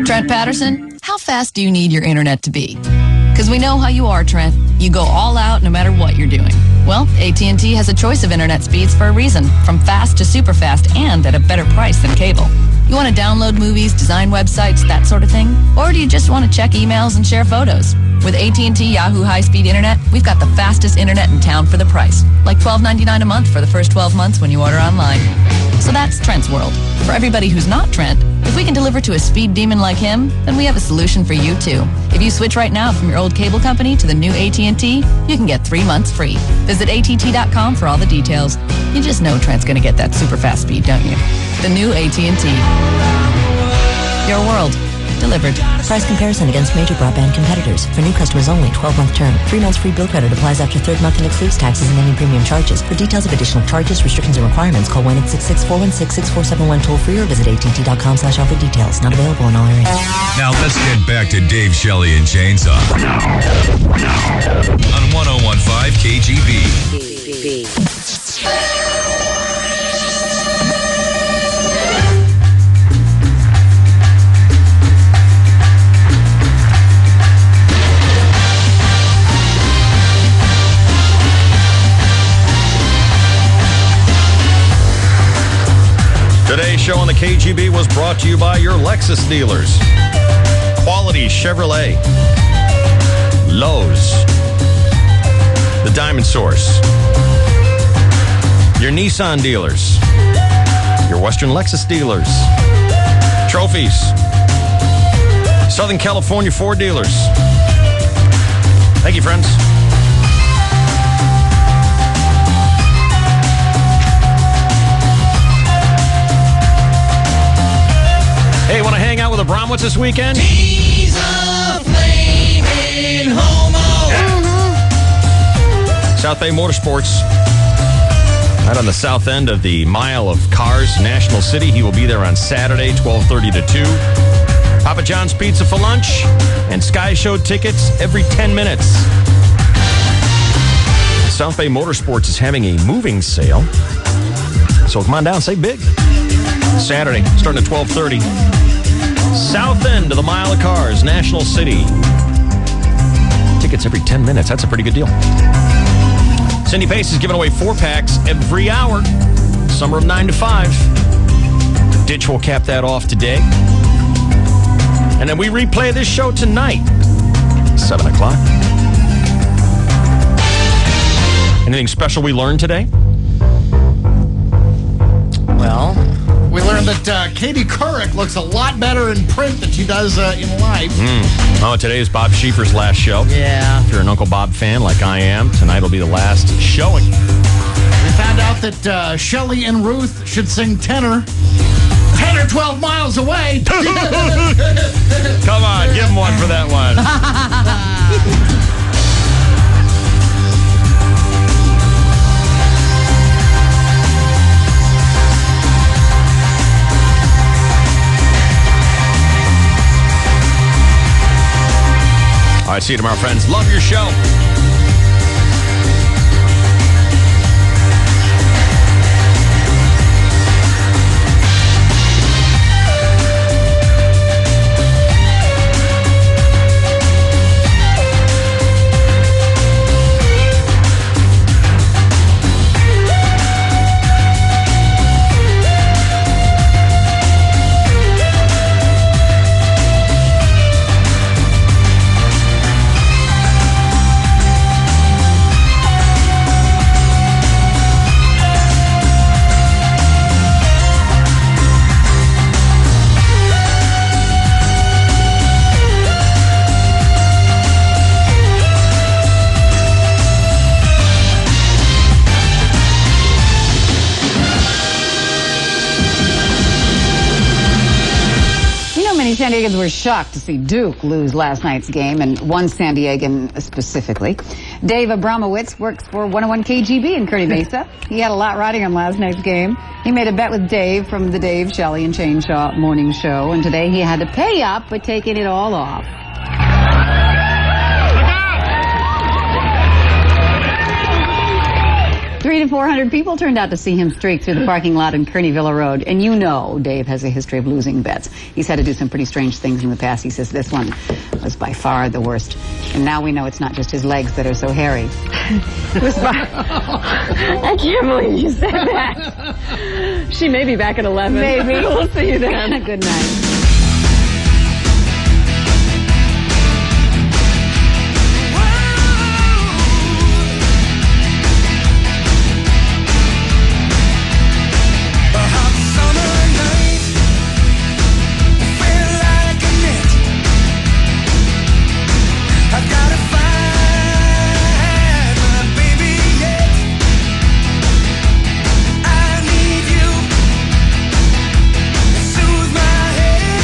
Trent Patterson, how fast do you need your internet to be? Because we know how you are, Trent. You go all out no matter what you're doing. Well, AT&T has a choice of internet speeds for a reason, from fast to super fast and at a better price than cable. You want to download movies, design websites, that sort of thing? Or do you just want to check emails and share photos? With AT&T Yahoo high-speed internet, we've got the fastest internet in town for the price. Like $12.99 a month for the first 12 months when you order online. So that's Trent's world. For everybody who's not Trent, if we can deliver to a speed demon like him, then we have a solution for you too. If you switch right now from your old cable company to the new AT&T, you can get 3 months free. Visit ATT.com for all the details. You just know Trent's going to get that super fast speed, don't you? The new AT&T. Your world. Delivered. Price comparison against major broadband competitors. For new customers only, 12-month term. 3 months free bill credit applies after 3rd month and excludes taxes and any premium charges. For details of additional charges, restrictions, and requirements, call 1-866-416-6471 toll free or visit att.com/offer details. Not available in all areas. Now let's get back to Dave Shelley and Chainsaw on 101.5 KGB. Today's show on the KGB was brought to you by your Lexus dealers. Quality Chevrolet. Lowe's. The Diamond Source. Your Nissan dealers. Your Western Lexus dealers. Trophies. Southern California Ford dealers. Thank you, friends. Hey, want to hang out with the Bromwoods this weekend? He's a flaming homo. South Bay Motorsports. Right on the south end of the Mile of Cars, National City. He will be there on Saturday, 12:30 to 2. Papa John's Pizza for lunch and Sky Show tickets every 10 minutes. South Bay Motorsports is having a moving sale. So come on down, say big. Saturday, starting at 12:30. South end of the Mile of Cars, National City. Tickets every 10 minutes. That's a pretty good deal. Cindy Pace is giving away 4-packs every hour. Summer of 9 to 5. Ditch will cap that off today. And then we replay this show tonight, 7 o'clock. Anything special we learned today? Well, we learned that Katie Couric looks a lot better in print than she does in life. Oh, today is Bob Schieffer's last show. Yeah. If you're an Uncle Bob fan like I am, tonight will be the last showing. We found out that Shelley and Ruth should sing tenor 10 or 12 miles away. Come on, give them one for that one. All right, see you tomorrow, friends. Love your show. San Diegans were shocked to see Duke lose last night's game, and one San Diegan specifically. Dave Abramowitz works for 101 KGB in Kearny Mesa. He had a lot riding on last night's game. He made a bet with Dave from the Dave, Shelley, and Chainsaw morning show, and today he had to pay up by taking it all off. 300 to 400 people turned out to see him streak through the parking lot in Kearny Villa Road. And you know Dave has a history of losing bets. He's had to do some pretty strange things in the past. He says this one was by far the worst. And now we know it's not just his legs that are so hairy. I can't believe you said that. She may be back at 11. Maybe. We'll see you then. Good night. Soothe my head.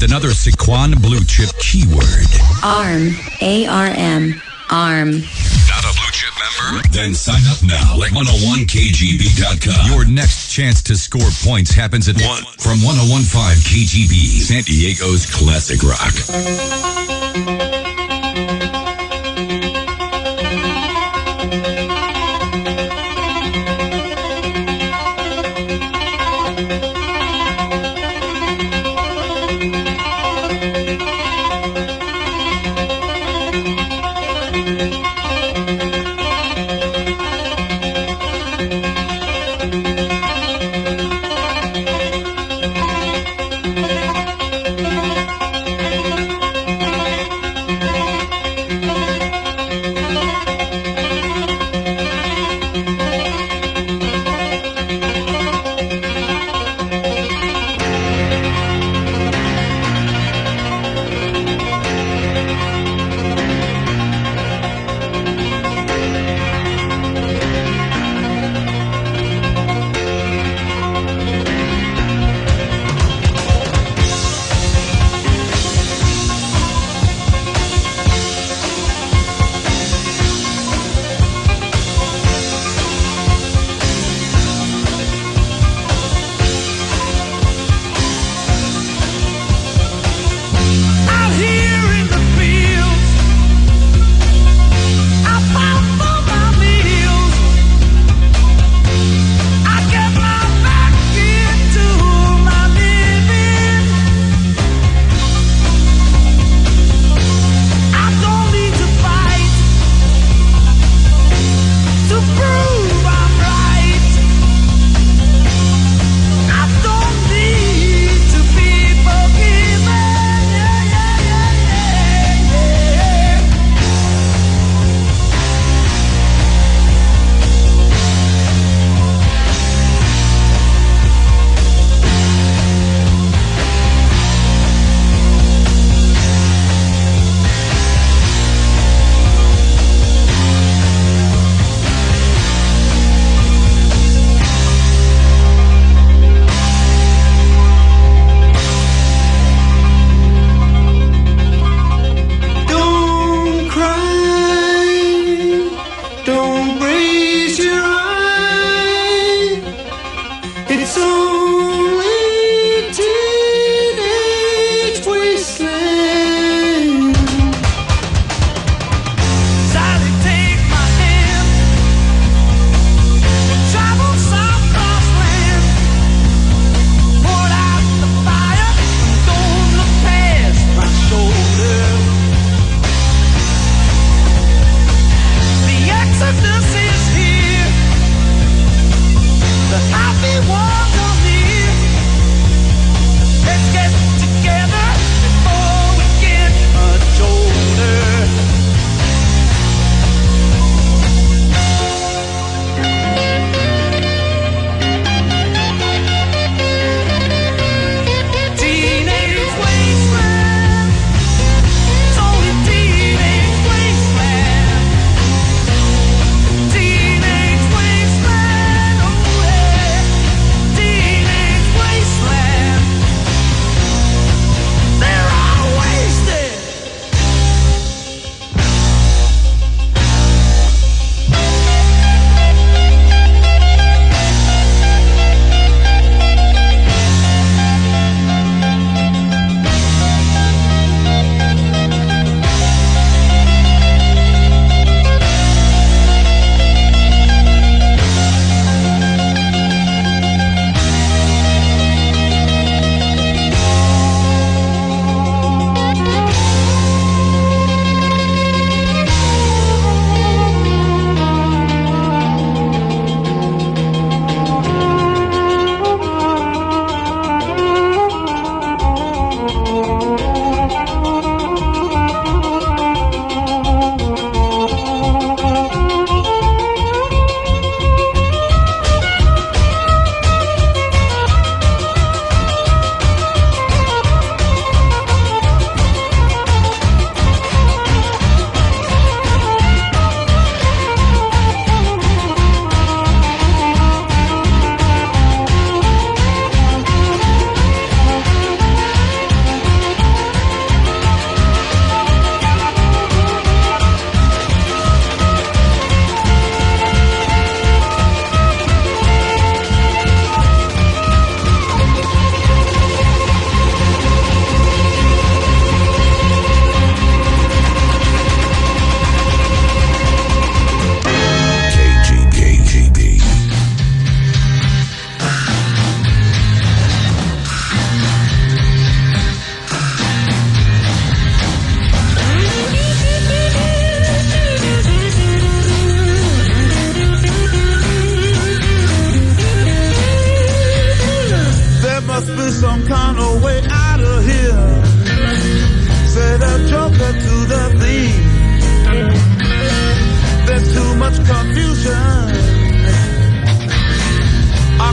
with another Sequan Blue Chip keyword. ARM. A-R-M. ARM. Not a Blue Chip member? Then sign up now at 101kgb.com. Your next chance to score points happens at 1 from 101.5 KGB, San Diego's classic rock.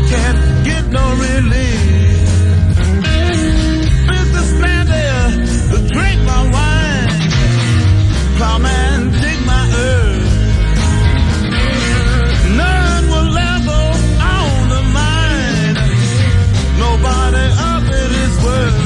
can't get no relief. Businessman there to drink my wine, plowman dig my earth. None will ever own the mine. Nobody of it is worth.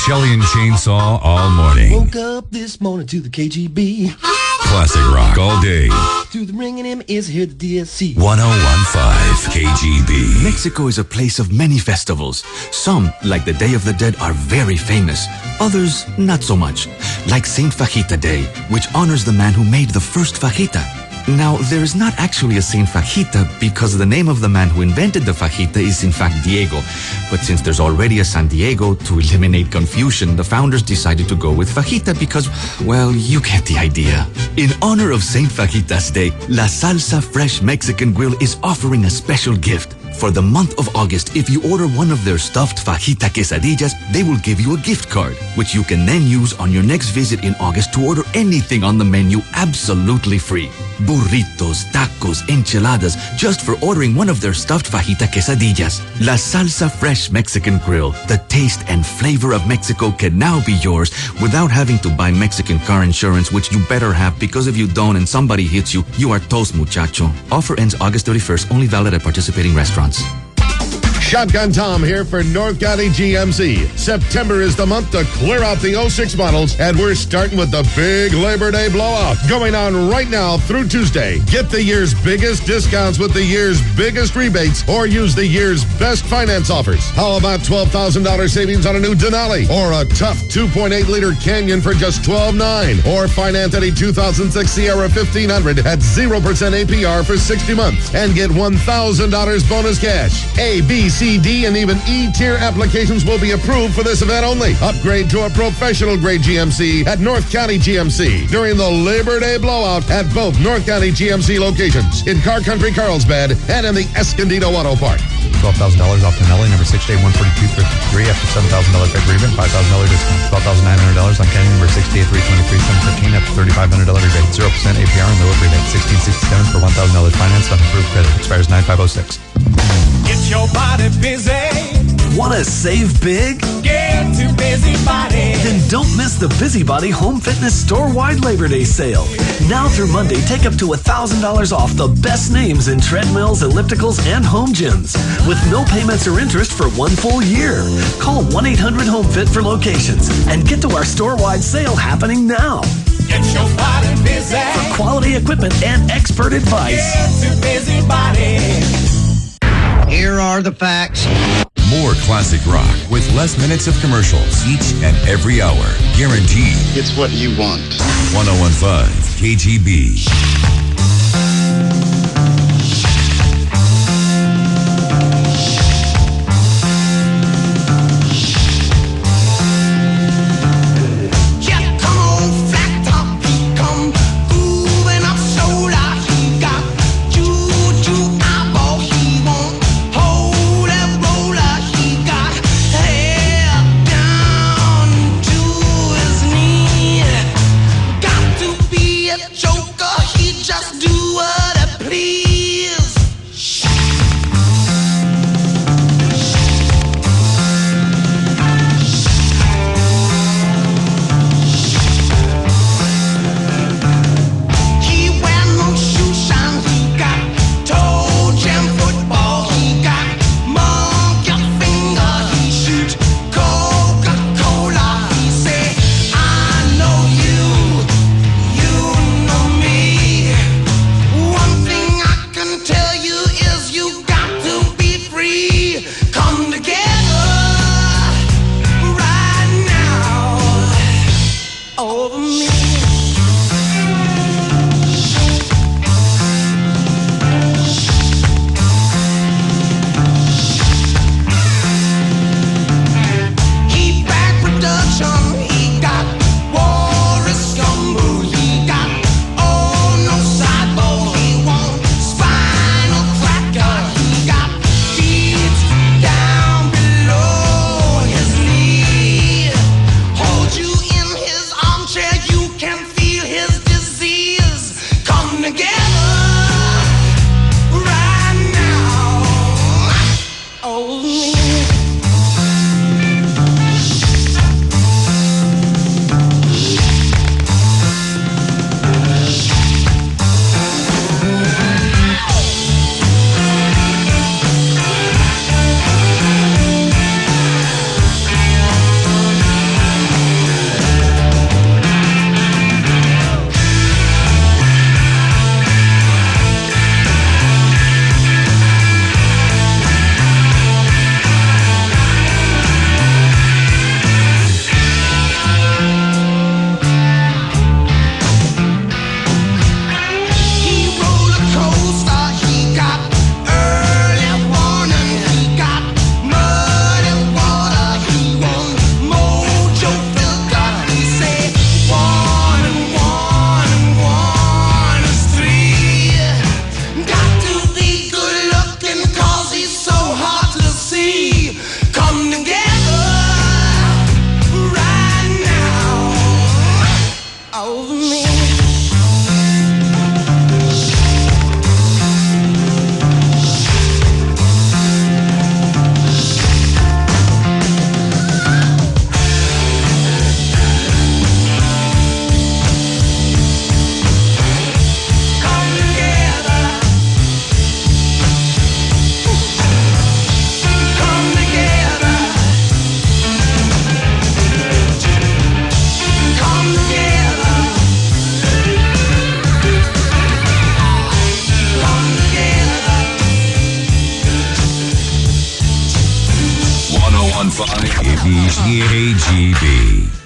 Shelley and Chainsaw all morning. Woke up this morning to the KGB. Classic rock all day. To the ringing him is here the DSC. 1015 KGB. Mexico is a place of many festivals. Some, like the Day of the Dead, are very famous. Others, not so much. Like Saint Fajita Day, which honors the man who made the first fajita. Now, there is not actually a Saint Fajita because the name of the man who invented the fajita is in fact Diego. But since there's already a San Diego, to eliminate confusion, the founders decided to go with fajita because, well, you get the idea. In honor of Saint Fajita's Day, La Salsa Fresh Mexican Grill is offering a special gift. For the month of August, if you order one of their stuffed fajita quesadillas, they will give you a gift card, which you can then use on your next visit in August to order anything on the menu absolutely free. Burritos, tacos, enchiladas, just for ordering one of their stuffed fajita quesadillas. La Salsa Fresh Mexican Grill. The taste and flavor of Mexico can now be yours without having to buy Mexican car insurance, which you better have, because if you don't and somebody hits you, you are toast, muchacho. Offer ends August 31st, only valid at participating restaurants. Shotgun Tom here for North County GMC. September is the month to clear out the 06 models, and we're starting with the big Labor Day blowout going on right now through Tuesday. Get the year's biggest discounts with the year's biggest rebates, or use the year's best finance offers. How about $12,000 savings on a new Denali, or a tough 2.8-liter Canyon for just $12,900, or finance any 2006 Sierra 1500 at 0% APR for 60 months and get $1,000 bonus cash. A, B, C, D, and even E-tier applications will be approved for this event only. Upgrade to a professional grade GMC at North County GMC during the Labor Day blowout at both North County GMC locations in Car Country Carlsbad and in the Escondido Auto Park. $12,000 off Denali, number 6J14253 after $7,000 pay rebate, $5,000 discount, $12,900 on Canyon, number 6J323 715 after $3,500 rebate, 0% APR and lower rebate, $1,667 for $1,000 finance on approved credit, expires 9506. Get your body busy. Want to save big? Get to Busybody. Then don't miss the Busybody Home Fitness store-wide Labor Day sale. Now through Monday, take up to $1,000 off the best names in treadmills, ellipticals, and home gyms with no payments or interest for one full year. Call 1-800-HOME-FIT for locations and get to our store-wide sale happening now. Get your body busy. For quality equipment and expert advice. Get to Busybody. Here are the facts. More classic rock with less minutes of commercials each and every hour. Guaranteed. It's what you want. 1015 KGB. Joker, he just 1015 KGB.